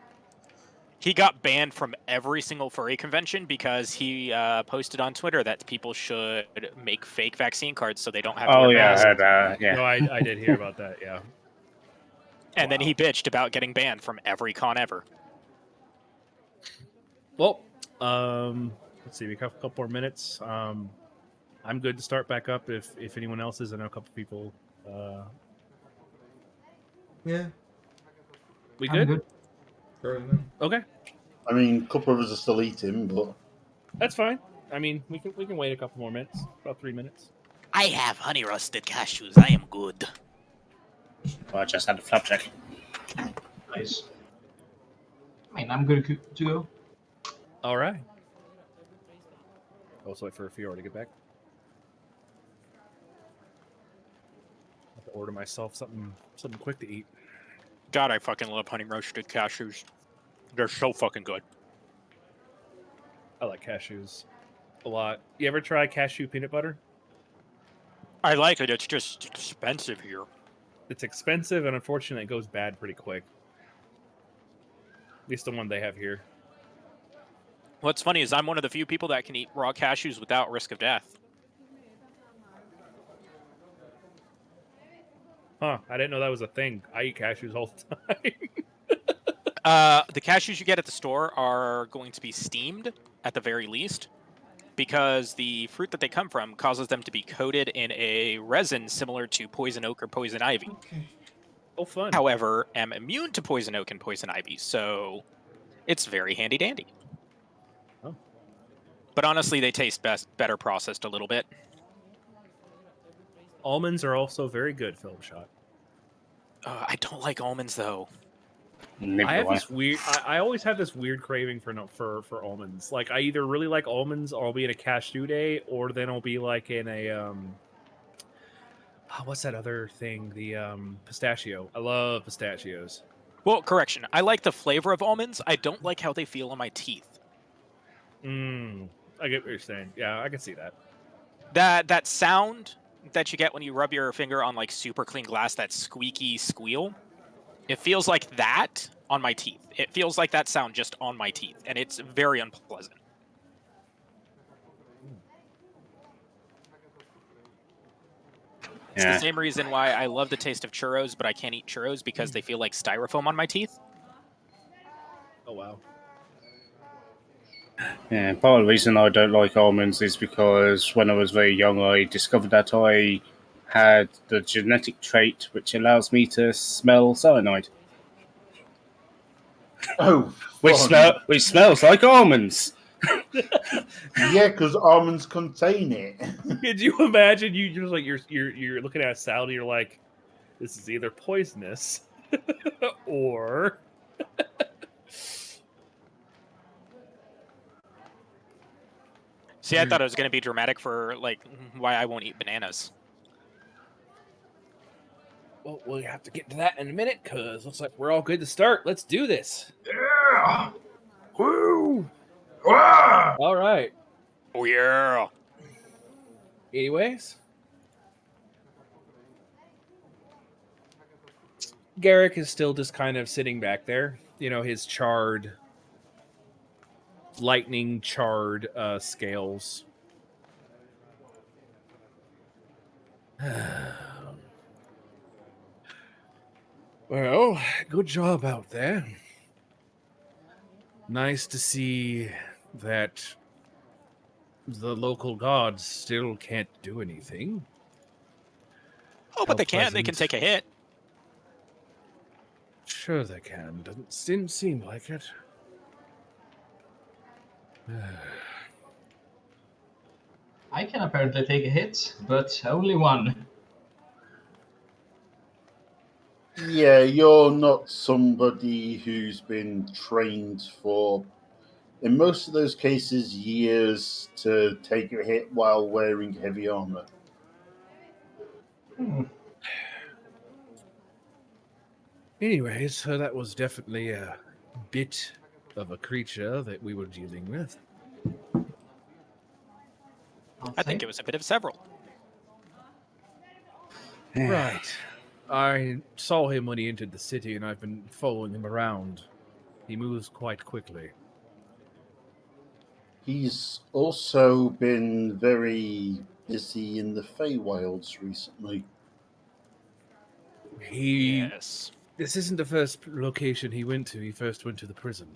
He got banned from every single furry convention because he posted on Twitter that people should make fake vaccine cards so they don't have to Oh, wear yeah, I masks. heard that. Yeah. No, I did hear about that, yeah. And then Wow. he bitched about getting banned from every con ever. Well, let's see, we have a couple more minutes. I'm good to start back up if anyone else is. I know a couple people. Yeah. We I'm good? Okay, I mean, a couple of us are still eating, but that's fine. I mean, we can wait a couple more minutes, about 3 minutes. I have honey roasted cashews. I am good. Well, I just had a flapjack. Nice. I mean, I'm good to go. All right. Also, wait for Fiora to get back. I have to order myself something quick to eat. God, I fucking love honey roasted cashews. They're so fucking good. I like cashews a lot. You ever try cashew peanut butter? I like it. It's just expensive here. It's expensive, and unfortunately, it goes bad pretty quick. At least the one they have here. What's funny is I'm one of the few people that can eat raw cashews without risk of death. Huh, I didn't know that was a thing. I eat cashews all the time. The cashews you get at the store are going to be steamed at the very least, because the fruit that they come from causes them to be coated in a resin similar to poison oak or poison ivy. Okay. Oh, fun. However, am immune to poison oak and poison ivy, so it's very handy dandy. Oh. But honestly, they taste better processed a little bit. Almonds are also very good, Philip Shot. I don't like almonds though. Neither I have do I. this weird. I always have this weird craving for almonds. Like I either really like almonds, or I'll be in a cashew day, or then I'll be like in a what's that other thing? The pistachio. I love pistachios. Well, correction. I like the flavor of almonds. I don't like how they feel on my teeth. I get what you're saying. Yeah, I can see that. That sound that you get when you rub your finger on like super clean glass, that squeaky squeal, it feels like that on my teeth. It feels like that sound just on my teeth, and it's very unpleasant. It's the same reason why I love the taste of churros, but I can't eat churros because they feel like styrofoam on my teeth. Oh wow. Yeah, part of the reason I don't like almonds is because when I was very young, I discovered that I had the genetic trait which allows me to smell cyanide, Oh, which fun. smells like almonds. Yeah, because almonds contain it. Could you imagine you're just like you're looking at a salad and you're like, this is either poisonous or See, I thought it was going to be dramatic for like why I won't eat bananas. well, we'll have to get to that in a minute because looks like we're all good to start. Let's do this. Yeah. Woo! Ah! All right. Oh yeah. Anyways, Garrick is still just kind of sitting back there. You know, his lightning charred scales. Well, good job out there. Nice to see that the local gods still can't do anything. Oh, but How they can. They can pleasant. take a hit. Sure they can. Didn't seem like it. I can apparently take a hit, but only one. Yeah, you're not somebody who's been trained for, in most of those cases, years to take a hit while wearing heavy armor. Anyways, so that was definitely a bit of a creature that we were dealing with. I think it was a bit of several. Right. I saw him when he entered the city, and I've been following him around. He moves quite quickly. He's also been very busy in the Feywilds recently. Yes. This isn't the first location he went to. He first went to the prison.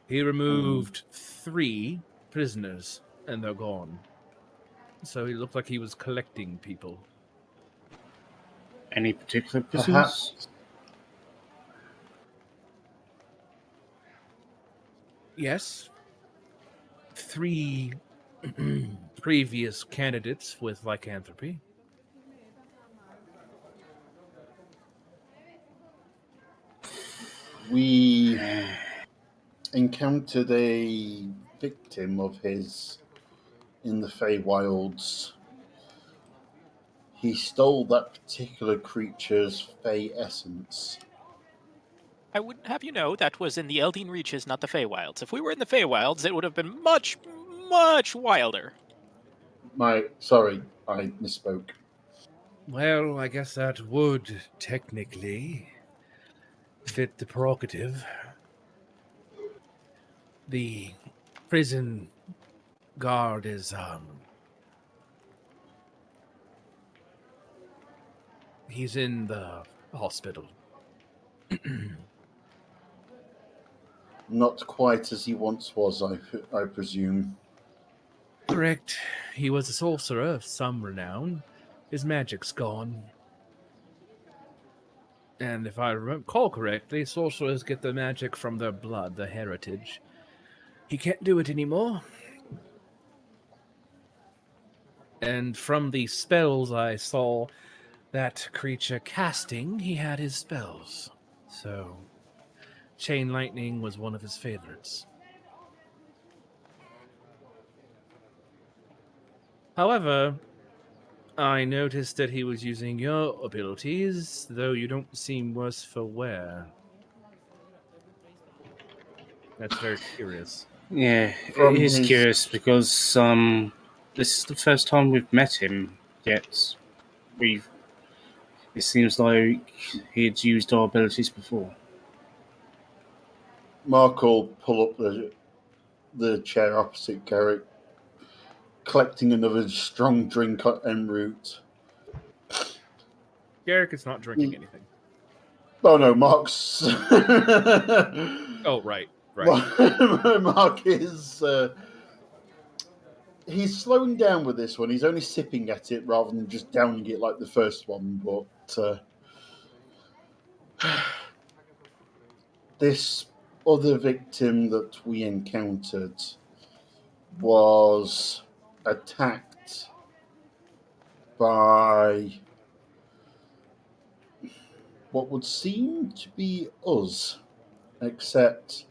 He removed 3 prisoners, and they're gone. So he looked like he was collecting people. Any particular prisoners? Perhaps. Yes. 3 previous candidates with lycanthropy. We encountered a victim of his in the Feywilds. He stole that particular creature's Fey essence. I would have you know that was in the Eldeen Reaches, not the Feywilds. If we were in the Feywilds, it would have been much, much wilder. Sorry, I misspoke. Well, I guess that would technically fit the prerogative. The prison guard is he's in the hospital. Not quite as he once was, I presume. Correct. He was a sorcerer of some renown. His magic's gone. And if I recall correctly, sorcerers get their magic from their blood, their heritage. He can't do it anymore. And from the spells I saw that creature casting, he had his spells. So, Chain Lightning was one of his favorites. However, I noticed that he was using your abilities, though you don't seem worse for wear. That's very curious. Yeah, From it is his- curious because this is the first time we've met him, yet it seems like he had used our abilities before. Mark will pull up the chair opposite Garrick, collecting another strong drink en route. Garrick is not drinking anything. Oh no, Mark's. Oh, right. Mark is. He's slowing down with this one. He's only sipping at it rather than just downing it like the first one. But this other victim that we encountered was attacked by what would seem to be us, except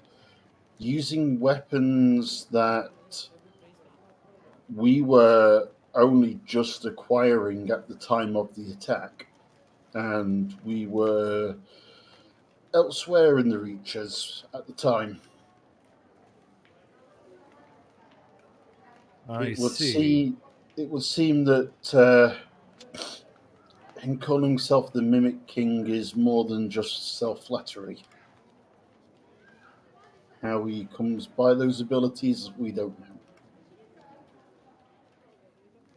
using weapons that we were only just acquiring at the time of the attack, and we were elsewhere in the Reaches at the time. I see. It would seem that him calling himself the Mimic King is more than just self-flattery. How he comes by those abilities, we don't know.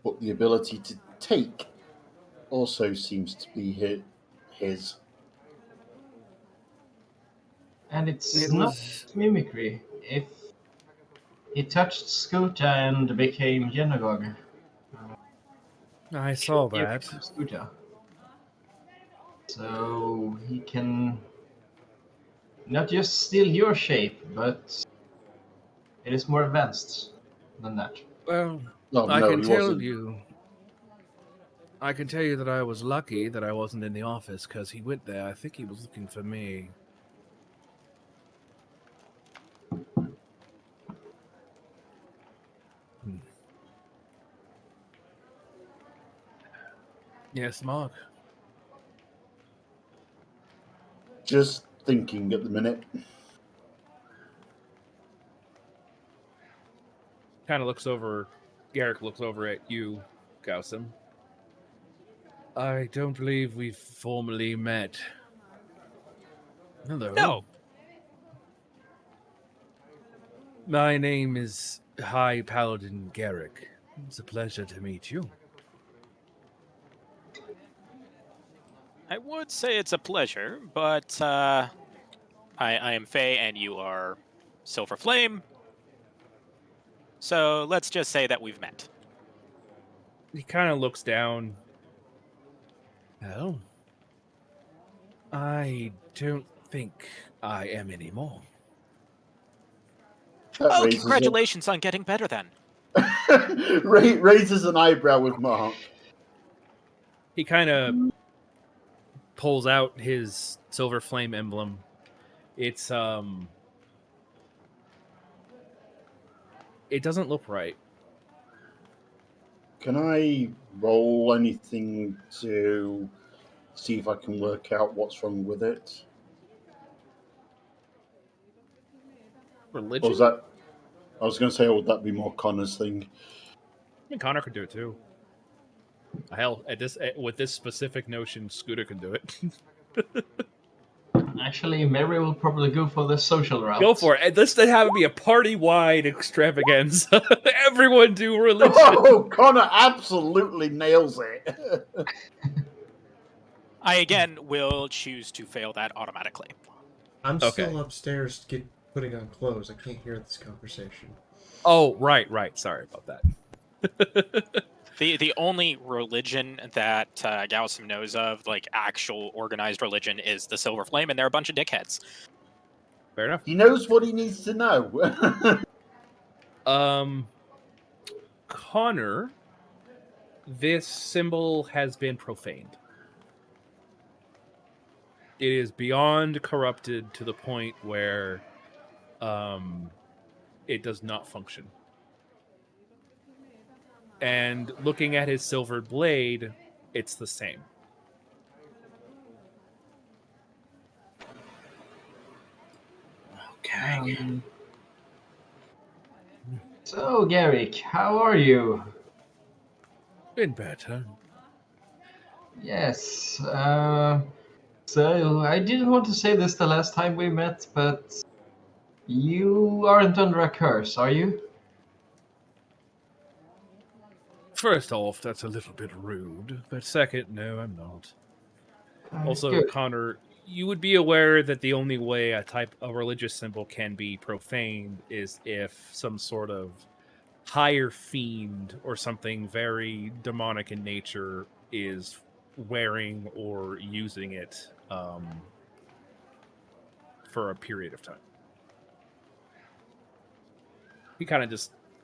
But the ability to take also seems to be his. And it's It not was. mimicry. If he touched Skuta and became Genogog. I saw He that. affected Skuta. So he can not just steal your shape, but it is more advanced than that. Well, Oh, I no, can he tell wasn't. you. I can tell you that I was lucky that I wasn't in the office because he went there. I think he was looking for me. Yes, Mark. Just thinking at the minute. Kind of looks over. Garrick looks over at you, Gaussum. I don't believe we've formally met. Hello. No. My name is High Paladin Garrick. It's a pleasure to meet you. I would say it's a pleasure, but I am Faye and you are Silver Flame. So let's just say that we've met. He kind of looks down. Well, I don't think I am anymore. That Oh, raises congratulations on getting better then. raises an eyebrow with Mark. He kind of pulls out his silver flame emblem. It's it doesn't look right. Can I roll anything to see if I can work out what's wrong with it? Or Religion? was that? I was going to say, or would that be more Connor's thing? I mean, Connor could do it too. Hell, with this specific notion, Scooter can do it. Actually, Mary will probably go for the social route. Go for it. And let's have it be a party-wide extravaganza. Everyone do religion. Oh, Connor absolutely nails it. I again will choose to fail that automatically. I'm Okay. still upstairs putting on clothes. I can't hear this conversation. Oh, right. Sorry about that. The only religion that Gaussum knows of, like actual organized religion, is the Silver Flame, and they're a bunch of dickheads. Fair enough. He knows what he needs to know. Connor, this symbol has been profaned. It is beyond corrupted to the point where it does not function. And looking at his silver blade, it's the same. Okay. So, Garrick, how are you? Been better. Yes. So, I didn't want to say this the last time we met, but you aren't under a curse, are you? First off, that's a little bit rude. But second, no, I'm not. Also, Good. Connor, you would be aware that the only way a religious symbol can be profaned is if some sort of higher fiend or something very demonic in nature is wearing or using it for a period of time.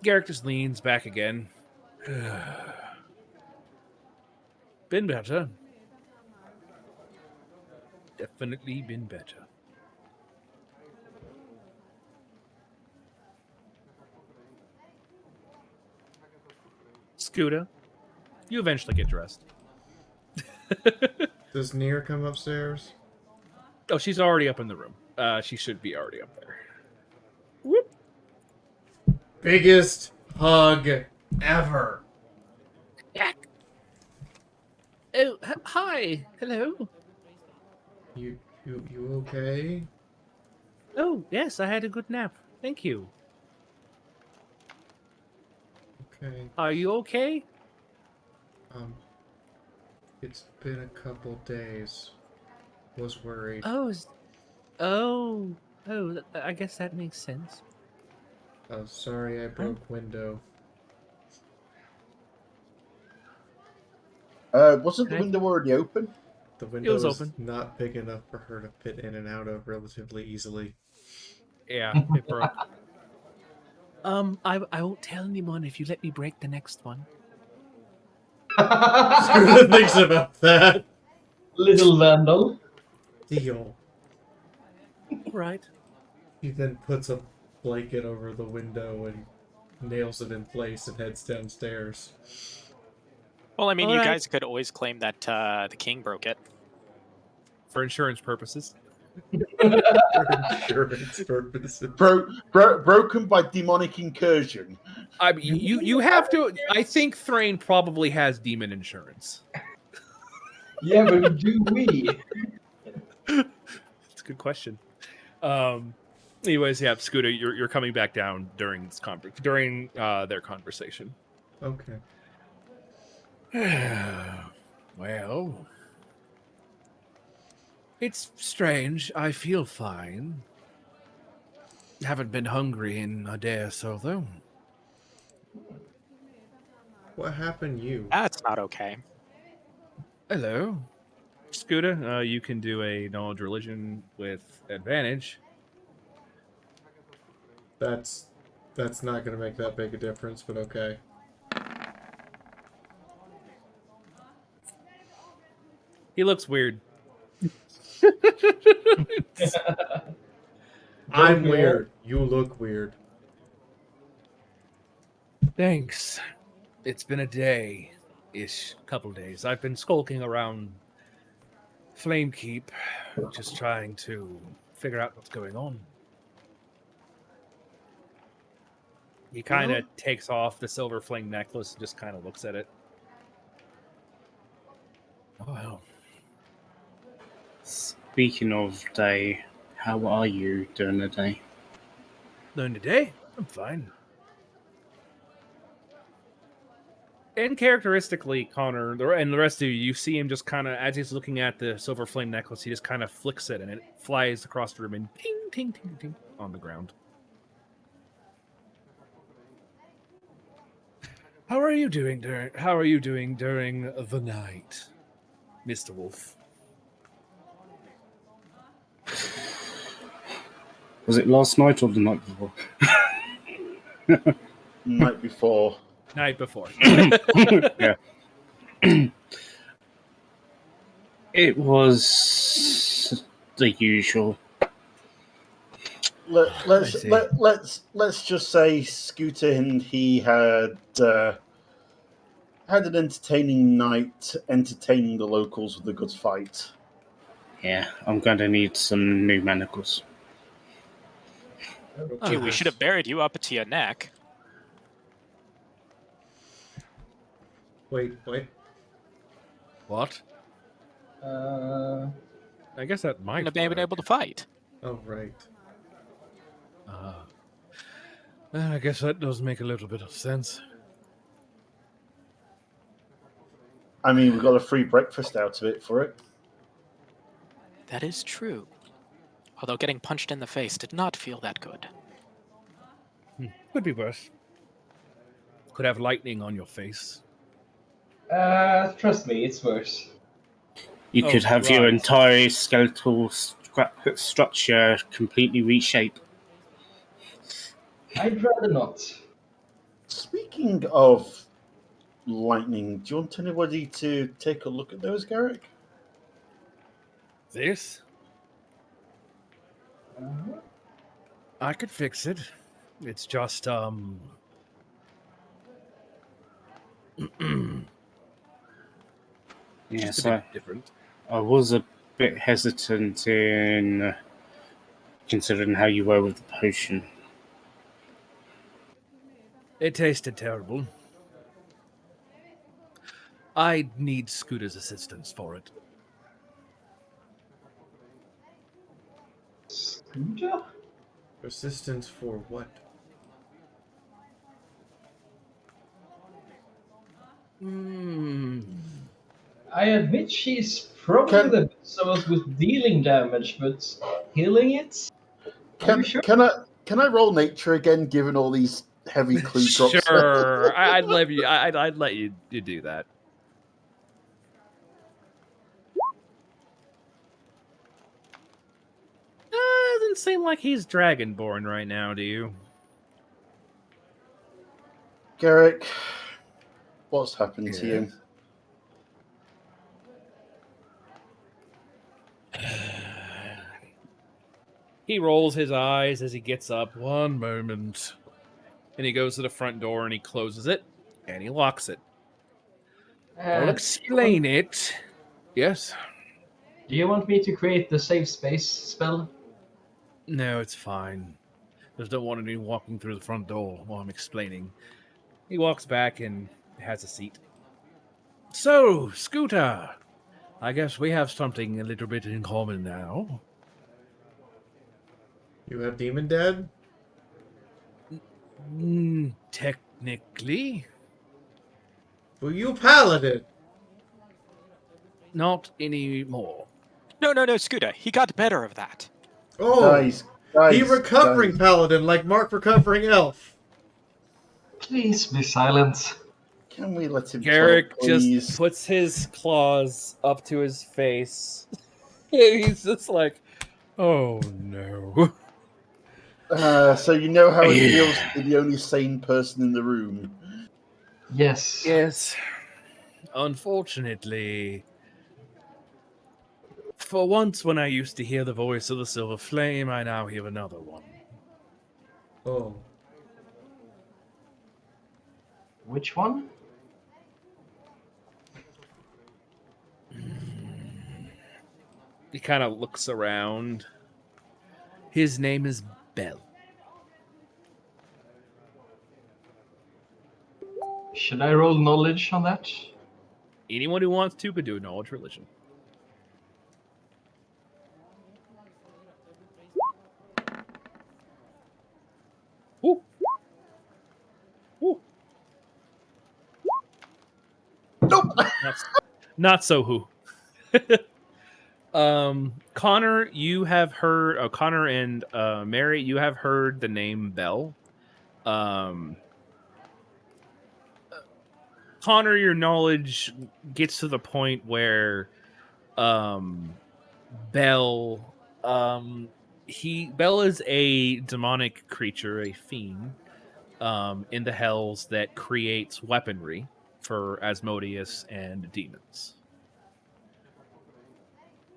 Garrick just leans back again. Been better. Definitely been better. Scooter, you eventually get dressed. Does Nier come upstairs? Oh, she's already up in the room. She should be already up there. Whoop. Biggest hug ever. Oh, hi. Hello. You okay? Oh, yes, I had a good nap. Thank you. Okay. Are you okay? It's been a couple days. Was worried. Oh, I guess that makes sense. Oh, sorry I broke window. Wasn't the window already open? The window was was open. not big enough for her to fit in and out of relatively easily. Yeah, it broke. I won't tell anyone if you let me break the next one. Scooter thinks about that. Little vandal. Deal. Right. He then puts a blanket over the window and nails it in place and heads downstairs. Well, I mean, All you right. guys could always claim that the king broke it. For insurance purposes. For insurance purposes. Broken by demonic incursion. I mean, you have to. I think Thrain probably has demon insurance. Yeah, but do we? It's a good question. Anyways, yeah, Scooter, you're coming back down during this during their conversation. Okay. Well, it's strange. I feel fine. Haven't been hungry in a day or so, though. What happened to you? That's not okay. Hello. Scooter, you can do a knowledge religion with advantage. That's not gonna make that big a difference, but okay. He looks weird. I'm weird. You look weird. Thanks. It's been a day-ish, couple days. I've been skulking around Flamekeep, just trying to figure out what's going on. He kind of takes off the silver flame necklace and just kind of looks at it. Oh, well. Speaking of day, how are you during the day? During the day, I'm fine. And characteristically, Connor, and the rest of you, you see him just kind of, as he's looking at the silver flame necklace, he just kind of flicks it and it flies across the room and ting, ting, ting, ting, on the ground. How are you doing during the night, Mr. Wolf? Was it last night or the night before? Night before. Night before. Yeah. It was the usual. Let's just say Scooter and he had an entertaining night, entertaining the locals with a good fight. Yeah, I'm going to need some new manacles. Gee, we should have buried you up to your neck. Wait. What? I guess that might Wouldn't have been able to fight. Oh, right. I guess that does make a little bit of sense. I mean, we got a free breakfast out of it for it. That is true. Although getting punched in the face did not feel that good. Could be worse. Could have lightning on your face. Trust me, it's worse. You Oh, could have your right. entire skeletal structure completely reshaped. I'd rather not. Speaking of lightning, do you want anybody to take a look at those, Garrick? This? I could fix it. It's just, Yeah, just a so bit different. I was a bit hesitant in considering how you were with the potion. It tasted terrible. I'd need Scooter's assistance for it. Scooter? Resistance for what? I admit she's probably the best of us with dealing damage, but healing it? Are you sure? Can I roll nature again, given all these heavy clue drops? Sure, I'd let you. I'd let you do that. Doesn't seem like he's Dragonborn right now, do you? Garrick, what's happened to you? He rolls his eyes as he gets up. One moment. And he goes to the front door and he closes it and he locks it. I'll explain it. Yes? Do you want me to create the safe space spell? No, it's fine. Just don't want anyone walking through the front door while I'm explaining. He walks back and has a seat. So, Scooter, I guess we have something a little bit in common now. You have Demon Dad? Technically. Well, you paladin! Not anymore. No, Scooter. He got better of that. Oh! Guys, he recovering paladin, like Mark recovering elf. Please be silent. Can we let him Garrick talk, please? just puts his claws up to his face. And he's just like, oh no. So you know how it feels to be the only sane person in the room. Yes. Yes. Unfortunately, for once when I used to hear the voice of the Silver Flame, I now hear another one. Oh. Which one? He kind of looks around. His name is Bell. Should I roll knowledge on that? Anyone who wants to could do a knowledge religion. Not so who. Connor, you have heard. Connor and Mary, you have heard the name Bell. Connor, your knowledge gets to the point where Bell Bell is a demonic creature, a fiend in the hells that creates weaponry for Asmodeus and demons.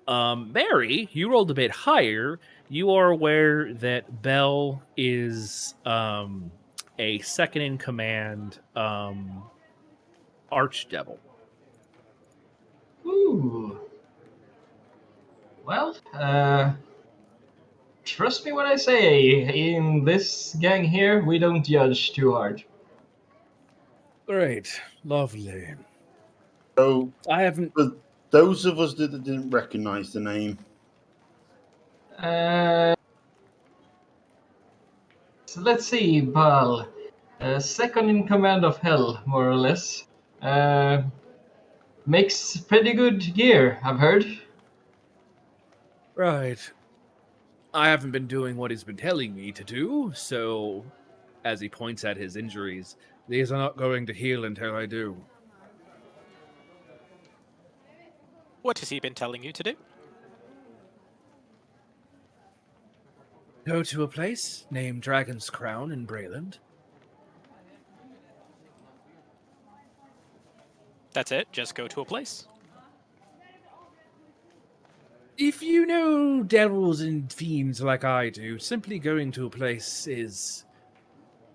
Mary, you rolled a bit higher. You are aware that Bell is a second in command archdevil. Ooh. Well, trust me when I say, in this gang here, we don't judge too hard. Great. Lovely. So, I haven't. for those of us that didn't recognize the name, So let's see, Bal. Second in command of hell, more or less. Makes pretty good gear, I've heard. Right. I haven't been doing what he's been telling me to do, so as he points at his injuries, these are not going to heal until I do. What has he been telling you to do? Go to a place named Dragon's Crown in Brayland. That's it? Just go to a place? If you know devils and fiends like I do, simply going to a place is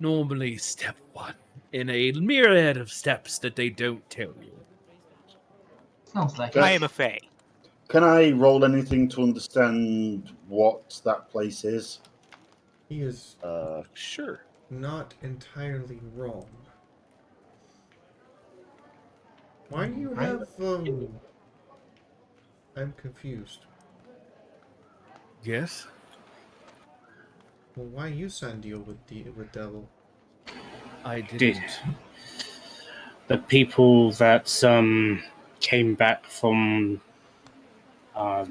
normally step one in a myriad of steps that they don't tell you. Sounds like Yeah. I am a fae. can I roll anything to understand what that place is? He is Sure. not entirely wrong. Why do you have I'm confused. Yes? Well, why you sign deal with Devil? I Did didn't. the people that came back from The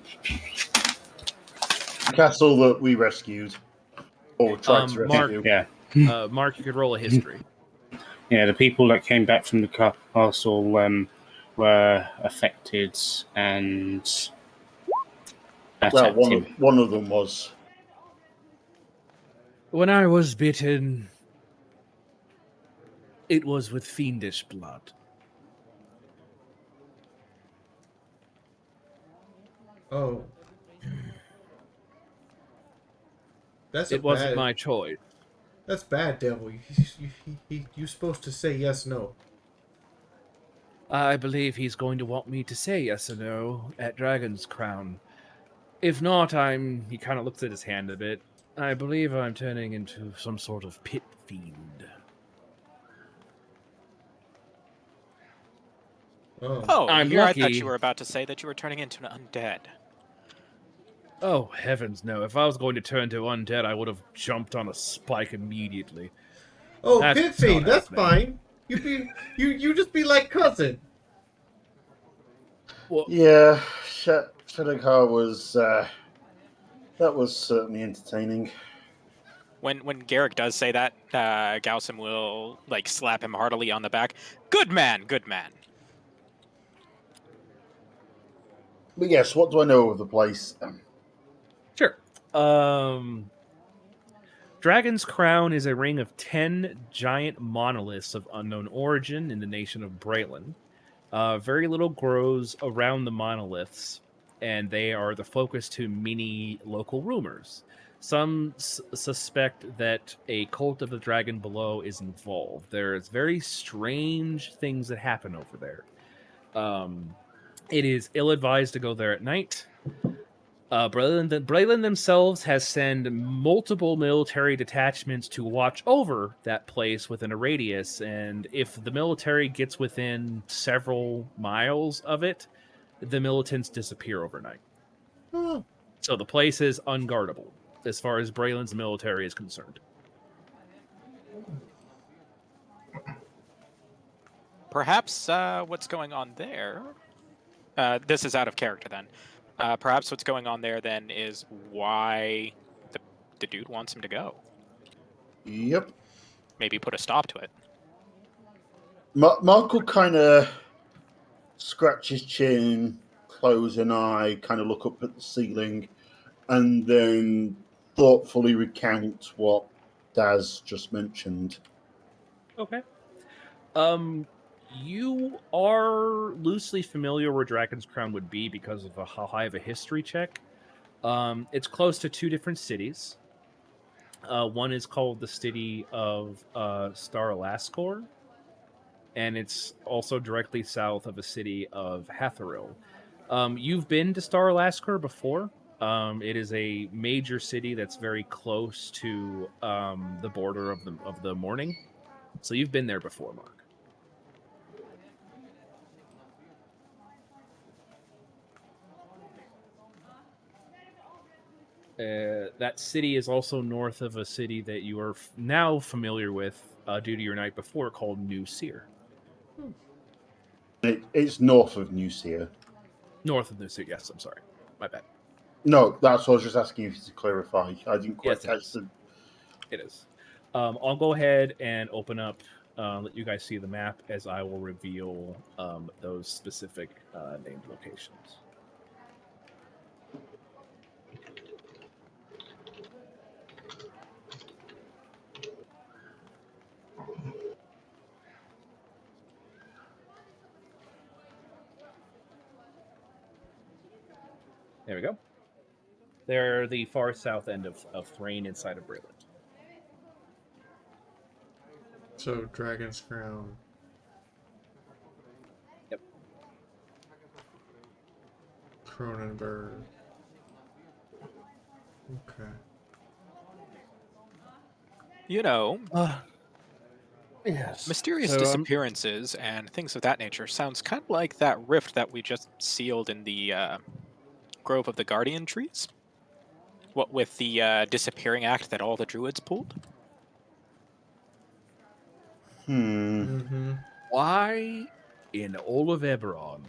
castle that we rescued, or tried to Mark- rescue. yeah Mark, you could roll a history. the people that came back from the castle were affected and Well, attacked him. one of them was. When I was bitten, it was with fiendish blood. Oh. That's It wasn't my choice. That's bad, Devil. You're supposed to say yes, no. I believe he's going to want me to say yes or no at Dragon's Crown. If not, he kind of looks at his hand a bit. I believe I'm turning into some sort of pit fiend. Oh. Oh, I'm here I thought lucky. you were about to say that you were turning into an undead. Oh, heavens no. If I was going to turn to undead, I would have jumped on a spike immediately. Oh, That's pit fiend. not That's happening. fine. You just be like cousin. Well, Yeah, Shadokar was. That was certainly entertaining. When Garrick does say that, Gaussum will slap him heartily on the back. Good man, good man. But yes, what do I know of the place? Sure. Dragon's Crown is a ring of 10 giant monoliths of unknown origin in the nation of Brayland. Very little grows around the monoliths, and they are the focus to many local rumors. Some suspect that a cult of the dragon below is involved. There's very strange things that happen over there. It is ill-advised to go there at night. Brayland themselves has sent multiple military detachments to watch over that place within a radius, and if the military gets within several miles of it, the militants disappear overnight. Oh. So the place is unguardable as far as Brayland's military is concerned. Perhaps what's going on there... this is out of character then. Perhaps what's going on there then is why the dude wants him to go. Yep. Maybe put a stop to it. Mark will kind of scratch his chin, close an eye, kind of look up at the ceiling, and then thoughtfully recount what Daz just mentioned. Okay. You are loosely familiar where Dragon's Crown would be because of how high of a history check. It's close to two different cities. One is called the city of Star Alaskor, and it's also directly south of a city of Hatheril. You've been to Star Alaskor before. It is a major city that's very close to the border of the Morning. So you've been there before, Mark. That city is also north of a city that you are now familiar with due to your night before, called New Seer. It's north of New Seer. North of New Seer, yes, I'm sorry. My bad. No, that's what I was just asking you to clarify. I didn't quite Yes, catch the... It is. I'll go ahead and open up, let you guys see the map as I will reveal those specific named locations. There we go. They're the far south end of Thrain inside of Breland. So, Dragon's Crown. Yep. Cronenberg. Okay. You know, Yes. mysterious So, disappearances and things of that nature sounds kind of like that rift that we just sealed in the Grove of the Guardian Trees. What with the disappearing act that all the druids pulled? Mm-hmm. Why in all of Eberron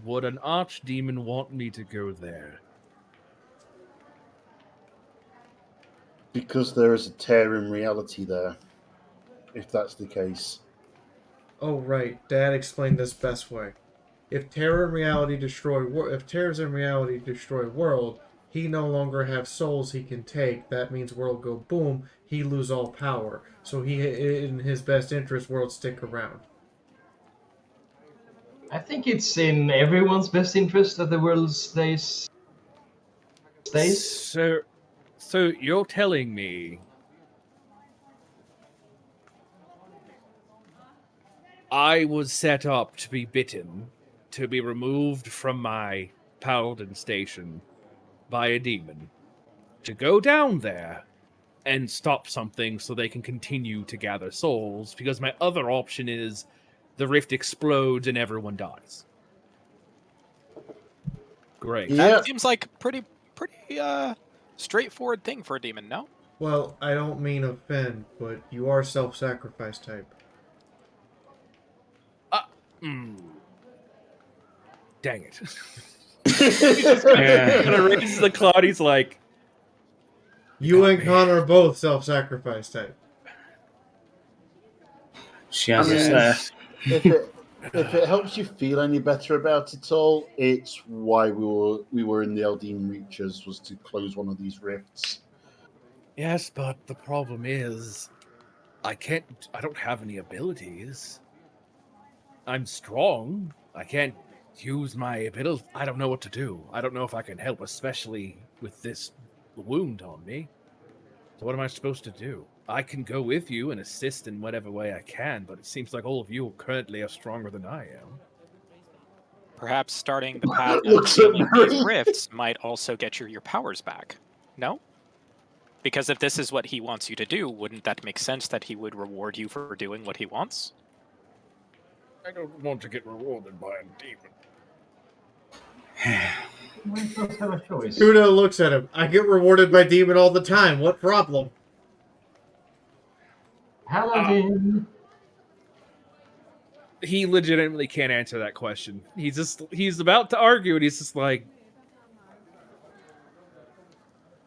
would an archdemon want me to go there? Because there is a tear in reality there, if that's the case. Oh, right. Dad explained this best way. If terror and reality if terrors in reality destroy world, he no longer have souls he can take. That means world go boom. He lose all power. So he, in his best interest, world stick around. I think it's in everyone's best interest that the world stays. So you're telling me I was set up to be bitten, to be removed from my paladin station by a demon, to go down there and stop something so they can continue to gather souls, because my other option is the rift explodes and everyone dies. Great. Yeah. That seems like pretty straightforward thing for a demon, no? Well, I don't mean offend, but you are self-sacrifice type. Dang it. He's just gonna raise the cloud. He's like, You and Con are both self-sacrifice type. She has I mean, us there. If it helps you feel any better about it all, it's why we were in the Eldine Reaches, was to close one of these rifts. yes, but the problem is, I don't have any abilities. I'm strong. I can't use my ability. I don't know what to do. I don't know if I can help, especially with this wound on me. So what am I supposed to do? I can go with you and assist in whatever way I can, but it seems like all of you currently are stronger than I am. Perhaps starting the path of Looks sealing at these me. rifts might also get your powers back. No? Because if this is what he wants you to do, wouldn't that make sense that he would reward you for doing what he wants? I don't want to get rewarded by a demon. Might not have a choice. Udo looks at him. I get rewarded by demon all the time. What problem? Paladin. He legitimately can't answer that question. He's about to argue, and he's just like,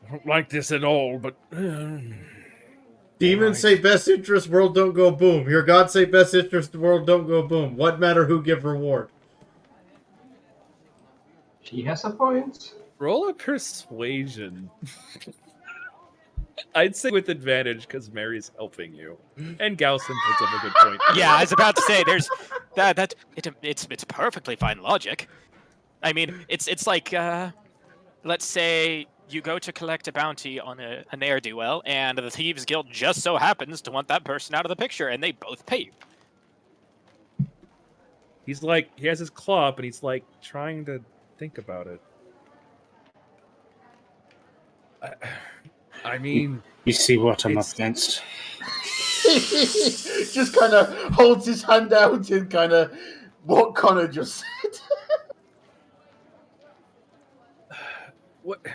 I don't like this at all, but Demons alright. say best interest, world don't go boom. Your gods say best interest, world don't go boom. What matter who give reward? She has a point. Roll a persuasion. I'd say with advantage because Mary's helping you, and Gaussen puts up a good point. Yeah, I was about to say there's it's perfectly fine logic. I mean, it's like let's say you go to collect a bounty on a ne'er-do-well, and the Thieves Guild just so happens to want that person out of the picture, and they both pay you. He's like, he has his claw up, and he's like trying to think about it. I mean, You see what I'm up It's- against. Just kind of holds his hand out and kind of what Connor just said. what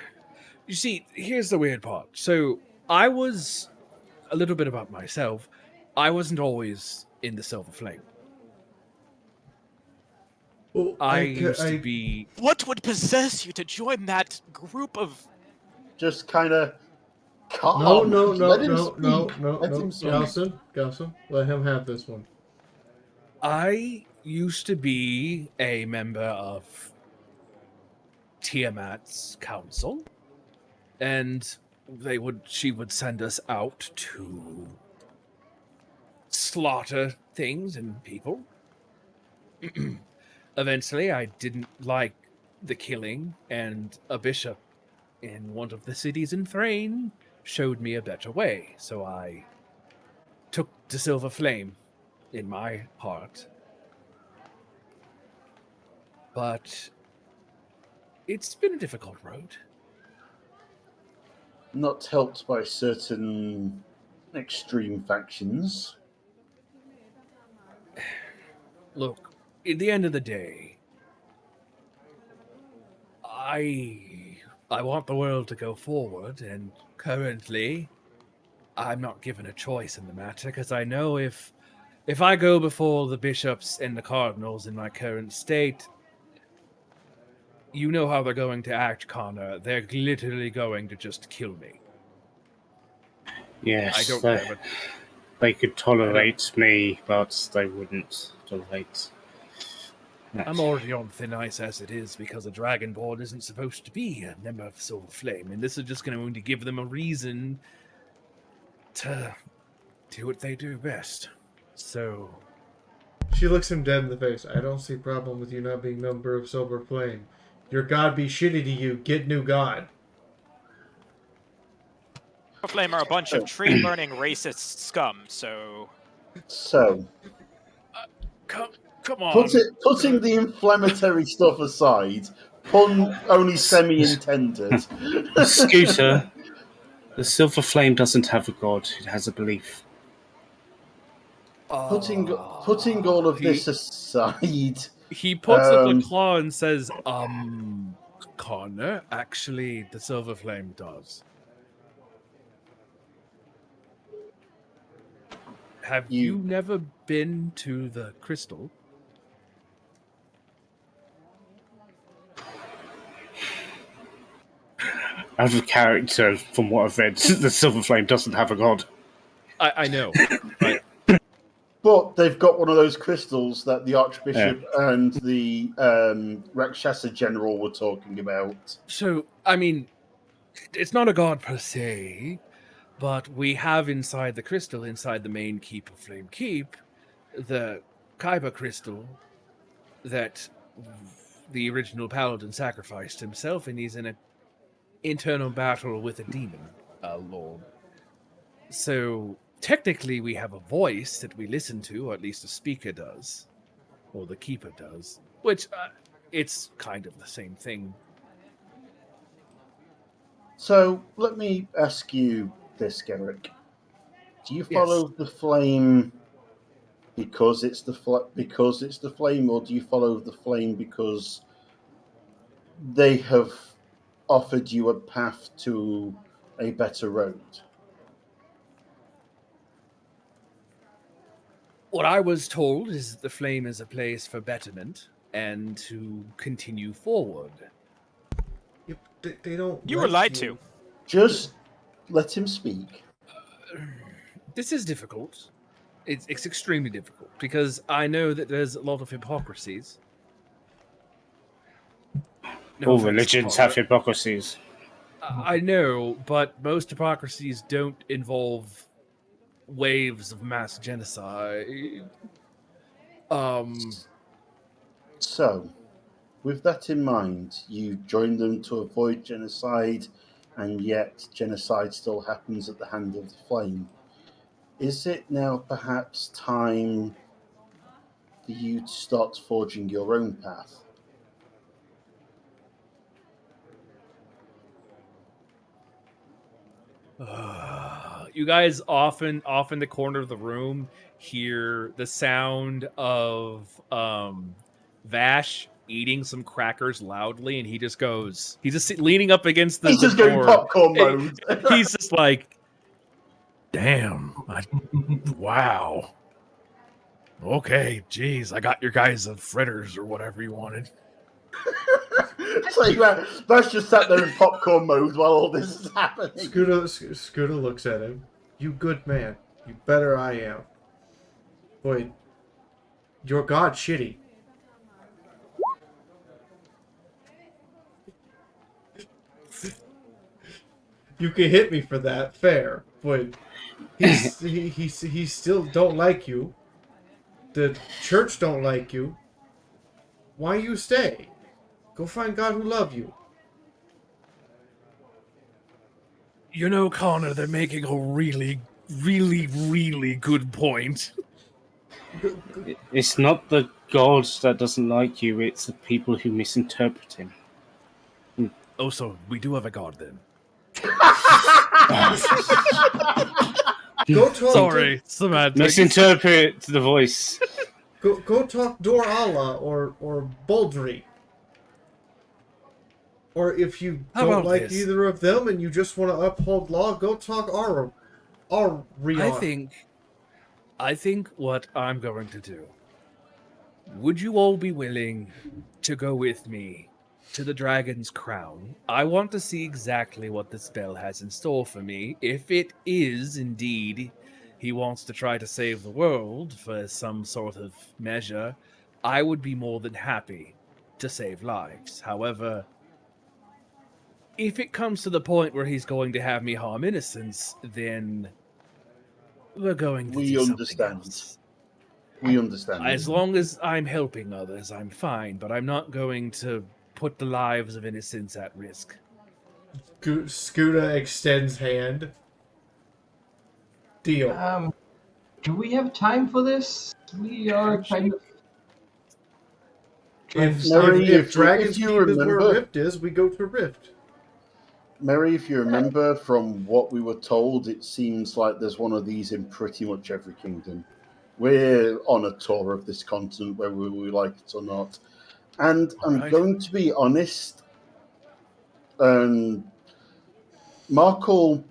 you see, here's the weird part. So I was a little bit about myself. I wasn't always in the Silver Flame. Well, I used to be. What would possess you to join that group of? Just kind of calm. No. Let him speak. Let him speak. Gaussen, let him have this one. I used to be a member of Tiamat's council, and she would send us out to slaughter things and people. Eventually, I didn't like the killing, and a bishop in one of the cities in Thrain showed me a better way, so I took the Silver Flame in my heart. But it's been a difficult road. Not helped by certain extreme factions. Look, at the end of the day, I want the world to go forward, and currently I'm not given a choice in the matter, because I know if I go before the bishops and the cardinals in my current state, you know how they're going to act, Connor. They're literally going to just kill me. Yes, I don't care, but they could tolerate me, but they wouldn't tolerate. I'm already on thin ice as it is, because a Dragonborn isn't supposed to be a member of Silver Flame, and this is just going to give them a reason to do what they do best. So She looks him dead in the face. I don't see problem with you not being member of Silver Flame. Your god be shitty to you. Get new god. Flame are a bunch of tree-burning racist scum, so... So, come on. putting the inflammatory stuff aside, pun only semi-intended. Scooter, the Silver Flame doesn't have a god, it has a belief. Putting all of this aside... He puts up a claw and says, Connor, actually, the Silver Flame does. Have you never been to the Crystal? Out of character, from what I've read, the Silver Flame doesn't have a god. I know, but... But they've got one of those crystals that the Archbishop and the Rakshasa General were talking about. So, I mean, it's not a god per se, but we have inside the crystal, inside the main keep of Flame Keep, the Kaiba crystal that the original paladin sacrificed himself, and he's in an internal battle with a demon lord. So technically we have a voice that we listen to, or at least the speaker does, or the keeper does, which it's kind of the same thing. So let me ask you this, Garrick. Do you follow the flame because it's the flame, or do you follow the flame because they have offered you a path to a better road? What I was told is that the flame is a place for betterment and to continue forward. They don't. You were like lied you. to. Just let him speak. This is difficult. It's extremely difficult because I know that there's a lot of hypocrisies. No All offense, religions Father. have hypocrisies. I know, but most hypocrisies don't involve waves of mass genocide. So, with that in mind, you join them to avoid genocide, and yet genocide still happens at the hand of the flame. Is it now perhaps time for you to start forging your own path? You guys off in the corner of the room hear the sound of Vash eating some crackers loudly, and he just goes, he's just leaning up against the He's just going door. popcorn mode. He's just like, Damn. Wow. Okay, geez, I got your guys of fritters or whatever you wanted. So Vash just sat there in popcorn mode while all this is happening. Scooter looks at him. You good man. You better I am. Boy, your god shitty. You can hit me for that, fair. But he still don't like you. The church don't like you. Why you stay? Go find God who love you. You know, Connor, they're making a really, really, really good point. It's not the God that doesn't like you, it's the people who misinterpret him. Oh, so we do have a god then. Go talk sorry, semantics. Misinterpret the voice. Go talk Dor Allah or Boldry. Or if you How don't about like this? either of them and you just want to uphold law, go talk Arion. I think what I'm going to do. Would you all be willing to go with me to the Dragon's Crown? I want to see exactly what the spell has in store for me. If it is indeed he wants to try to save the world for some sort of measure, I would be more than happy to save lives. However, if it comes to the point where he's going to have me harm innocents, then we're going to We do something understand. else. We understand. As long as I'm helping others, I'm fine, but I'm not going to put the lives of innocents at risk. Scooter extends hand. Deal. Do we have time for this? We are kind of. If Dragon's if you Keep is where remember- Rift is, we go to Rift. Mary, if you remember from what we were told, it seems like there's one of these in pretty much every kingdom. We're on a tour of this continent, whether we like it or not. And I'm Right. going to be honest. Mark will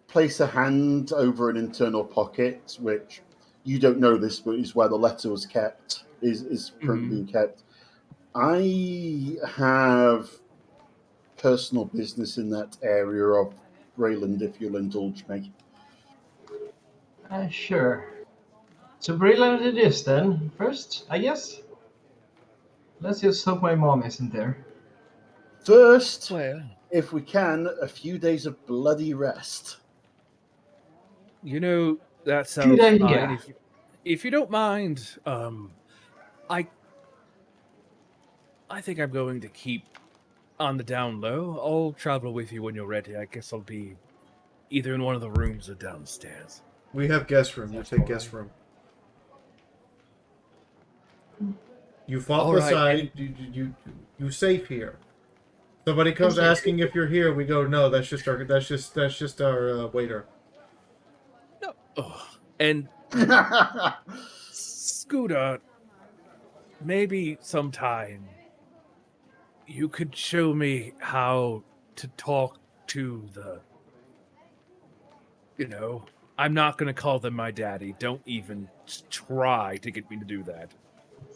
place a hand over an internal pocket, which you don't know this, but is where the letter was kept, is currently being kept. I have personal business in that area of Rayland, if you'll indulge me. Sure. So Brilliant it is then. First, I guess. Let's just hope my mom isn't there. First, Well, if we can, a few days of bloody rest. you know, that sounds Good fine. idea. If you don't mind, I think I'm going to keep on the down low. I'll travel with you when you're ready. I guess I'll be either in one of the rooms or downstairs. We have guest room. You take guest room. You fall All right, aside. You safe here. Somebody comes asking if you're here. We go, no. That's just our waiter. Oh, and Scooter, maybe sometime you could show me how to talk to the, I'm not going to call them my daddy. Don't even try to get me to do that.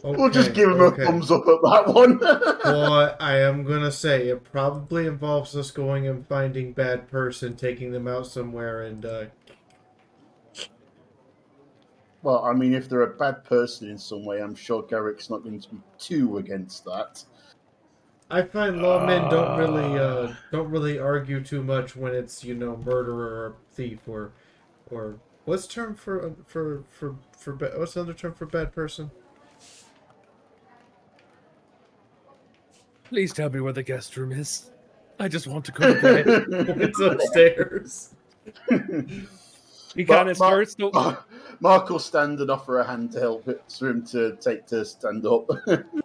Okay, We'll just give him okay. a thumbs up at that one. But I am gonna say it probably involves us going and finding bad person, taking them out somewhere, and Well, I mean, if they're a bad person in some way, I'm sure Garrick's not going to be too against that. I find lawmen don't really argue too much when it's murderer or thief or what's term what's another term for bad person? Please tell me where the guest room is. I just want to go to bed. It's upstairs. He kind of starts to... Mark will stand and offer a hand to help it for him to take to stand up.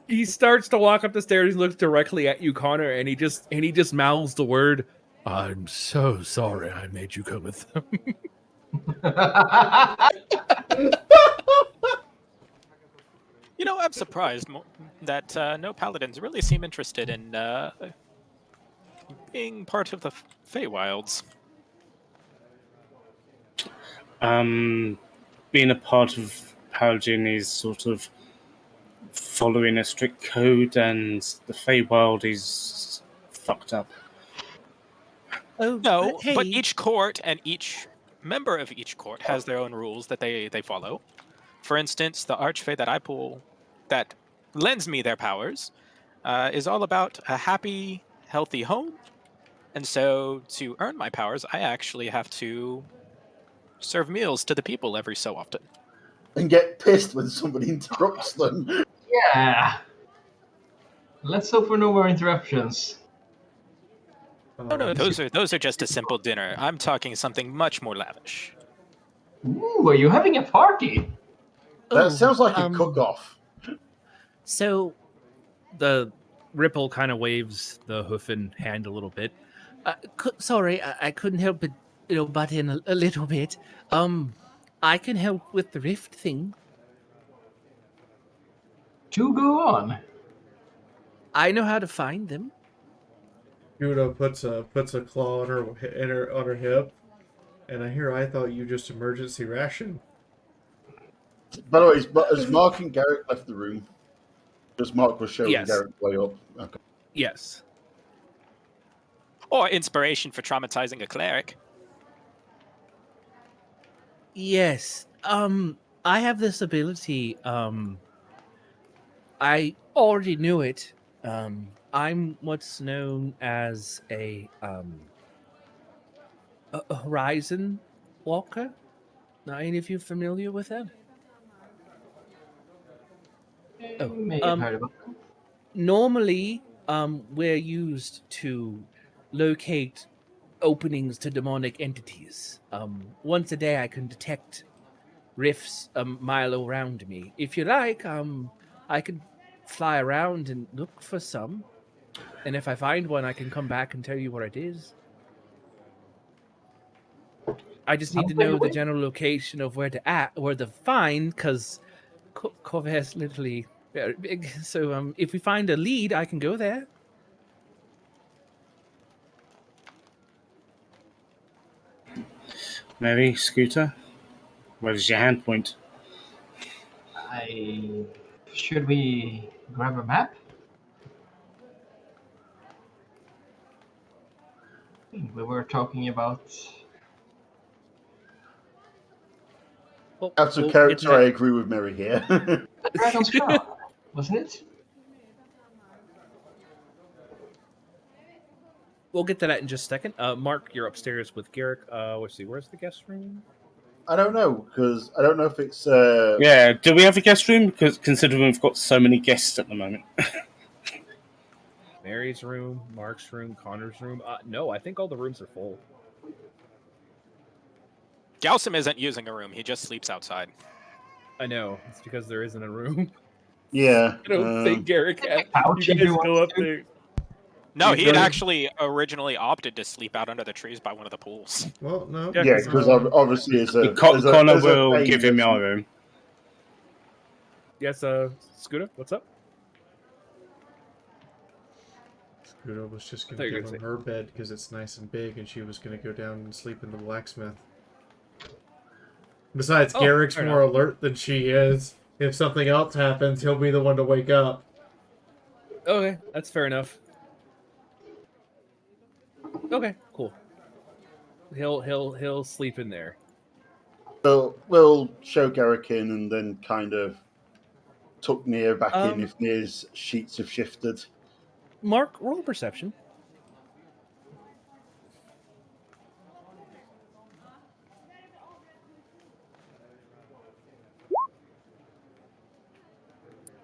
He starts to walk up the stairs. He looks directly at you, Connor, and he just mouths the word, "I'm so sorry I made you go with them." You know, I'm surprised that no paladins really seem interested in being part of the Feywilds. Being a part of Paladin is sort of following a strict code, and the Feywild is fucked up. Oh, No, hey. but each court and each member of each court has their own rules that they follow. For instance, the Archfey that I pull that lends me their powers is all about a happy, healthy home. And so to earn my powers, I actually have to serve meals to the people every so often. And get pissed when somebody interrupts them. Yeah. Let's hope for no more interruptions. Oh no, those are just a simple dinner. I'm talking something much more lavish. Ooh, are you having a party? That sounds like a cook-off. So, The Ripple kind of waves the hoofen hand a little bit. sorry, I couldn't help but butt in a little bit. I can help with the rift thing. To go on. I know how to find them. Judo puts a claw on her hip, and I thought you just emergency ration. By the way, has Mark and Garrick left the room? Because Mark was showing Yes. Garrick way up. Okay. Yes. Or inspiration for traumatizing a cleric. Yes. I have this ability. I already knew it. I'm what's known as a horizon walker. Now, any of you familiar with that? Oh, May have heard about them. normally, we're used to locate openings to demonic entities. Once a day, I can detect rifts a mile around me. If you like, I can fly around and look for some. And if I find one, I can come back and tell you where it is. I just need to know the general location of where to find, because Corvair is literally very big. So if we find a lead, I can go there. Maybe, Scooter? Where does your hand point? Should we grab a map? We were talking about... Well, Out of we'll get character, to that- I agree with Mary here. Dragon's Crown, wasn't it? We'll get to that in just a second. Mark, you're upstairs with Garrick. Let's see, where's the guest room? I don't know, because I don't know if it's... Yeah, do we have a guest room? Because considering we've got so many guests at the moment. Mary's room, Mark's room, Connor's room. No, I think all the rooms are full. Galsum isn't using a room, he just sleeps outside. I know. It's because there isn't a room. Yeah. I don't think Garrick had... Couch You if you guys go want up to. there. No, You he had guys- actually originally opted to sleep out under the trees by one of the pools. Well, no. Yeah, because obviously as a... Connor as a will thing, give him that's- my room. Yes, Scooter, what's up? Scooter was just I thought gonna you were give gonna him her bed because it's nice and big, and she was gonna go down and sleep in the blacksmith. Besides, Oh, Garrick's fair more enough. alert than she is. If something else happens, he'll be the one to wake up. Okay, that's fair enough. Okay, cool. He'll sleep in there. So we'll show Garrick in and then kind of tuck Near back in if Near's sheets have shifted. Mark, roll perception.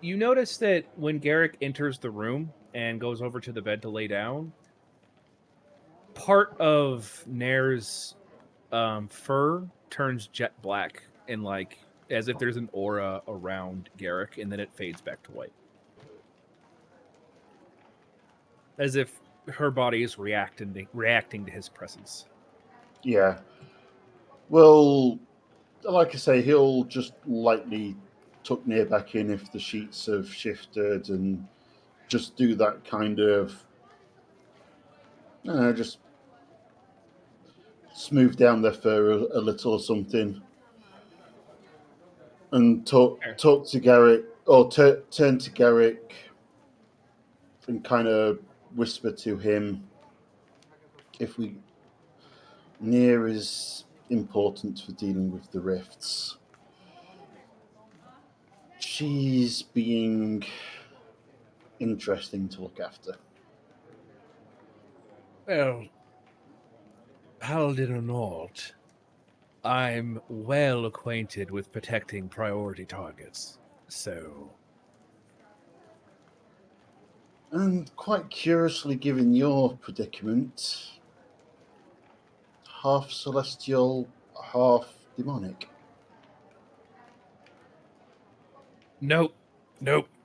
You notice that when Garrick enters the room and goes over to the bed to lay down, part of Nair's fur turns jet black and like as if there's an aura around Garrick, and then it fades back to white. As if her body is reacting to his presence. Yeah. Well, like I say, he'll just lightly tuck Near back in if the sheets have shifted and just do that kind of just smooth down their fur a little or something, and talk to Garrick or turn to Garrick and kind of whisper to him, if we Near is important for dealing with the rifts. She's being interesting to look after. Well, Paladin or not, I'm well acquainted with protecting priority targets, so... And quite curiously, given your predicament, half celestial, half demonic. Nope.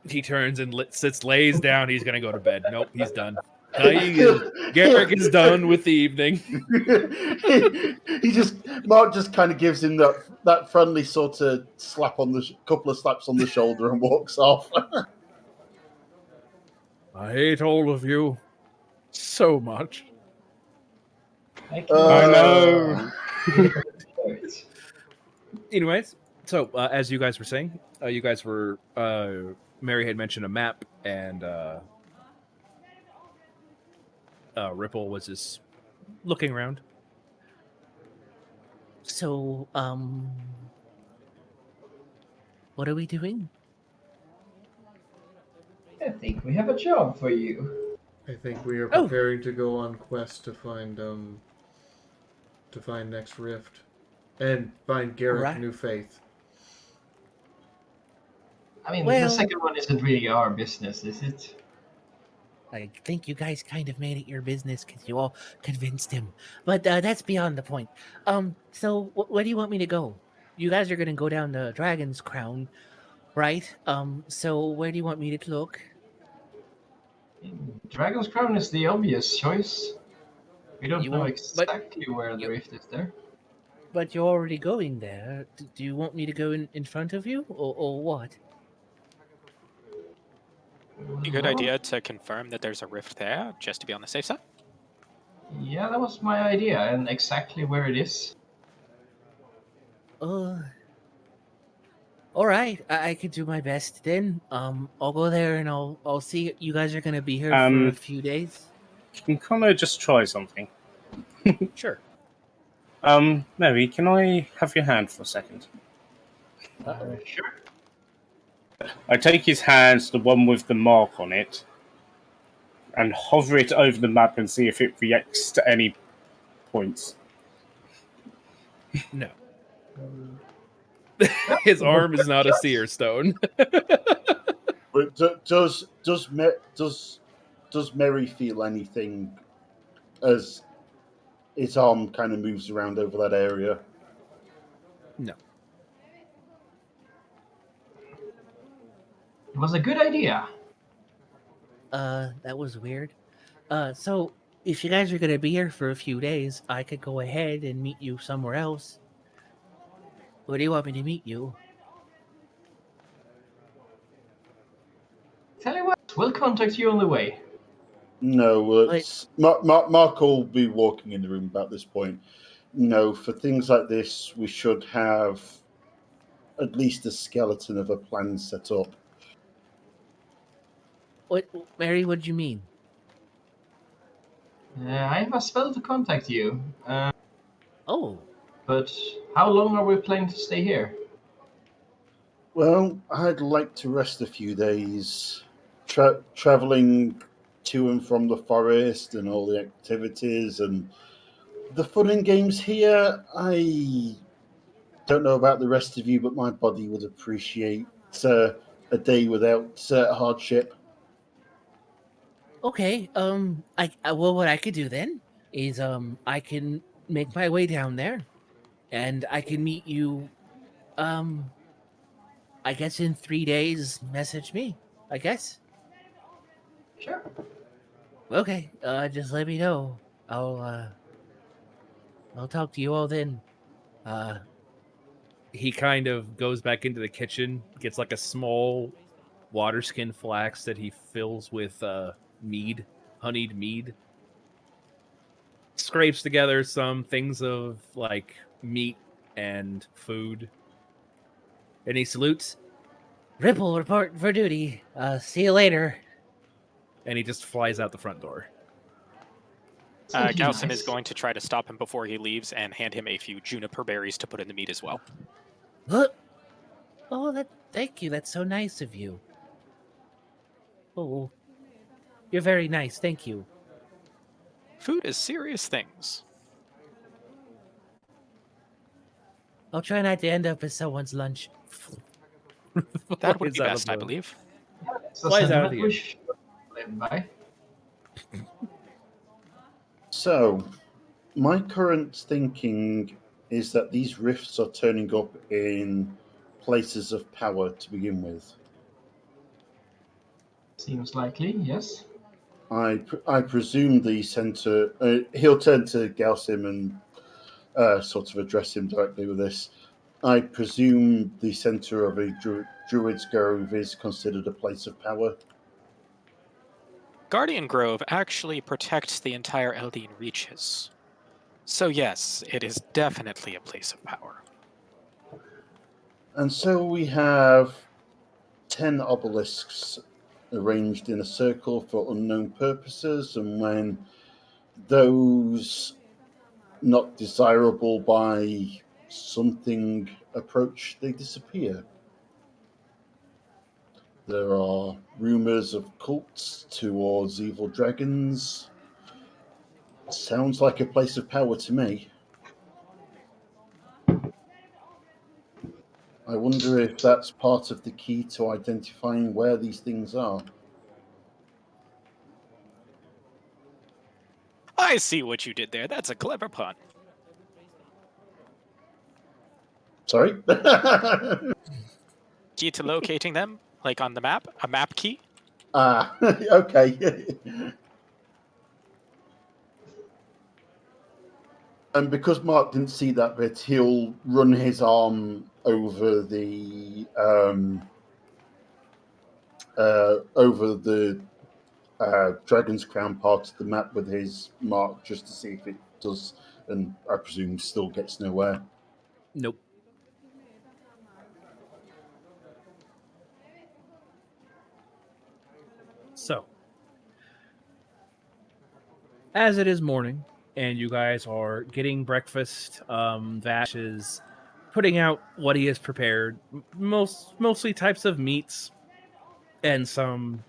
He turns and lays down. He's gonna go to bed. Nope, he's done. Garrick is done with the evening. Mark just kind of gives him that friendly sort of slap on the couple of slaps on the shoulder and walks off. I hate all of you so much. I know. Anyways, so as you guys were saying, you guys were Mary had mentioned a map, and Ripple was just looking around. So, what are we doing? I think we have a job for you. I think we are preparing to go on quest to find next rift and find Garrick New Faith. I mean, the second one isn't really our business, is it? I think you guys kind of made it your business because you all convinced him. But that's beyond the point. So where do you want me to go? You guys are going to go down the Dragon's Crown, right? So where do you want me to look? Dragon's Crown is the obvious choice. We don't know exactly where the rift is there. But you're already going there. Do you want me to go in front of you, or what? A good idea to confirm that there's a rift there, just to be on the safe side. Yeah, that was my idea, and exactly where it is. All right, I could do my best then. I'll go there and I'll see. You guys are gonna be here for a few days. Can Connor just try something? Sure. Mary, can I have your hand for a second? Sure. I take his hands, the one with the mark on it, and hover it over the map and see if it reacts to any points. No. His arm is not a seer stone. But does Mary feel anything as his arm kind of moves around over that area? No. It was a good idea. That was weird. So if you guys are gonna be here for a few days, I could go ahead and meet you somewhere else. Where do you want me to meet you? Tell you what, we'll contact you on the way. No, Mark will be walking in the room about this point. for things like this, we should have at least a skeleton of a plan set up. What, Mary? What do you mean? I have a spell to contact you. Oh, But how long are we planning to stay here? Well, I'd like to rest a few days. Traveling to and from the forest and all the activities and the fun and games here. I don't know about the rest of you, but my body would appreciate a day without hardship. okay. Well, what I could do then is I can make my way down there, and I can meet you. I guess in 3 days. Message me. I guess. Sure. Okay. Just let me know. I'll talk to you all then. Uh, He kind of goes back into the kitchen, gets like a small water skin flask that he fills with mead, honeyed mead. Scrapes together some things of like meat and food. And he salutes, Ripple report for duty. See you later. and he just flies out the front door. Gausim Nice. is going to try to stop him before he leaves and hand him a few juniper berries to put in the meat as well. Look. Oh, thank you. That's so nice of you. Oh, you're very nice. Thank you. Food is serious things. I'll try not to end up as someone's lunch. That would Flies be out best, of I the- believe. So Flies out of sentiment the we air. should live by. So, my current thinking is that these rifts are turning up in places of power to begin with. Seems likely, yes. I presume the center. He'll turn to Galsim and sort of address him directly with this. I presume the center of a druid's grove is considered a place of power. Guardian Grove actually protects the entire Eldine reaches. So yes, it is definitely a place of power. And so we have 10 obelisks arranged in a circle for unknown purposes, and when those not desirable by something approach, they disappear. There are rumors of cults towards evil dragons. Sounds like a place of power to me. I wonder if that's part of the key to identifying where these things are. I see what you did there. That's a clever pun. Sorry? Key to locating them, like on the map, a map key. Okay. And because Mark didn't see that bit, he'll run his arm over the Dragon's Crown part of the map with his mark just to see if it does, and I presume still gets nowhere. Nope. So, as it is morning, and you guys are getting breakfast, Vash is putting out what he has prepared, mostly types of meats and some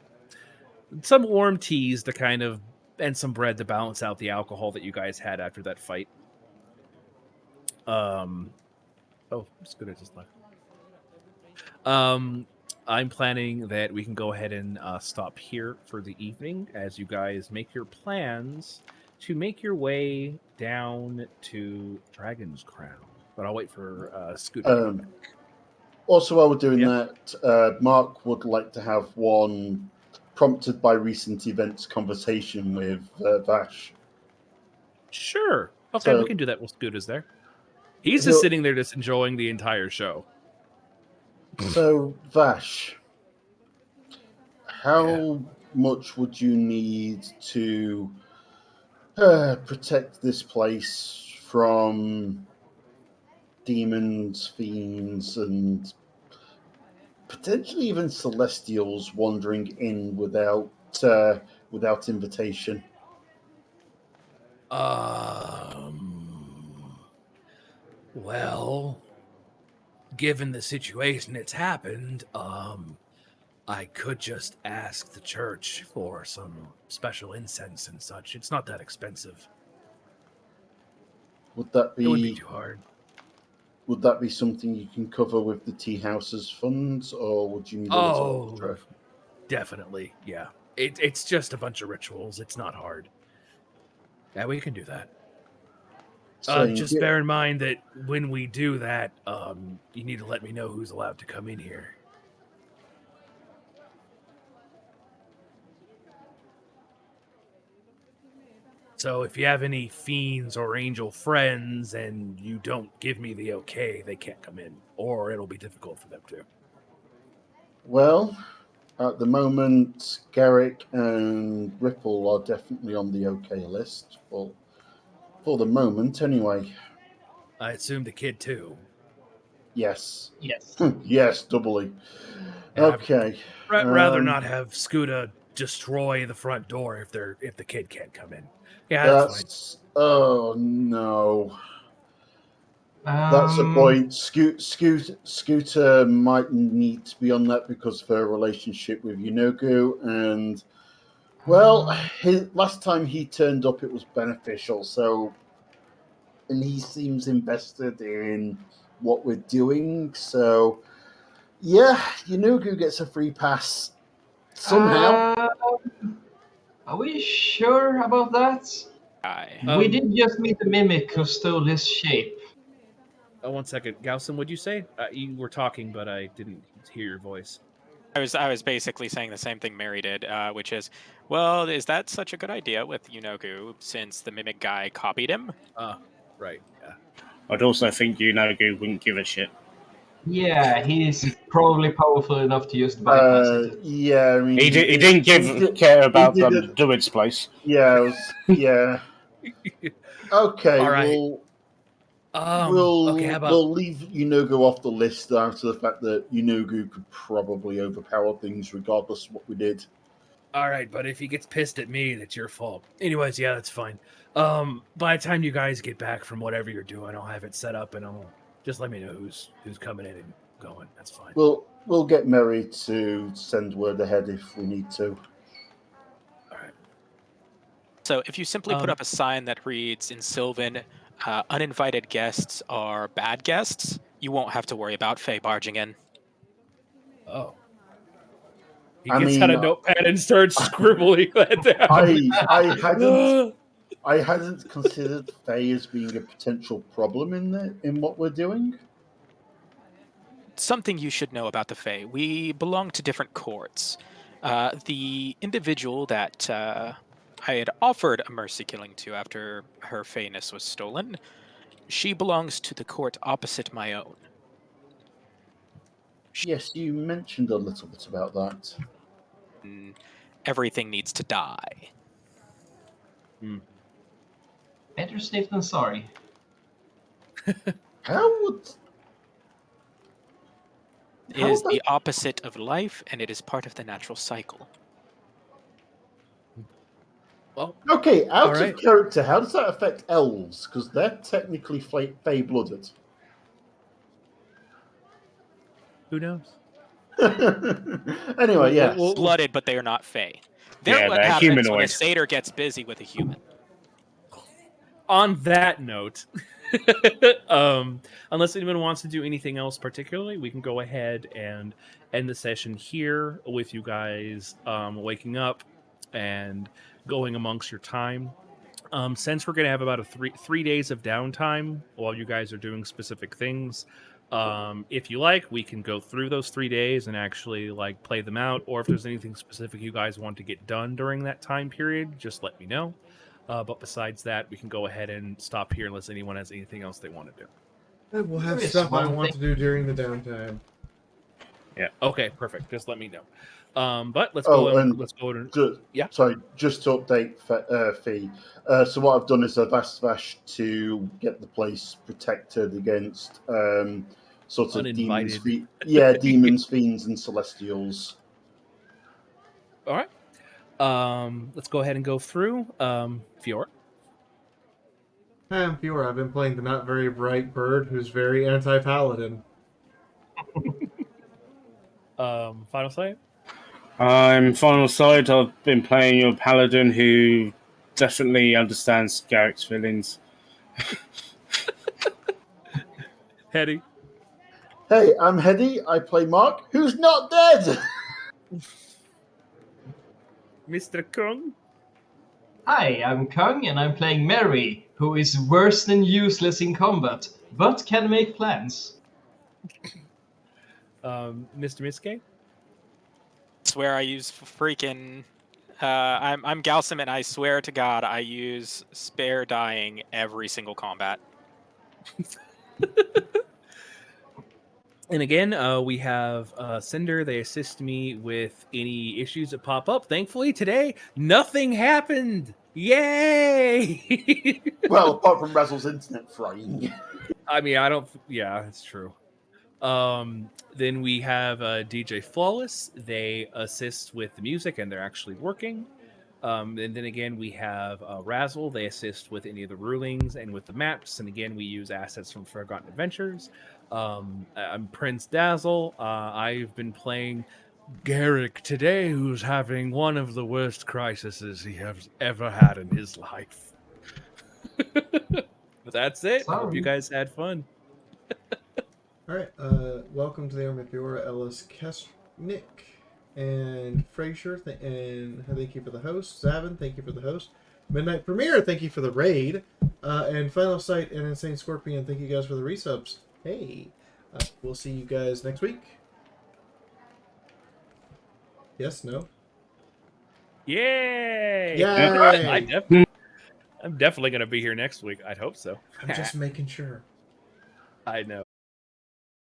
warm teas to kind of, and some bread to balance out the alcohol that you guys had after that fight. Oh, Scooter just left. I'm planning that we can go ahead and stop here for the evening as you guys make your plans to make your way down to Dragon's Crown. But I'll wait for Scooter to come back. Also, while we're doing Yeah. that, Mark would like to have one prompted by recent events conversation with Vash. Sure. Okay, So- we can do that while Scooter's there. He's He'll- just sitting there just enjoying the entire show. So, Vash, how much would you need to protect this place from demons, fiends, and potentially even celestials wandering in without invitation. Well, given the situation that's happened, I could just ask the church for some special incense and such. It's not that expensive. Would that It wouldn't be be too hard. would that be something you can cover with the tea house's funds, or would you need a little Oh, extra? definitely, yeah. It's just a bunch of rituals. It's not hard. Yeah, we can do that. Saying, Just bear in mind that when we do that, you need to let me know who's allowed to come in here. So if you have any fiends or angel friends and you don't give me the okay, they can't come in, or it'll be difficult for them to. well, at the moment, Garrick and Ripple are definitely on the okay list for the moment, anyway. I assume the kid too. Yes, Yes. yes, doubly. Yeah, Okay. Rather not have Scuda destroy the front door if the kid can't come in. Yeah, that's fine. Oh no. That's a Um, point. Scooter might need to be on that because of her relationship with Yunogu, and well, last time he turned up, it was beneficial. So, and he seems invested in what we're doing. So, yeah, Yunogu gets a free pass somehow. uh, are we sure about that? Guy. We did just meet the mimic who stole his shape. Oh, 1 second. Gaussen, what'd you say? You were talking, but I didn't hear your voice. I was basically saying the same thing Mary did, which is, well, is that such a good idea with Yunogu since the mimic guy copied him? Right, yeah. I'd also think Yunogu wouldn't give a shit. Yeah, he's probably powerful enough to just bypass it. Yeah, I mean, He didn't care about he the did Druid's place. Yeah, yeah. Okay, All right. Okay, how about we'll leave Yunogu off the list after the fact that Yunogu could probably overpower things regardless of what we did. all right, but if he gets pissed at me, that's your fault. Anyways, yeah, that's fine. By the time you guys get back from whatever you're doing, I'll have it set up and I'll just let me know who's coming in and going. That's fine. We'll get Mary to send word ahead if we need to. All right. So if you simply put up a sign that reads in Sylvan, uninvited guests are bad guests, you won't have to worry about Fae barging in. Oh. He I gets out a mean, notepad and starts scribbling that down. I hadn't considered Faye as being a potential problem in what we're doing. Something you should know about the Fae. We belong to different courts. The individual that I had offered a mercy killing to after her Faeness was stolen, she belongs to the court opposite my own. Yes, you mentioned a little bit about that. Everything needs to die. Better safe than sorry. How would It is the opposite of life, and it is part of the natural cycle. Well, okay, out right. of character, how does that affect elves? Because they're technically Fey-blooded. Who knows? Anyway, yes. Blooded, but they are not Fae. Yeah, What they're happens when a humanoid. satyr gets busy with a human. On that note, unless anyone wants to do anything else particularly, we can go ahead and end the session here with you guys waking up and going amongst your time. Since we're going to have about a three days of downtime while you guys are doing specific things, if you like, we can go through those 3 days and actually like play them out. Or if there's anything specific you guys want to get done during that time period, just let me know. But besides that, we can go ahead and stop here unless anyone has anything else they want to do. We'll have There is stuff I one want to thing- do during the downtime. Okay, perfect. Just let me know. But let's Oh, go. and Let's go. Yeah. Sorry, just to update Fee. So what I've done is I've asked Vash to get the place protected against sort of demons, Uninvited. demons, fiends, and celestials. All right. Let's go ahead and go through. Fior. Hi, I'm Fiora. I've been playing the not very bright bird who's very anti-paladin. Final sight. I'm Final Side. I've been playing your paladin who definitely understands Garrick's feelings. Hetty. Hey, I'm Hedy. I play Mark, who's not dead. Mr. Kung. Hi, I'm Kung, and I'm playing Mary, who is worse than useless in combat, but can make plans. Mr. Miske. Swear I use freaking. I'm Galsim, and I swear to God I use spare dying every single combat. And again, we have Cinder. They assist me with any issues that pop up. Thankfully, today nothing happened. Yay! Well, apart from Razzle's internet frying. I mean, I don't. Yeah, it's true. Then we have DJ Flawless. They assist with the music, and they're actually working. And then again, we have Razzle. They assist with any of the rulings and with the maps. And again, we use assets from Forgotten Adventures. I'm Prince Dazzle. I've been playing Garrick today, who's having one of the worst crises he has ever had in his life. But that's it. Hope you guys had fun. All right. Welcome to the Army of Fiora, Ellis Kestnick and Frazier, and thank you for the host. Zavin, thank you for the host. Midnight Premiere, thank you for the raid. And Final Sight and Insane Scorpion, thank you guys for the resubs. Hey, we'll see you guys next week. Yes, no? Yay! Yay! I'm definitely going to be here next week. I'd hope so. I'm just making sure. I know.